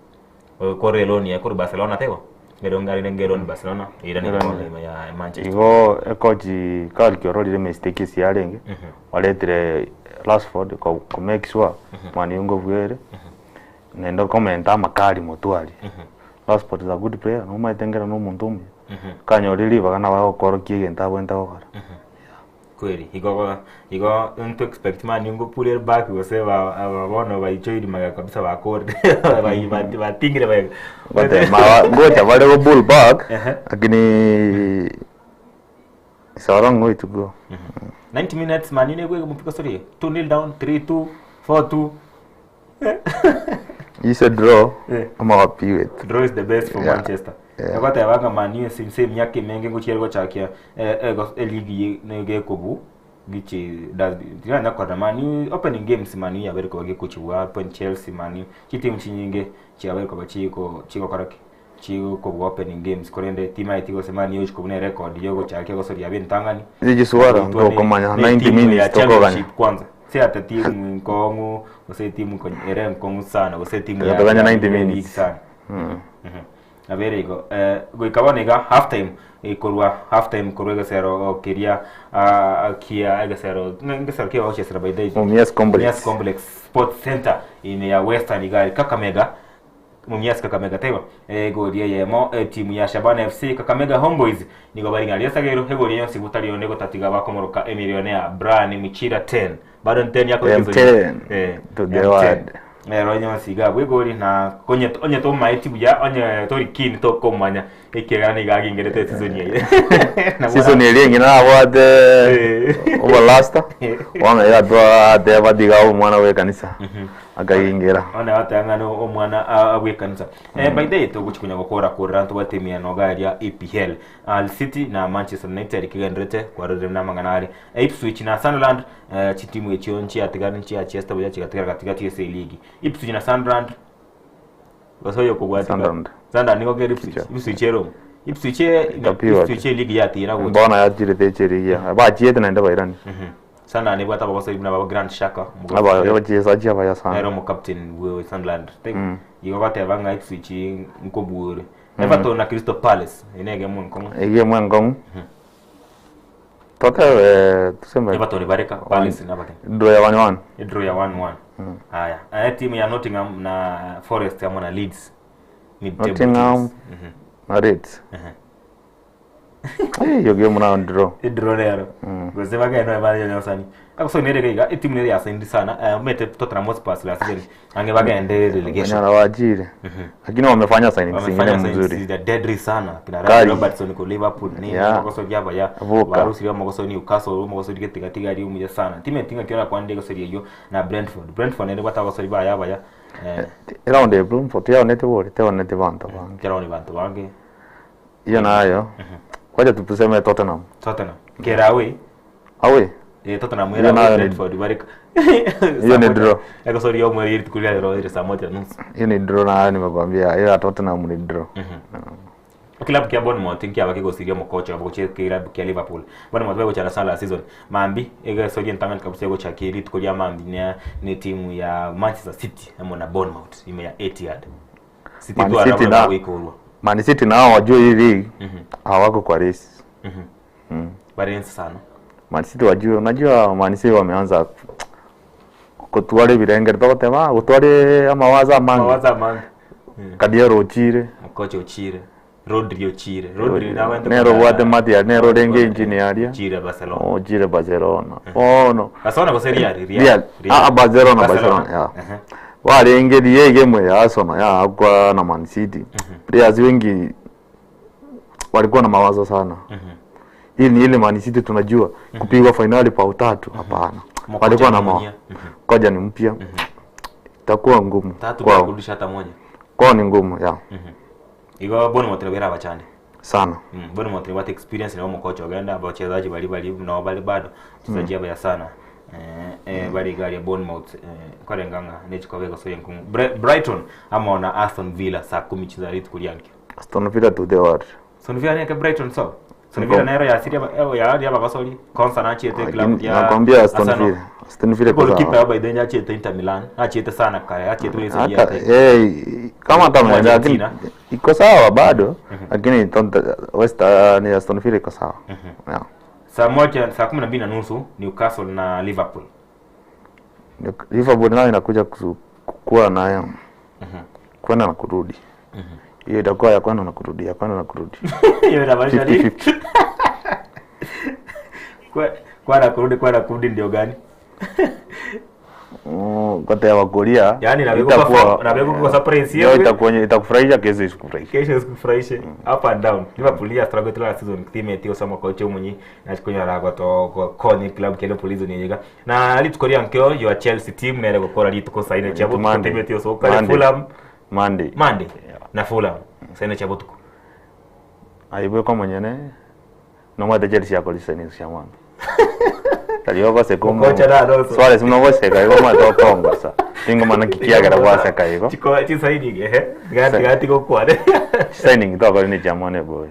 Speaker 2: Coreloni ya Barcelona tewa ngero ni Barcelona ira ni ya Manchester
Speaker 10: igo ekoji kalkyo rodi mistake si arenge waletre Rashford ko make sure mani ngo bwere nendo komenta makali motwali Rashford is a good player no maitengera no muntu umwe kanyo liliva kana wao korokie genta bwenta okara
Speaker 2: kweli igo into expect man ngo pull back gose abona baichoiri maga kabisa bakorde batingire
Speaker 10: ba ngoja wale go pull back lakini sawa ngoi to go
Speaker 2: 90 minutes man ine gwe mpika story 2-0 down 3-2 4-2
Speaker 10: is a draw I'm happy with
Speaker 2: draw is the best for Manchester Agata yabanga mani simse myake menge nguchirwa chakia ligi nege kubu gichi dazina kwa mani opening games mani ya bereko bage kuchiwa point Chelsea mani kitimu chinyinge chiabereko bachiko chiko karake chiko ko opening games korende tima itigo semani yo chiko ne record yogo chakia go sori yabe ntangani
Speaker 10: zijisuara ndo komanya 90 minutes toko ganya
Speaker 2: kwanza si ata timu nkongu ose timu ko ere nkongu sana ose timu ya
Speaker 10: 90 minutes
Speaker 2: sana aberego goikabonega half time ikorwa half time korwega sero kiria kia gasero ngesero kia oche sera by day
Speaker 10: Mumias
Speaker 2: Complex Sports Center in ya Western Igali Kakamega Mumias Kakamega tewa godia yemo timu ya Shabana FC Kakamega Homeboys nigo bari ngali yasagero hegori yonsi butari ondego tatiga bakomoroka Emilionea Brian Michira 10 bado 10 yako
Speaker 10: hizo to the word
Speaker 2: ronyo siga bwegori na onye to maiti buya onye to kini to komanya ikegani gagi ngerete
Speaker 10: season ile ngina wade overlasta wana ya dwa de badiga mwana we kanisa agayingira
Speaker 2: ona watangano omwana abwe kanisa by the way to guchikunya gukora kurantu batemia no gari ya EPL Hull City na Manchester United kigendrete kwa rode na manganari Ipswich na Sunderland chitimu echionchi atigani chi Chester buya chigatigara katika TSA league Ipswich na Sunderland basoyo kubwati Sunderland niko gari Ipswich ero Ipswich league yati ina go
Speaker 10: bona yatire techeria ba chiete na ndaba irani
Speaker 2: sana ne bata baba na baba Grand Shaka
Speaker 10: aba yocheza jaba ya sana
Speaker 2: ero mo captain we Sunderland yigo bate banga Ipswich nkobure Everton na Crystal Palace inege
Speaker 10: mwenkongo toka tuseme
Speaker 2: Everton bareka Palace na bate
Speaker 10: draw ya 1-1
Speaker 2: draw ya 1-1 haya timu ya Nottingham na Forest ama na Leeds
Speaker 10: Nottingham na Leeds Hiyo game na draw.
Speaker 2: Draw lero. Gosema gano ba yo sani. Ako nere gaiga timu nere yasendi sana. Mete Tottenham Hotspur la season. Ange bagende relegation.
Speaker 10: Na wajire. Lakini wamefanya signing zingine nzuri.
Speaker 2: Deadly sana. Kina Robertson ko Liverpool ni makoso yaba ya. Warusi ya makoso ni Newcastle, makoso digetiga ari umuje sana. Timu tinga kiona kwa ndege sori yo na Brentford. Brentford nere batago sori ba yaba ya.
Speaker 10: Era onde Brentford ya onete wori, te onete vanta bange.
Speaker 2: Kera oni vanto bange.
Speaker 10: Hiyo nayo. Wacha tuseme Tottenham.
Speaker 2: Tottenham. Kera away.
Speaker 10: Away.
Speaker 2: Tottenham era Brentford barika.
Speaker 10: Hiyo ni draw.
Speaker 2: Eko sori yo mweri tukulia draw ile saa moja nusu.
Speaker 10: Hiyo ni draw na nimekwambia hiyo Tottenham ni draw.
Speaker 2: Kilabu kia Bournemouth nkia bakigosiria mukocha bagoche kilabu kia Liverpool. Bournemouth bagocha sana la season. Mambi ega sori ntanga kabisa gocha kiri tukulia Mambi ni timu ya Manchester City na Bournemouth ime ya Etihad. City ndo araba wiko.
Speaker 10: Man City nao wajua hii league hawako kwa race.
Speaker 2: Variance sana.
Speaker 10: Man City wajua, unajua Man City wameanza kutwale birenge tokotema kutwale ama waza mangi. Kadiero Ochire,
Speaker 2: Kocha Ochire, Rodri Ochire. Rodri na wende.
Speaker 10: Nero wate Matia, Nero renge engineer.
Speaker 2: Ochire Barcelona.
Speaker 10: Ochire Barcelona. Oh no.
Speaker 2: Barcelona ko Serie Real.
Speaker 10: Barcelona ya. Wale ngedi yeye mwe ya Arsenal ya kwa na Man City. Players wengi walikuwa na mawazo sana. Hii ni ile Man City tunajua kupigwa finali pa utatu hapana. Walikuwa na mawazo. Koja ni mpya. Itakuwa ngumu.
Speaker 2: Tatu kwa kurudisha hata moja.
Speaker 10: Kwa ni ngumu ya.
Speaker 2: Igo Bournemouth wera bachane.
Speaker 10: Sana.
Speaker 2: Bournemouth what experience na mkocha waganda ambao wachezaji bali na bali bado tuzaji hapa sana. Bali gari ya Bournemouth kwa nganga nechiko wego so yangu. Brighton ama na Aston Villa saa 10 chizari tukulianki.
Speaker 10: Aston Villa to the world.
Speaker 2: Aston Villa ni Brighton so. Aston Villa na ya Syria ya basoli konsa na chiete club ya.
Speaker 10: Nakwambia Aston Villa
Speaker 2: kwa kipa hapa idenya chiete Inter Milan. Achiete sana kare, achiete ile
Speaker 10: sijia. Kama hata mmoja iko sawa bado lakini West ni Aston Villa iko sawa. Yeah.
Speaker 2: Saa 12:30 Newcastle na Liverpool.
Speaker 10: Liverpool nayo inakuja kuwa nayo. Kwenda na kurudi. Hiyo itakuwa ya kwenda na kurudi, ya kwenda na kurudi.
Speaker 2: Hiyo inamaanisha nini? Kwa na kurudi ndio gani?
Speaker 10: Kote ya wakolia.
Speaker 2: Yaani na bego kwa surprise hiyo.
Speaker 10: Itakufurahisha kesho isikufurahisha.
Speaker 2: Kesho isikufurahisha. Up and down. Liverpool ya struggle la season team yetu sama coach mwenye na chikonya rago to koni club kile polizo nyega. Na alitukoria nkeo your Chelsea team na ile gukora lituko saine chabo team yetu so kale Fulham
Speaker 10: Monday.
Speaker 2: Na Fulham saine chabo tuko.
Speaker 10: Aibu kwa mwenyene. No mwate Chelsea yako lisaini shamwana. Kalioko sekomo. Swale sinovo seka iko matokongo sa. Tingo mana kikiagera kwa seka iko.
Speaker 2: Chiko chisaini gati ko kwade.
Speaker 10: Signing to ko ni jamone boy.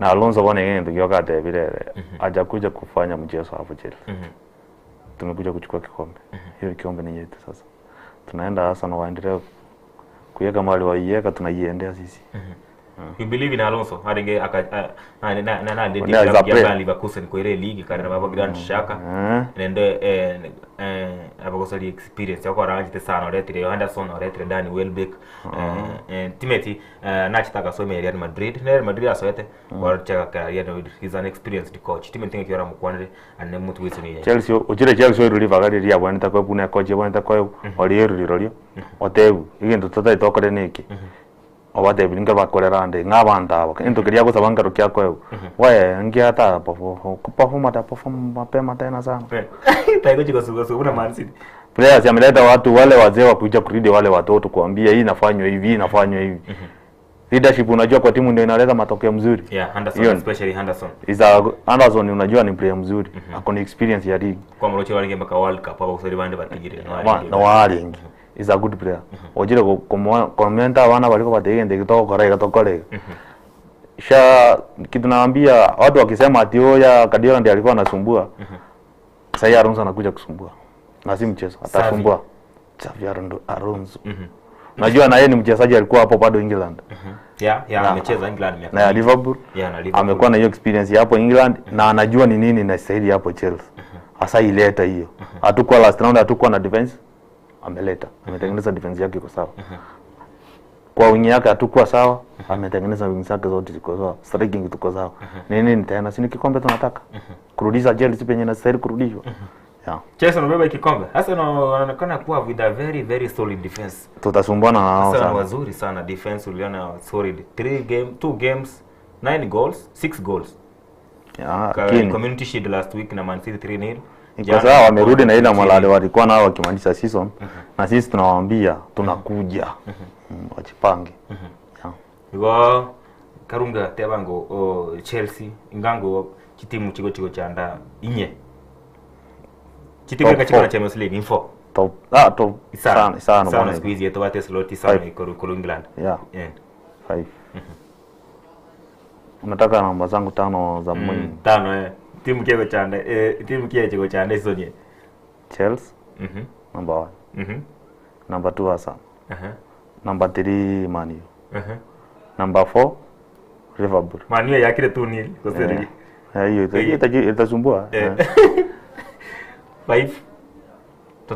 Speaker 10: Na Alonso bwana yeye ndio yoka tebirere. Hajakuja kufanya mchezo hapo Chelsea. Tumekuja kuchukua kikombe. Hiyo kikombe ni yetu sasa. Tunaenda hasa na waendelee kuweka mali waiweka tunaiendea sisi.
Speaker 2: You believe in Alonso? Haringe na ndio Leverkusen kwa ile ligi kana baba Grand Shaka. Nende abagosali experience yako rangi sana retire Henderson retire Danny Welbeck. Timothy nachitaka so Real Madrid. Real Madrid asoete kwa chaka career is an experienced coach. Timothy ngiora mukwanire ane mutu wisoni yeye.
Speaker 10: Chelsea ujire Chelsea uri bagari ria bwana takwa bune coach bwana takwa oli rio. Otebu igendo tota itokore niki. Obate bilinga bakorera nde ngabanda baka into kiria gusaba ngaro kya kweo we ngiata perform mapema tena sana
Speaker 2: taiko chiko sugo una Man City
Speaker 10: players yameleta watu wale wazee wa kuja kuridi wale watoto kuambia hii inafanywa hivi inafanywa hivi leadership unajua kwa timu ndio inaleta matokeo mzuri
Speaker 2: Henderson especially
Speaker 10: Henderson unajua ni player mzuri akona experience ya league
Speaker 2: kwa mrocho wale mpaka World Cup hapo usali bande batigire
Speaker 10: na wale is a good player. Ojire komenta wana waliko bategende kitokore. Sha kitu naambia watu wakisema ati ya Guardiola ndiye alikuwa anasumbua. Sasa Alonso anakuja kusumbua. Na si mchezo, atasumbua. Xavi Alonso. Najua na yeye ni mchezaji alikuwa hapo bado England.
Speaker 2: Amecheza England miaka.
Speaker 10: Na Liverpool. Amekuwa na hiyo experience hapo England na anajua ni nini na stahili hapo Chelsea. Hasa ileta hiyo. Hatakuwa last round hatakuwa na defense. Ameleta ametengeneza defense yake iko sawa. kwa wing yake hatukuwa sawa, ametengeneza wing zake zote ziko sawa, striking tuko sawa. Nini tena, si ni kikombe tunataka kurudisha Chelsea penye inastahili kurudishwa. Yeah.
Speaker 2: Chelsea wanabeba kikombe. Arsenal wanaonekana kuwa with a very very solid defense.
Speaker 10: Tutasumbuana na wao
Speaker 2: sana. Wazuri sana defense, uliona solid. 2 games, 9 goals, 6 goals.
Speaker 10: Yeah,
Speaker 2: Community Shield last week na Man City 3-0.
Speaker 10: Kwa sababu wamerudi na ile malale walikuwa nao wakimaliza season. Na sisi tunawaambia tunakuja. Wajipange.
Speaker 2: Igo Karunga tebango Chelsea ingango kitimu chigo chanda inye. Kitimu kachikora Champions League info.
Speaker 10: Top sana
Speaker 2: bwana. Squeeze yetu wate slot sana iko England.
Speaker 10: Yeah. 5. Unataka namba zangu 5 za mwini.
Speaker 2: 5 timu kiego chanda timu kiego chanda isonye.
Speaker 10: Chelsea. Number 1. Number 2 Arsenal. Number 3 Man U. Number 4 Liverpool.
Speaker 2: Man U yakire 2-0 kwa siri.
Speaker 10: Hiyo itasumbua.
Speaker 2: 5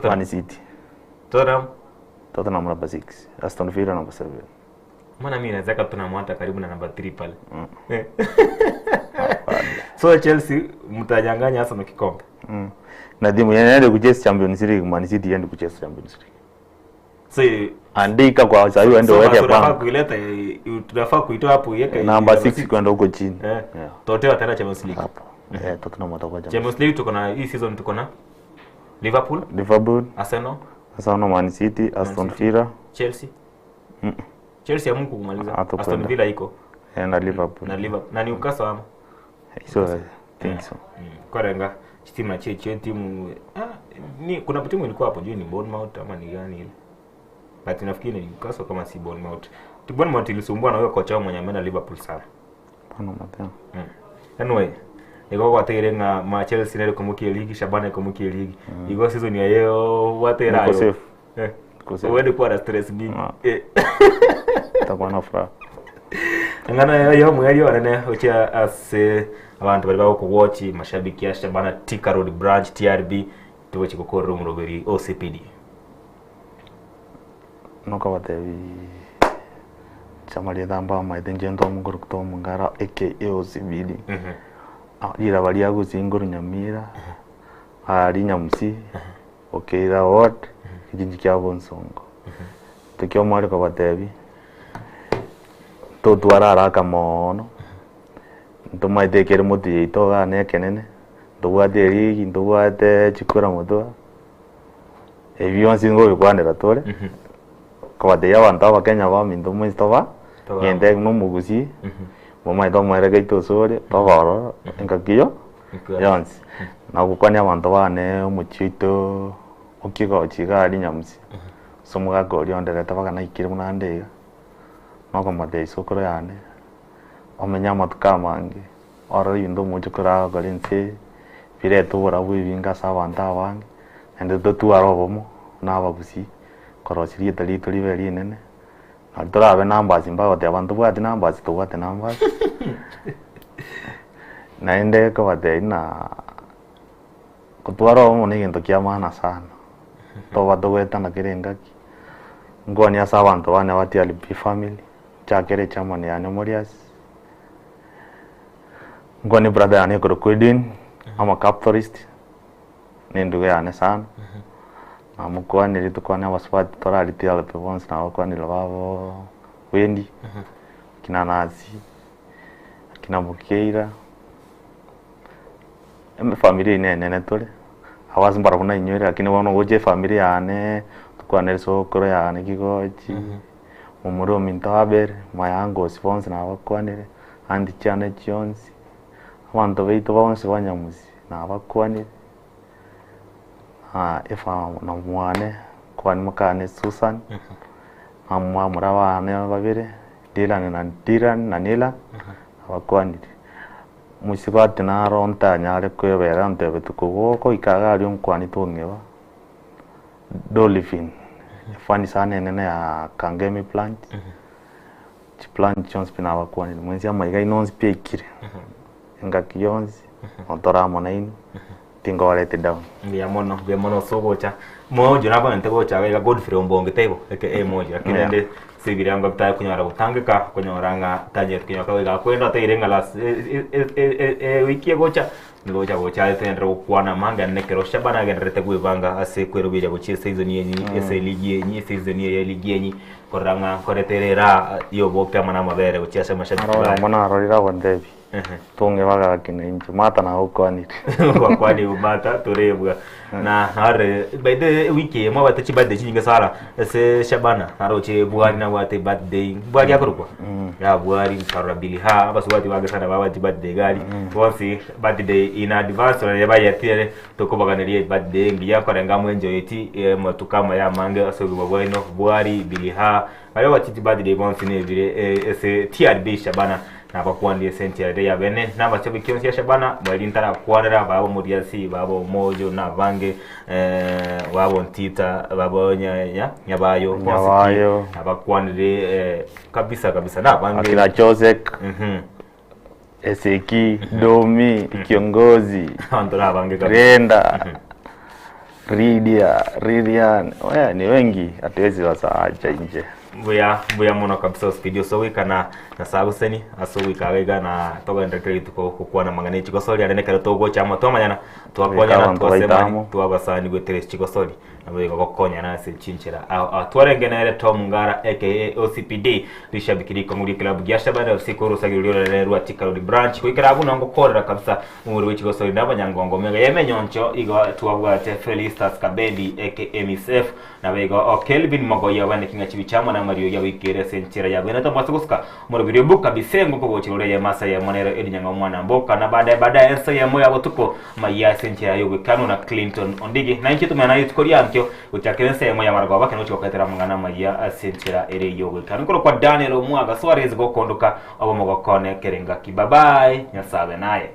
Speaker 10: Man City. Tottenham number 6. Aston Villa number 7.
Speaker 2: Maana mimi naweza Tottenham hata karibu na number 3 pale. So Chelsea mtajanganya Arsenal kikombe.
Speaker 10: Na timu yanaenda kucheza Champions League, Man City yanaenda kucheza Champions League.
Speaker 2: So
Speaker 10: andika kwa sababu ndio weke
Speaker 2: kwa kuileta tunafaa kuitoa hapo yeke
Speaker 10: number 6 kwenda huko chini.
Speaker 2: Totewa tena Champions League.
Speaker 10: Tottenham watakuwa
Speaker 2: Champions League tuko na hii season tuko na Liverpool, Arsenal,
Speaker 10: Man City, Aston Villa,
Speaker 2: Chelsea. Chelsea amungu kumaliza. Aston Villa iko
Speaker 10: na Liverpool.
Speaker 2: Na Newcastle ama.
Speaker 10: So I think so.
Speaker 2: Kwa renga timu na timu ni kuna timu ilikuwa hapo juu ni Bournemouth ama ni gani ile. But nafikiri ni Newcastle kama si Bournemouth. Bournemouth ilisumbua na huyo kocha wao mwenye ameenda Liverpool sana. Anyway, ego watere nga ma Chelsea nere kumukia ligi Shabana kumukia ligi. Ego season ya yeo watera yo. Uwede kwa stress mingi.
Speaker 10: Takuwa na furaha.
Speaker 2: Ngana yo mwali wanene ocha ase abantu bali bako watch mashabiki ya Shabana Thika Road branch TRB tuwe chikokoro muroberi OCPD.
Speaker 10: Noka watevi chamali damba maitenjento munguru kutomo ngara aka OCPD. Ira bali yago zinguru nyamira ari nyamusi okera ward kijinji kya Bonsongo tukyo mwali kwa batevi to tuarara kamono ntoma itekere muti itoga nekenene ndugwate rigi ndugwate chikura mutwa ebyo nsingo bikwandira tole kwa bateya abantu abakenya ba minto mwistoba ngende no mugusi mama ito mwere gaito sore tobaro enkakiyo yonsi na gukwani abantu bane umuchito ukigo chigari nyamusi somuga gori ondere tabaka na ikire munandega noko mate isokoro yane omenya matuka mangi oro yindo mujukura gorinse pire tubura bwibinga sabanta abangi ende to arobomo nabagusi korosiri tali tuli beri nene altora abe namba simba ote abantu bwati namba situwate namba naende ko bate na kutwaro mone ngento kia maana sana to badoweta na kirengaki ngoni asa abantu bane bati ali family chakere chamani ya Memorias ngoni brother ane ko Kwedin ama capitalist ninduge ane sana amukwani litukwana waswati tora litiala pevons na wakwani labavo Wendi kina Nazi kina Mukeira familia nene tole awazi mbara kuna inywera lakini wono goje familia ane tukwana sokoro yane kigochi umuro mintabere mayango sponsor na wakwanire andi chane Jones abantu beito bonse banyamuzi na bakwanire ifa na mwane kwani makane Susan amwa murabane babire Dylan na Nila abakwanire musibate na ronta nyare kwebera ntebe tukugoko ikaga ari umkwani tongeba Dolphin fani sana nene ya Kangemi plant plant Jones pina abakwanire mwenzi amaiga inonzi pekire ngakiyonzi ontora monaini tingo let down
Speaker 2: ya mono so gocha mojo nabo nte gocha ga Godfrey Ombonge tebo eke mojo lakini ende sibiri yango bitaye kunyora gutangika kunyoranga tajet kinyoka wega kwenda teirenga las wiki gocha ngoja gocha tendre kwana manga nekero Shabana genrete gwivanga ase kwerubira gochi season yenyi ese ligi yenyi season ye ligi yenyi koranga koreterera yo bokya mana mabere gochi ase mashabiki
Speaker 10: mwana arorira bondebi tunge baga kinenje mata na ukwani
Speaker 2: kwa kwani umata turebwa na hare by the wiki mo batachi birthday chinga sara ese Shabana haroche Buhari na wate birthday Buhari yakorukwa ya Buhari karabili ha basubati waga sana baba birthday gari once birthday in advance na yaba yatire tokobaganirie birthday ngiya korenga mwenjo eti matukama ya mange asogo bweno Buhari biliha ayo watiti birthday once ne vile ese TRB Shabana na bakwandi sente ya bene na bachabi kionsi Shabana bali ntara kwanera babo muriasi babo mojo na vange babo ntita babo nyabayo abakwandi kabisa na vange
Speaker 10: akina Josek Eseki Domi kiongozi
Speaker 2: andora vange
Speaker 10: Renda Ridian ni wengi hatuwezi wasaacha nje
Speaker 2: buya mono kabisa studio so wika na sabuseni aso wika wega na toga ndekere tuko kwa na mangane chiko soli arene kare togo chama to manyana to akonya na to sema to abasani gwetere chiko soli na bego gokonya na se chinchira twarengenere Tom Ngara aka OCPD bishabikiri ko muri club ya Shabana FC ko rusagiriro le rwati Karoli branch kwikira abuno ngokorera kabisa muri wechiko soli nabanyangongo mega yemenyoncho igo tuwabwate Felistas Kabendi aka MSF na bego Kelvin Mogoya bane kinga chibichama na Mario ya wikere senchira ya bena to masukuska muri video buka bisengo ko gochirore ya masa ya monero edinyanga mwana mboka na baada ensa ya moya botuko maya senchira yo wikano na Clinton ondigi na nchitu mena yutkori yankyo utakense ya moya margo bakano chokatera mangana maya senchira ere yo wikano ko kwa Daniel Omwaga Suarez go kondoka abo mogokone kerenga kibabai nyasabe naye